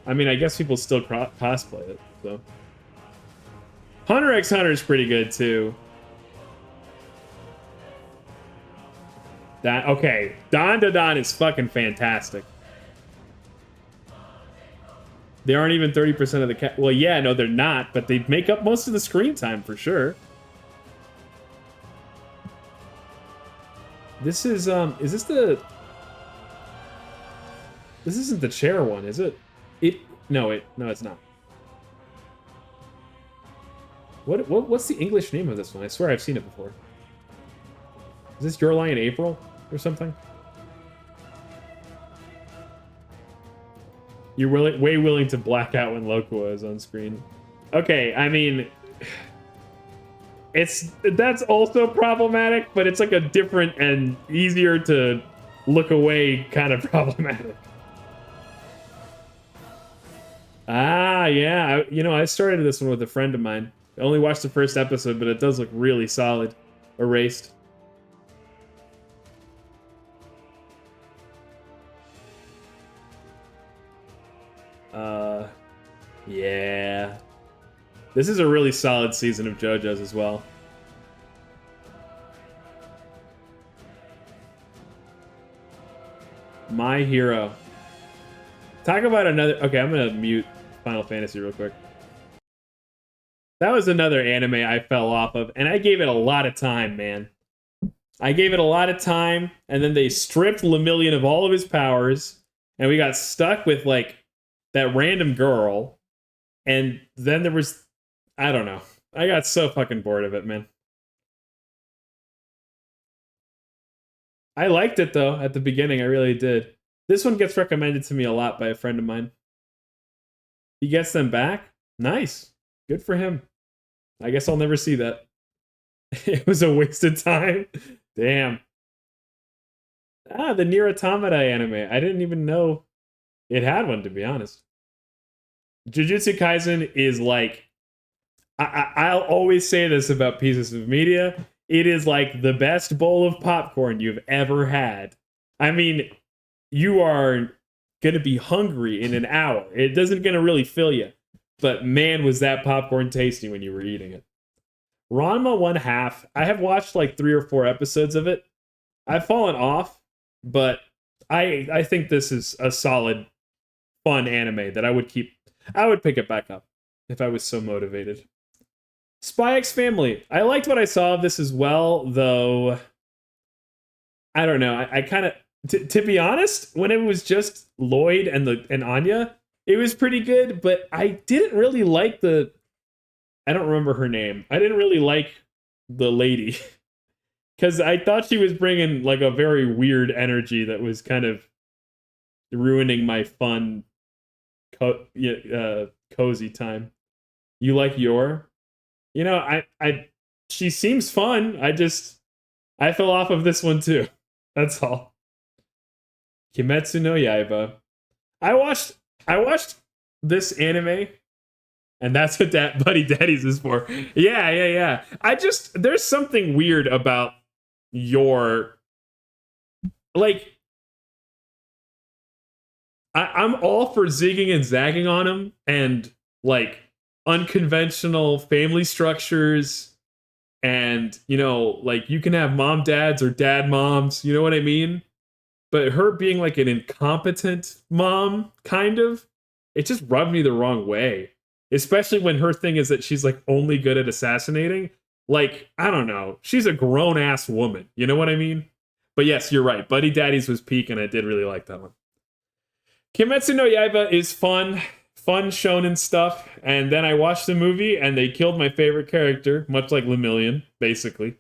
I mean, I guess people still cosplay it, so. Hunter x Hunter is pretty good, too. Okay, Don Da Don is fucking fantastic. They aren't even 30% of the well, yeah, no, they're not, but they make up most of the screen time for sure. This is this the... This isn't the chair one, is it? No, it's not. What's the English name of this one? I swear I've seen it before. Is this Your Lie in April or something? You're way willing to black out when Loqua is on screen. Okay, I mean, that's also problematic, but it's like a different and easier to look away kind of problematic. Ah, yeah. I started this one with a friend of mine. I only watched the first episode, but it does look really solid. Erased. Yeah. This is a really solid season of JoJo's as well. My Hero. Talk about another... Okay, I'm gonna mute Final Fantasy real quick. That was another anime I fell off of, and I gave it a lot of time, man. I gave it a lot of time, and then they stripped Lemillion of all of his powers, and we got stuck with, like, that random girl, and then there was... I don't know. I got so fucking bored of it, man. I liked it, though, at the beginning. I really did. This one gets recommended to me a lot by a friend of mine. He gets them back? Nice. Good for him. I guess I'll never see that. It was a waste of time. Damn. Ah, the Nier Automata anime. I didn't even know it had one, to be honest. Jujutsu Kaisen is like... I'll always say this about pieces of media. It is like the best bowl of popcorn you've ever had. I mean, you are going to be hungry in an hour. It doesn't going to really fill you. But man, was that popcorn tasty when you were eating it. Ranma 1/2. I have watched like 3 or 4 episodes of it. I've fallen off, but I think this is a solid, fun anime that I would pick it back up if I was so motivated. Spy X Family. I liked what I saw of this as well, though. I don't know. I kind of, to be honest, when it was just Lloyd and Anya, it was pretty good. But I didn't really like I don't remember her name. I didn't really like the lady because I thought she was bringing like a very weird energy that was kind of ruining my fun, cozy time. You like Yor? You know, she seems fun. I fell off of this one too. That's all. Kimetsu no Yaiba. I watched this anime, and that's what that Buddy Daddies is for. Yeah. There's something weird about Yor. Like, I'm all for zigging and zagging on him, and like unconventional family structures, and like you can have mom dads or dad moms, you know what I mean? But her being like an incompetent mom, kind of, it just rubbed me the wrong way. Especially when her thing is that she's like only good at assassinating. Like, I don't know, she's a grown ass woman, you know what I mean? But yes, you're right, Buddy Daddies was peak, and I did really like that one. Kimetsu no Yaiba is fun shonen stuff, and then I watched the movie and they killed my favorite character, much like Lemillion, basically.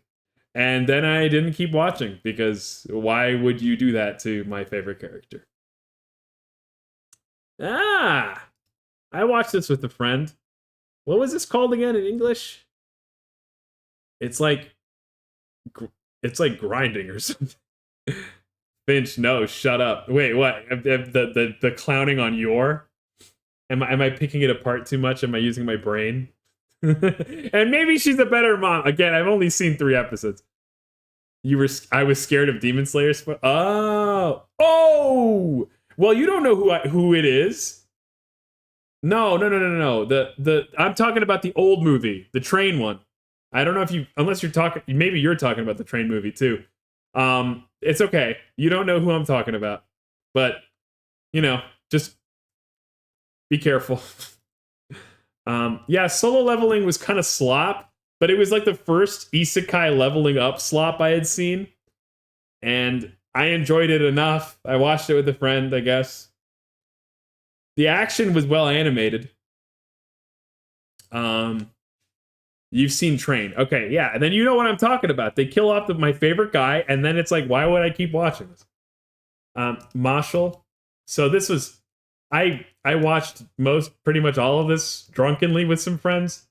And then I didn't keep watching, because why would you do that to my favorite character? I watched this with a friend. What was this called again in English? It's like grinding or something. Finch, no, shut up. Wait, what? The clowning on Yor? Am I picking it apart too much? Am I using my brain? And maybe she's a better mom. Again, I've only seen 3 episodes. I was scared of Demon Slayer. Oh. Well, you don't know who it is. No. I'm talking about the old movie, the train one. I don't know if unless you're talking, maybe you're talking about the train movie too. It's okay. You don't know who I'm talking about, but just be careful. Yeah, Solo Leveling was kind of slop, but it was like the first isekai leveling up slop I had seen, and I enjoyed it enough. I watched it with a friend, I guess. The action was well animated. You've seen Train. Okay, yeah, and then you know what I'm talking about. They kill off my favorite guy, and then it's like, why would I keep watching this? Marshall. So this was... I watched pretty much all of this drunkenly with some friends.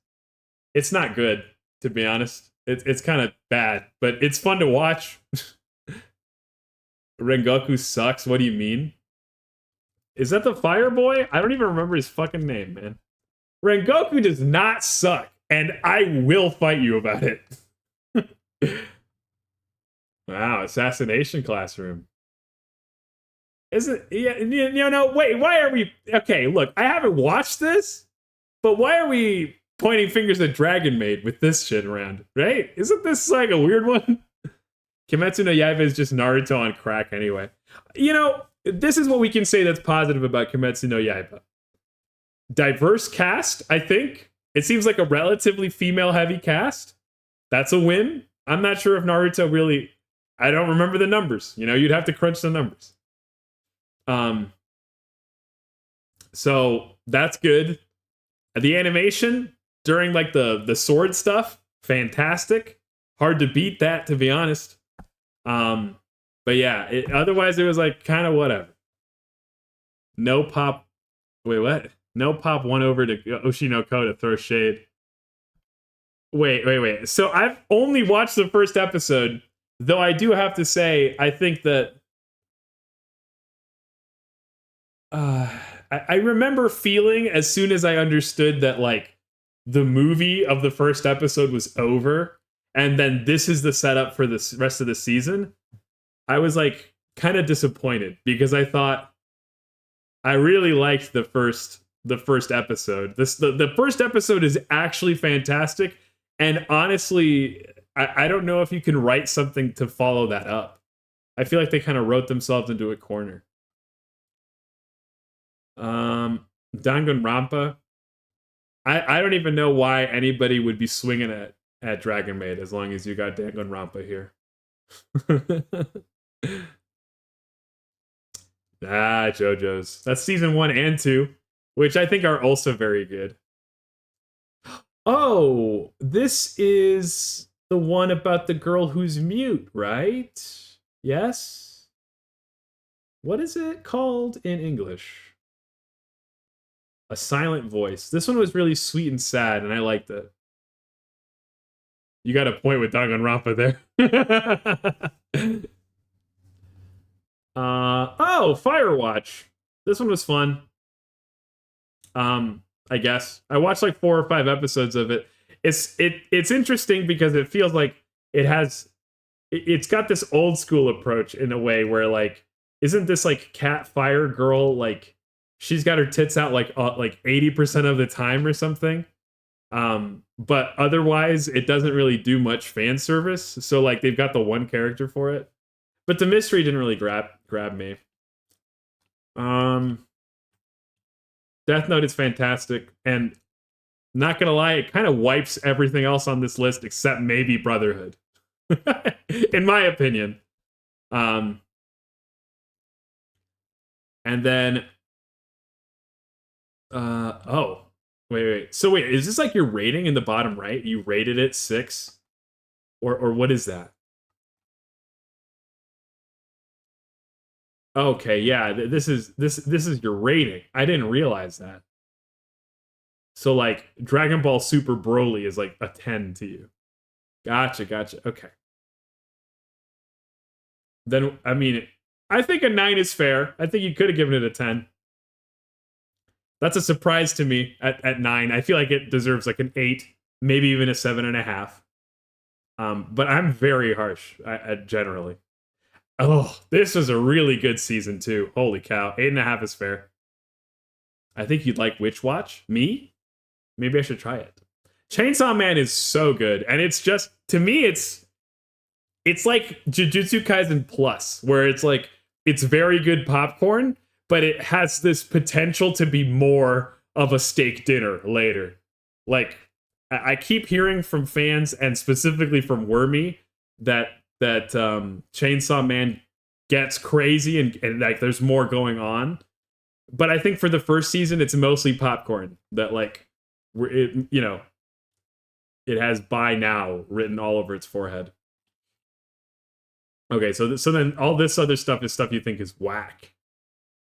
It's not good, to be honest. It's kind of bad, but it's fun to watch. Rengoku sucks. What do you mean? Is that the Fire Boy? I don't even remember his fucking name, man. Rengoku does not suck, and I will fight you about it. Wow, Assassination Classroom. Isn't wait, why are we okay, look, I haven't watched this, but why are we pointing fingers at Dragon Maid with this shit around, right? Isn't this like a weird one? Kimetsu no Yaiba is just Naruto on crack anyway. This is what we can say that's positive about Kimetsu no Yaiba. Diverse cast, I think. It seems like a relatively female-heavy cast. That's a win. I'm not sure if Naruto really... I don't remember the numbers. You'd have to crunch the numbers. So that's good. The animation during like the sword stuff, fantastic. Hard to beat that, to be honest. But yeah, otherwise it was like kind of whatever. No pop. Wait, what? No pop won over to Oshinoko to throw shade. Wait. So I've only watched the first episode, though I do have to say, I think that I remember feeling as soon as I understood that like the movie of the first episode was over, and then this is the setup for the rest of the season. I was like kind of disappointed because I thought I really liked the first episode. The first episode is actually fantastic, and honestly, I don't know if you can write something to follow that up. I feel like they kind of wrote themselves into a corner. Danganronpa. I don't even know why anybody would be swinging at Dragon Maid as long as you got Danganronpa here. JoJo's. That's season 1 and 2, which I think are also very good. Oh, this is the one about the girl who's mute, right? Yes? What is it called in English? A Silent Voice. This one was really sweet and sad, and I liked it. You got a point with Danganronpa there. Firewatch. This one was fun. I guess. I watched like 4 or 5 episodes of it. It's interesting because it feels like it's got this old school approach in a way where like, isn't this like Cat Fire Girl like she's got her tits out like 80% of the time or something. But otherwise it doesn't really do much fan service. So like they've got the one character for it. But the mystery didn't really grab me. Death Note is fantastic, and not gonna lie, it kind of wipes everything else on this list except maybe Brotherhood. In my opinion. And then wait. So wait, is this like your rating in the bottom right? You rated it 6? Or what is that? Okay, yeah, this is your rating. I didn't realize that. So like Dragon Ball Super Broly is like a 10 to you. Gotcha. Okay. Then I mean, I think a 9 is fair. I think you could have given it a 10. That's a surprise to me at 9. I feel like it deserves like an 8, maybe even a 7.5. But I'm very harsh generally. Oh, this was a really good season too. Holy cow. 8.5 is fair. I think you'd like Witch Watch. Me? Maybe I should try it. Chainsaw Man is so good. And it's just, to me, it's like Jujutsu Kaisen Plus, where it's like, it's very good popcorn, but it has this potential to be more of a steak dinner later. Like, I keep hearing from fans, and specifically from Wormy, that Chainsaw Man gets crazy and like there's more going on. But I think for the first season, it's mostly popcorn. That like, it has "Bye Now" written all over its forehead. Okay, so then all this other stuff is stuff you think is whack.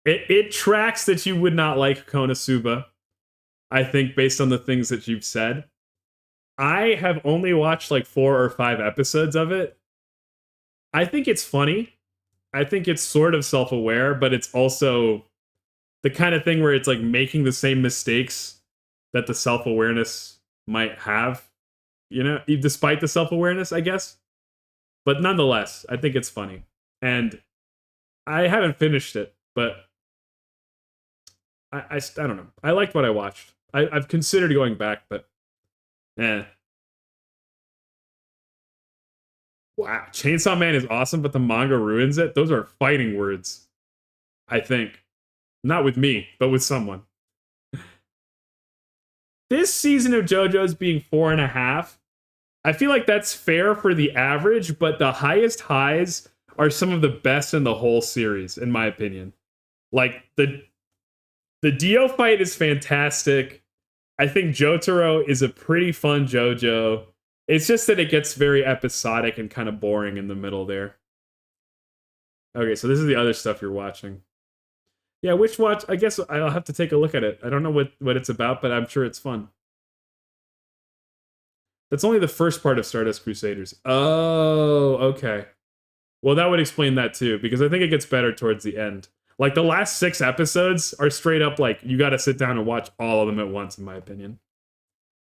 It tracks that you would not like Konosuba, I think, based on the things that you've said. I have only watched like 4 or 5 episodes of it. I think it's funny. I think it's sort of self-aware, but it's also the kind of thing where it's like making the same mistakes that the self-awareness might have, despite the self-awareness, I guess. But nonetheless, I think it's funny. And I haven't finished it, but I don't know. I liked what I watched. I've considered going back, but Wow, Chainsaw Man is awesome, but the manga ruins it. Those are fighting words, I think. Not with me, but with someone. This season of JoJo's being 4.5, I feel like that's fair for the average, but the highest highs are some of the best in the whole series, in my opinion. Like, the Dio fight is fantastic. I think Jotaro is a pretty fun JoJo. It's just that it gets very episodic and kind of boring in the middle there. Okay, so this is the other stuff you're watching. Yeah, Witch Watch, I guess I'll have to take a look at it. I don't know what it's about, but I'm sure it's fun. That's only the first part of Stardust Crusaders. Oh, okay. Well, that would explain that too, because I think it gets better towards the end. Like, the last 6 episodes are straight up like, you gotta sit down and watch all of them at once, in my opinion.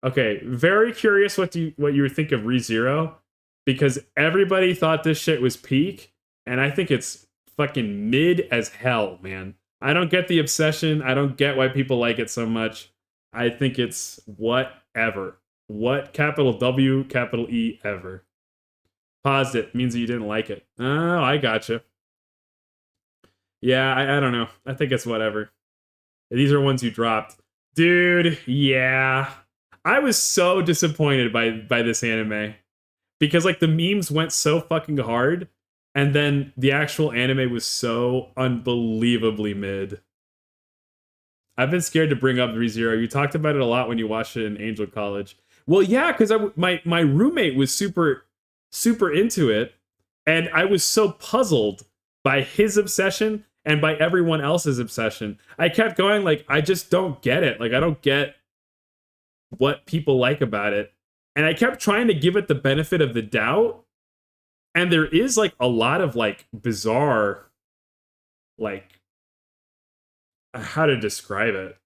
Okay, very curious what you would think of ReZero, because everybody thought this shit was peak, and I think it's fucking mid as hell, man. I don't get the obsession. I don't get why people like it so much. I think it's whatever. What capital W, capital E, ever. Paused it means that you didn't like it. Oh, I gotcha. Yeah, I don't know. I think it's whatever. These are ones you dropped. Dude, yeah. I was so disappointed by this anime. Because, like, the memes went so fucking hard, and then the actual anime was so unbelievably mid. I've been scared to bring up ReZero. You talked about it a lot when you watched it in Angel College. Well, yeah, because my roommate was super into it, and I was so puzzled by his obsession and by everyone else's obsession. I kept going, like, I just don't get it. Like, I don't get what people like about it. And I kept trying to give it the benefit of the doubt. And there is, like, a lot of, like, bizarre, like, how to describe it.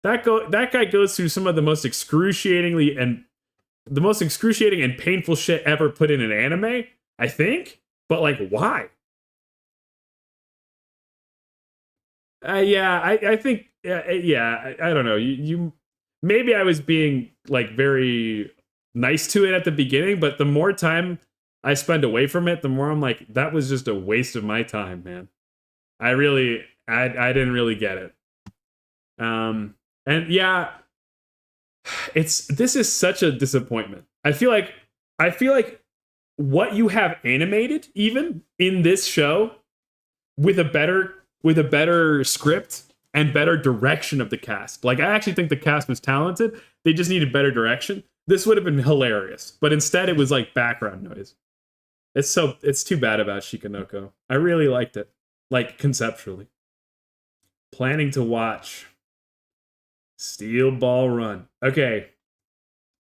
That guy goes through some of the most excruciating and painful shit ever put in an anime, I think. But, like, why? I think, I don't know. You maybe I was being, like, very nice to it at the beginning, but the more time I spend away from it, the more I'm like, that was just a waste of my time, man. I didn't really get it. And yeah, this is such a disappointment. I feel like what you have animated, even in this show, with a better script and better direction of the cast. Like, I actually think the cast was talented. They just needed better direction. This would have been hilarious, but instead it was like background noise. It's too bad about Shikanoko. I really liked it, like, conceptually. Planning to watch Steel Ball Run. Okay.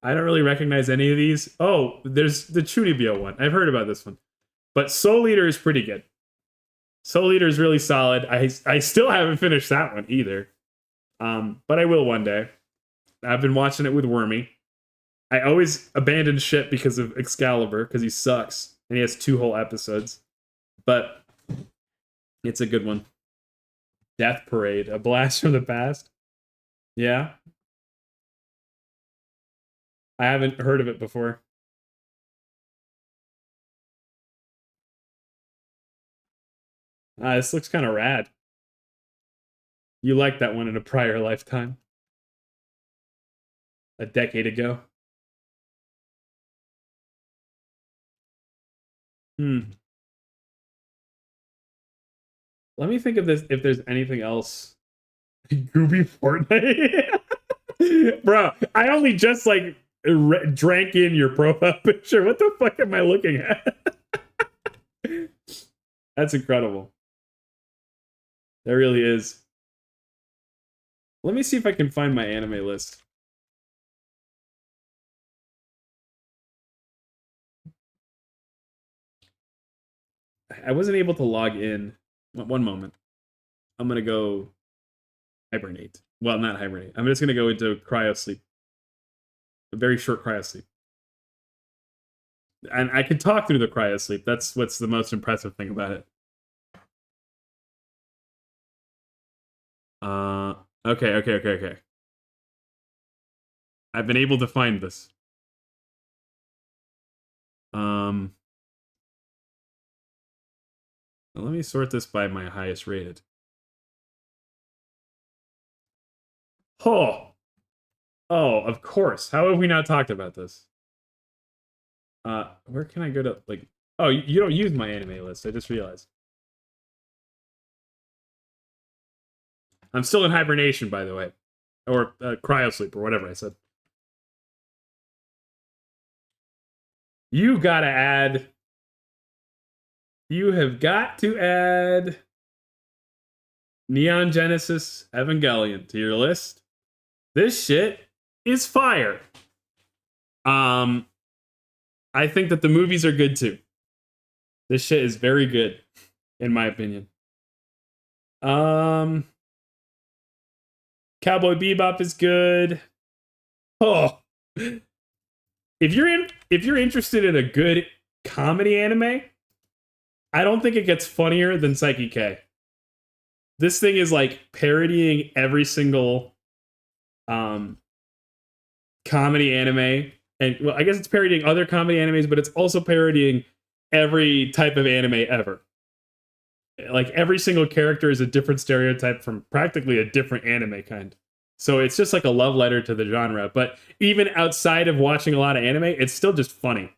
I don't really recognize any of these. Oh, there's the Chunibyo one. I've heard about this one. But Soul Eater is pretty good. Soul Eater is really solid. I still haven't finished that one either. But I will one day. I've been watching it with Wormy. I always abandon shit because of Excalibur, because he sucks. And he has 2 whole episodes. But it's a good one. Death Parade, a blast from the past. Yeah. I haven't heard of it before. This looks kind of rad. You liked that one in a prior lifetime. A decade ago. Let me think of this if there's anything else. Gooby Fortnite. Bro, I only just like drank in your profile picture. What the fuck am I looking at? That's incredible. There really is. Let me see if I can find my anime list. I wasn't able to log in. One moment. I'm going to go hibernate. Well, not hibernate. I'm just going to go into cryo sleep. A very short cryo sleep. And I can talk through the cryo sleep. That's what's the most impressive thing about it. Okay. I've been able to find this. Let me sort this by my highest rated. Oh, of course. How have we not talked about this? Where can I go to, like... Oh, you don't use my anime list, I just realized. I'm still in hibernation, by the way. Or cryosleep, or whatever I said. You gotta add... You have got to add Neon Genesis Evangelion to your list. This shit is fire. I think that the movies are good too. This shit is very good, in my opinion. Cowboy Bebop is good. Oh, if you're interested in a good comedy anime, I don't think it gets funnier than Psyche K. This thing is like parodying every single comedy anime. And well, I guess it's parodying other comedy animes, but it's also parodying every type of anime ever. Like every single character is a different stereotype from practically a different anime kind. So it's just like a love letter to the genre. But even outside of watching a lot of anime, it's still just funny.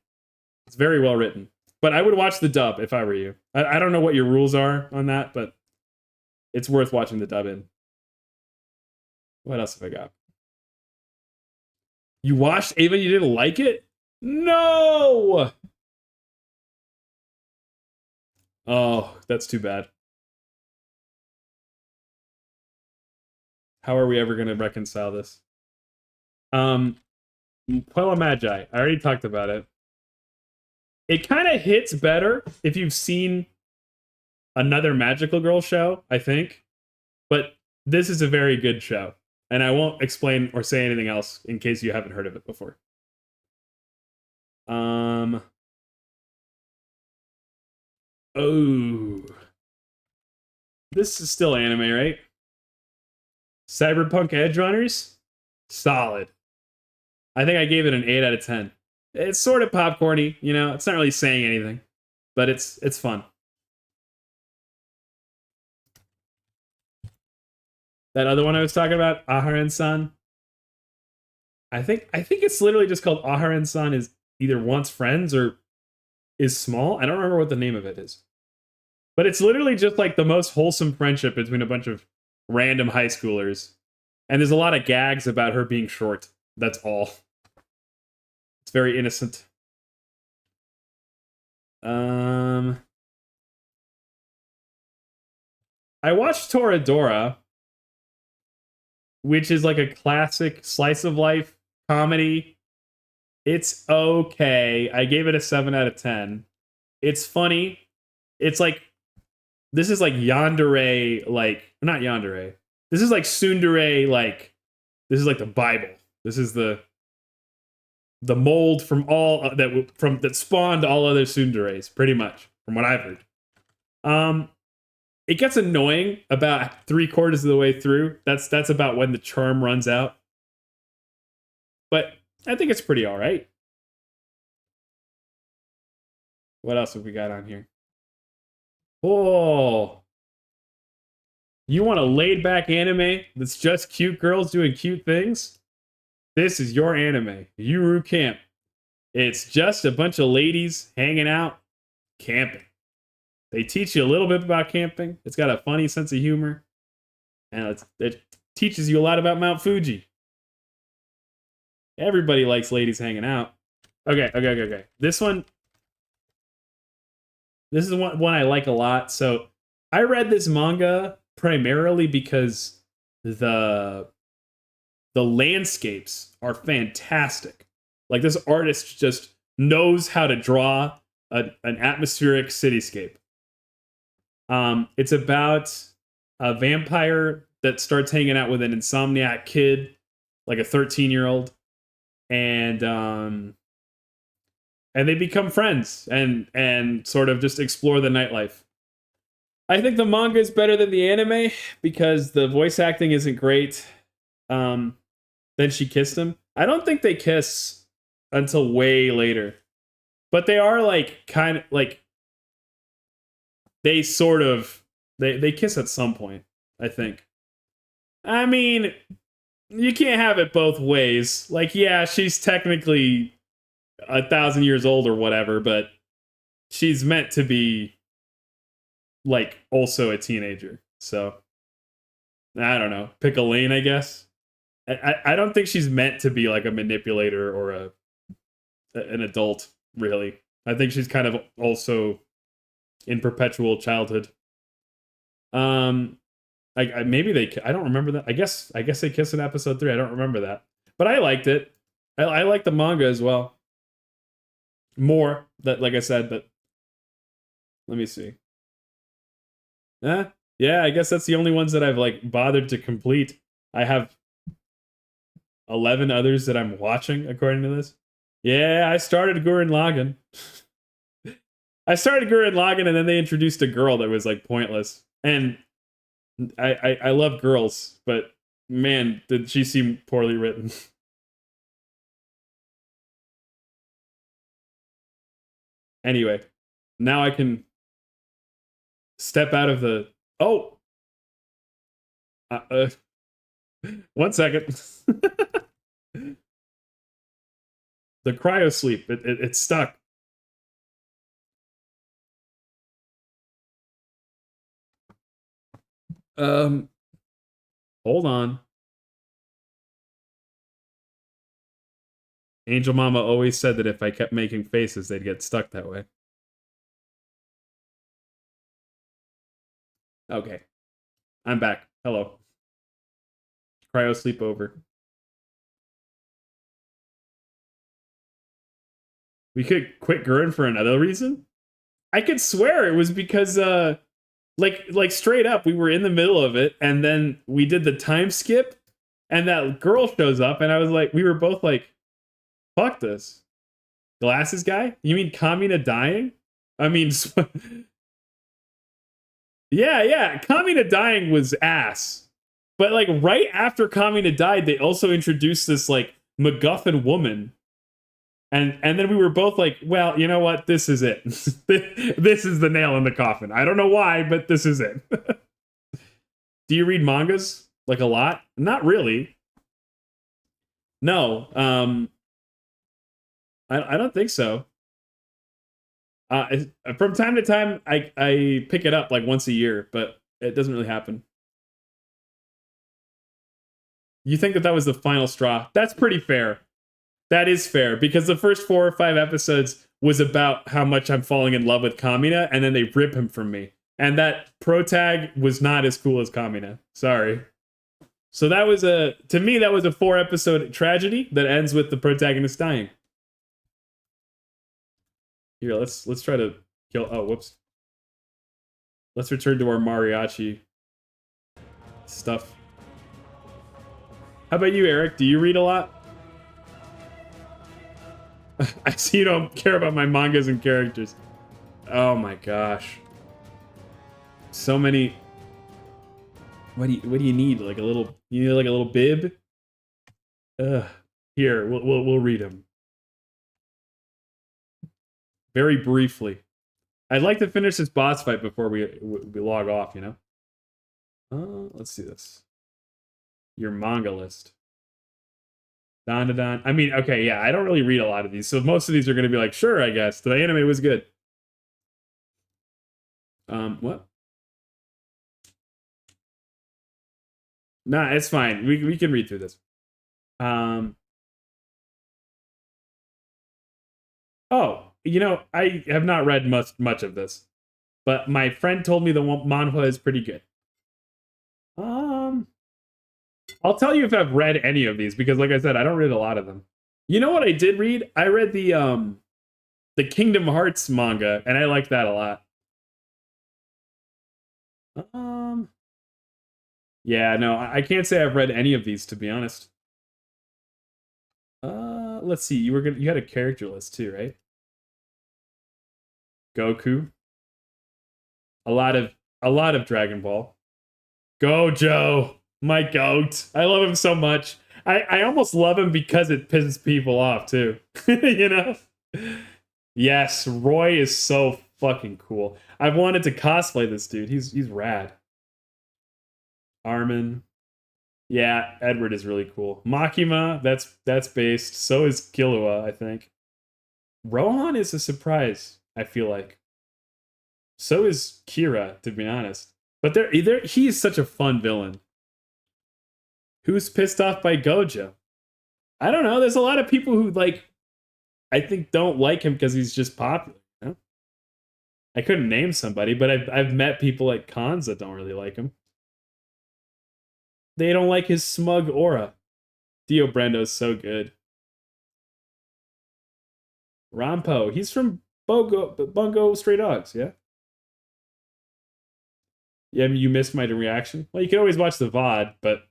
It's very well written. But I would watch the dub if I were you. I don't know what your rules are on that, but it's worth watching the dub in. What else have I got? You watched Ava, you didn't like it? No! Oh, that's too bad. How are we ever going to reconcile this? Puella Magi. I already talked about it. It kind of hits better if you've seen another Magical Girl show, I think. But this is a very good show. And I won't explain or say anything else in case you haven't heard of it before. Oh. This is still anime, right? Cyberpunk Edgerunners? Solid. I think I gave it an 8 out of 10. It's sort of popcorny, you know, it's not really saying anything, but it's fun. That other one I was talking about, Aharen-san. I think it's literally just called Aharen-san is either wants friends or is small. I don't remember what the name of it is. But it's literally just like the most wholesome friendship between a bunch of random high schoolers. And there's a lot of gags about her being short. That's all. It's very innocent. I watched Toradora, which is like a classic slice of life comedy. It's okay. I gave it a 7 out of 10. It's funny. It's like, this is like Yandere, like, not Yandere. This is like tsundere, like this is like the Bible. This is the mold from all that spawned all other tsunderes, pretty much, from what I've heard. It gets annoying about 3/4 of the way through. That's about when the charm runs out. But I think it's pretty all right. What else have we got on here? Oh, you want a laid-back anime that's just cute girls doing cute things? This is your anime, Yuru Camp. It's just a bunch of ladies hanging out, camping. They teach you a little bit about camping. It's got a funny sense of humor. And it teaches you a lot about Mount Fuji. Everybody likes ladies hanging out. Okay. This is one I like a lot. So I read this manga primarily because the landscapes are fantastic. Like, this artist just knows how to draw an atmospheric cityscape. It's about a vampire that starts hanging out with an insomniac kid, like a 13-year-old, and they become friends and sort of just explore the nightlife. I think the manga is better than the anime because the voice acting isn't great. Then she kissed him. I don't think they kiss until way later, but they are like kind of like they kiss at some point, I think. I mean, you can't have it both ways. Like, yeah, she's technically 1,000 years old or whatever, but she's meant to be like also a teenager. So I don't know. Pick a lane, I guess. I don't think she's meant to be like a manipulator or an adult, really. I think she's kind of also in perpetual childhood. Maybe I don't remember that. I guess they kiss in episode 3. I don't remember that, but I liked it. I like the manga as well. More that, like I said, but let me see. Yeah, I guess that's the only ones that I've like bothered to complete. I have 11 others that I'm watching according to this. Yeah, I started Gurren Lagann. And then they introduced a girl that was like pointless. And I love girls, but man, did she seem poorly written. Anyway, now I can step out of the... Oh! 1 second. The cryo sleep, it's stuck. Hold on. Angel Mama always said that if I kept making faces, they'd get stuck that way. Okay. I'm back. Hello. Cryo sleepover. We could quit Gurren for another reason? I could swear it was because, like straight up, we were in the middle of it, and then we did the time skip, and that girl shows up, and I was like, we were both like, fuck this. Glasses guy? You mean Kamina dying? I mean, yeah, Kamina dying was ass. But like right after Kamina died, they also introduced this like MacGuffin woman. And then we were both like, well, you know what? This is it. This is the nail in the coffin. I don't know why, but this is it. Do you read mangas? Like a lot? Not really. No. I don't think so. From time to time, I pick it up like once a year, but it doesn't really happen. You think that was the final straw? That's pretty fair. That is fair, because the first 4 or 5 episodes was about how much I'm falling in love with Kamina, and then they rip him from me. And that protag was not as cool as Kamina. Sorry. So that was to me, that was a 4-episode tragedy that ends with the protagonist dying. Here, let's try to kill... Oh, whoops. Let's return to our mariachi stuff. How about you, Eric? Do you read a lot? I see you don't care about my mangas and characters. Oh my gosh. So many. What do you need? Like a little, you need like a little bib? Here, we'll read them. Very briefly. I'd like to finish this boss fight before we log off, you know? Let's see this. Your manga list. Don. I mean, okay, yeah, I don't really read a lot of these, so most of these are going to be like, sure, I guess. The anime was good. What? Nah, it's fine. We can read through this. Oh, you know, I have not read much of this, but my friend told me the manhwa is pretty good. I'll tell you if I've read any of these, because like I said, I don't read a lot of them. You know what I did read? I read the Kingdom Hearts manga, and I liked that a lot. Yeah, no, I can't say I've read any of these, to be honest. Let's see. You had a character list too, right? Goku. A lot of Dragon Ball. Gojo, my goat. I love him so much. I almost love him because it pisses people off too. You know? Yes, Roy is so fucking cool. I've wanted to cosplay this dude. He's rad. Armin. Yeah, Edward is really cool. Makima, that's based. So is Killua, I think. Rohan is a surprise, I feel like. So is Kira, to be honest. But he's such a fun villain. Who's pissed off by Gojo? I don't know. There's a lot of people who, like, I think don't like him because he's just popular. You know? I couldn't name somebody, but I've met people at cons that don't really like him. They don't like his smug aura. Dio Brando's so good. Rampo, he's from Bungo Stray Dogs, yeah? Yeah, you missed my reaction? Well, you can always watch the VOD, but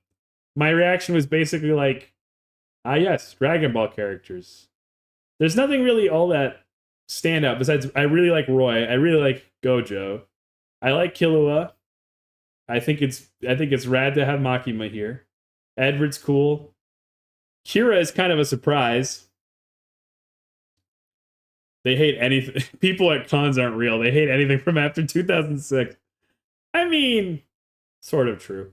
my reaction was basically like, yes, Dragon Ball characters. There's nothing really all that stand out besides I really like Roy, I really like Gojo. I like Killua. I think it's rad to have Makima here. Edward's cool. Kira is kind of a surprise. They hate anything. People at cons aren't real. They hate anything from after 2006. I mean, sort of true.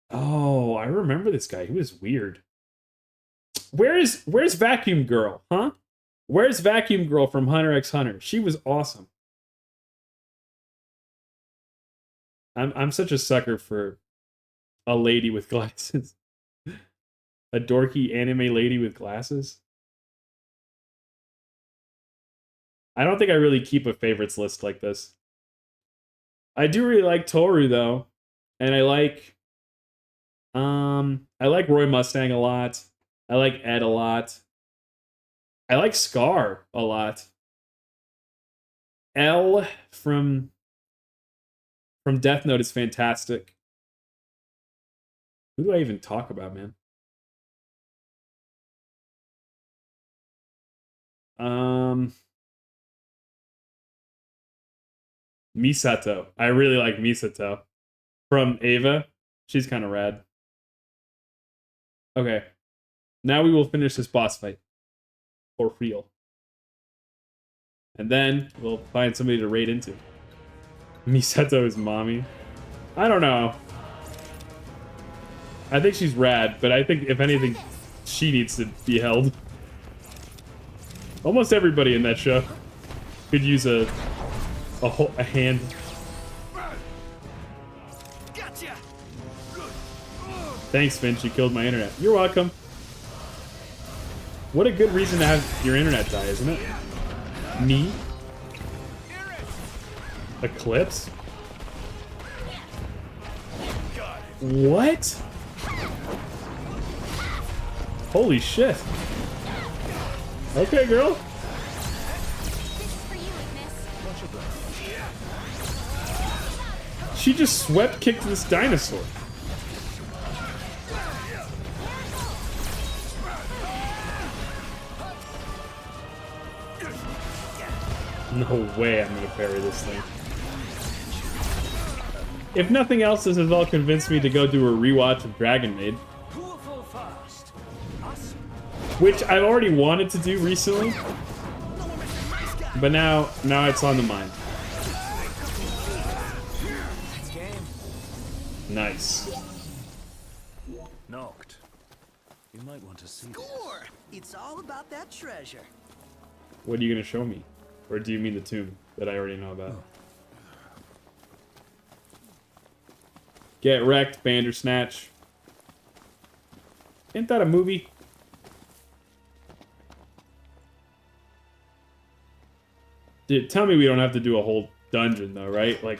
Oh, I remember this guy. He was weird. Where's Vacuum Girl, huh? Where's Vacuum Girl from Hunter x Hunter? She was awesome. I'm such a sucker for a lady with glasses. A dorky anime lady with glasses. I don't think I really keep a favorites list like this. I do really like Toru though, and I like Roy Mustang a lot. I like Ed a lot. I like Scar a lot. L from Death Note is fantastic. Who do I even talk about, man? Misato. I really like Misato. From Ava. She's kind of rad. Okay. Now we will finish this boss fight. For real. And then we'll find somebody to raid into. Misato is mommy. I don't know. I think she's rad, but I think if anything, she needs to be held. Almost everybody in that show could use a hand. Gotcha. Thanks, Finch. You killed my internet. You're welcome. What a good reason to have your internet die, isn't it? Me? Eclipse? What? Holy shit. Okay, girl. She just swept kicked this dinosaur. No way I'm gonna parry this thing. If nothing else, this has all convinced me to go do a rewatch of Dragon Maid. Which I've already wanted to do recently. But now it's on the mind. Nice. Knocked. You might want to see this. Score! It's all about that treasure. What are you gonna show me? Or do you mean the tomb that I already know about? Get wrecked, Bandersnatch. Ain't that a movie? Dude, tell me we don't have to do a whole dungeon though, right? Like,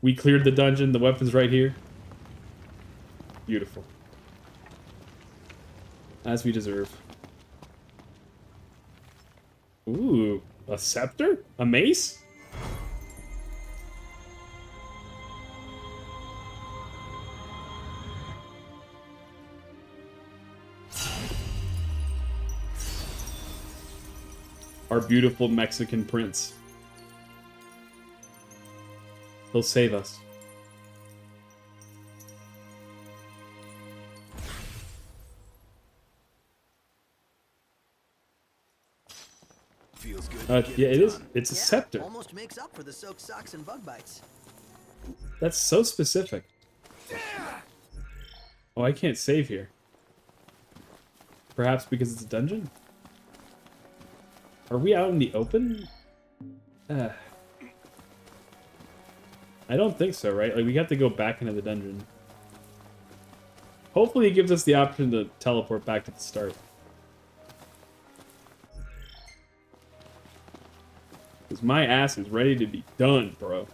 we cleared the dungeon, the weapon's right here. Beautiful. As we deserve. Ooh, a scepter? A mace? Our beautiful Mexican prince. He'll save us. Feels good. Yeah, it is. It's a scepter. Almost makes up for the soaked socks and bug bites. That's so specific. Oh, I can't save here. Perhaps because it's a dungeon? Are we out in the open? I don't think so, right? Like, we have to go back into the dungeon. Hopefully it gives us the option to teleport back to the start. Because my ass is ready to be done, bro.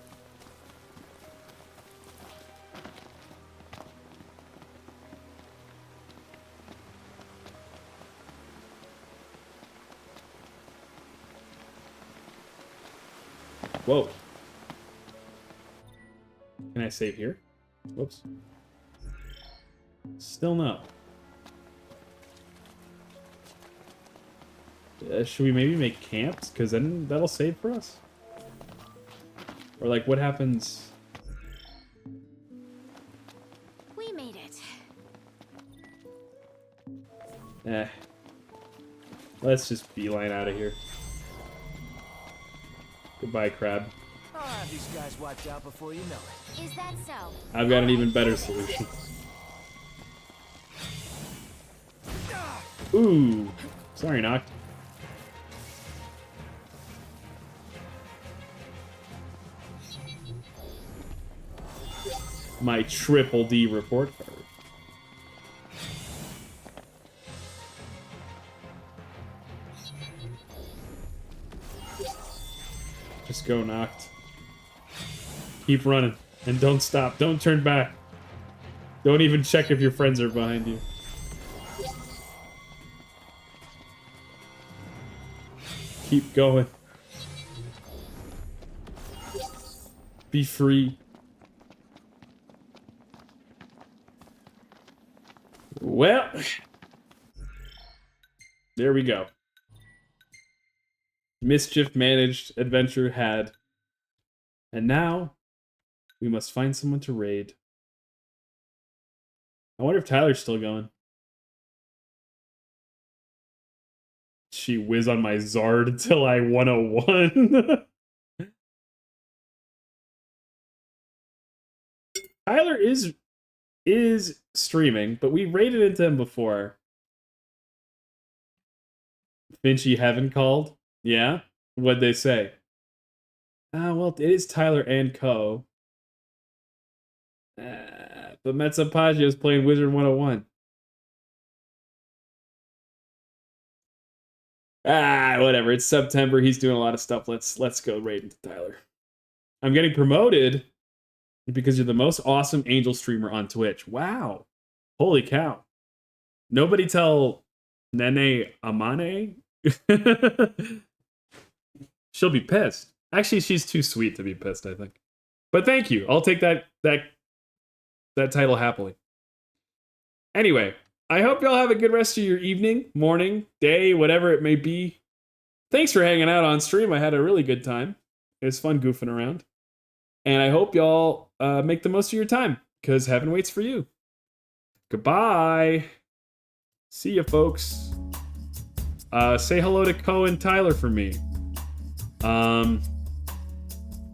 Whoa. Can I save here? Whoops. Still no. Should we maybe make camps? Because then that'll save for us? Or like, what happens? We made it. Let's just beeline out of here. Goodbye, crab. I'll have these guys wiped out before you know it. Is that so? I've got an even better solution. Ooh. Sorry, Noct. My triple D report card. Just go, Noct. Keep running. And don't stop. Don't turn back. Don't even check if your friends are behind you. Keep going. Be free. Well, there we go. Mischief managed, adventure had. And now, we must find someone to raid. I wonder if Tyler's still going. She whiz on my Zard until I 101. Tyler is streaming, but we raided into him before. Finchy Heaven called? Yeah? What'd they say? Well, it is Tyler and Co. But Metzapaggio is playing Wizard 101. Whatever. It's September. He's doing a lot of stuff. Let's go raid into Tyler. I'm getting promoted because you're the most awesome Angel streamer on Twitch. Wow. Holy cow. Nobody tell Nene Amane. She'll be pissed. Actually, she's too sweet to be pissed, I think. But thank you. I'll take that title happily. Anyway, I hope y'all have a good rest of your evening, morning, day, whatever it may be. thanks for hanging out on stream. I had a really good time. It was fun goofing around. And I hope y'all make the most of your time, because heaven waits for you. Goodbye. See ya, folks. Say hello to Ko and Tyler for me.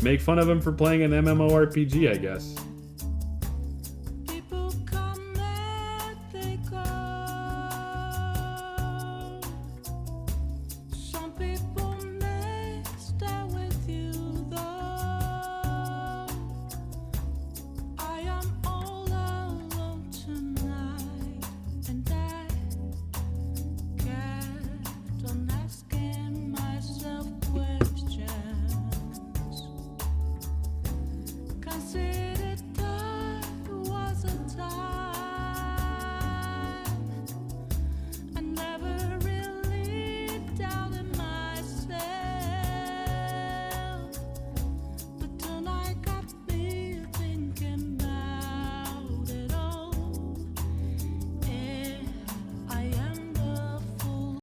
Make fun of him for playing an MMORPG, I guess.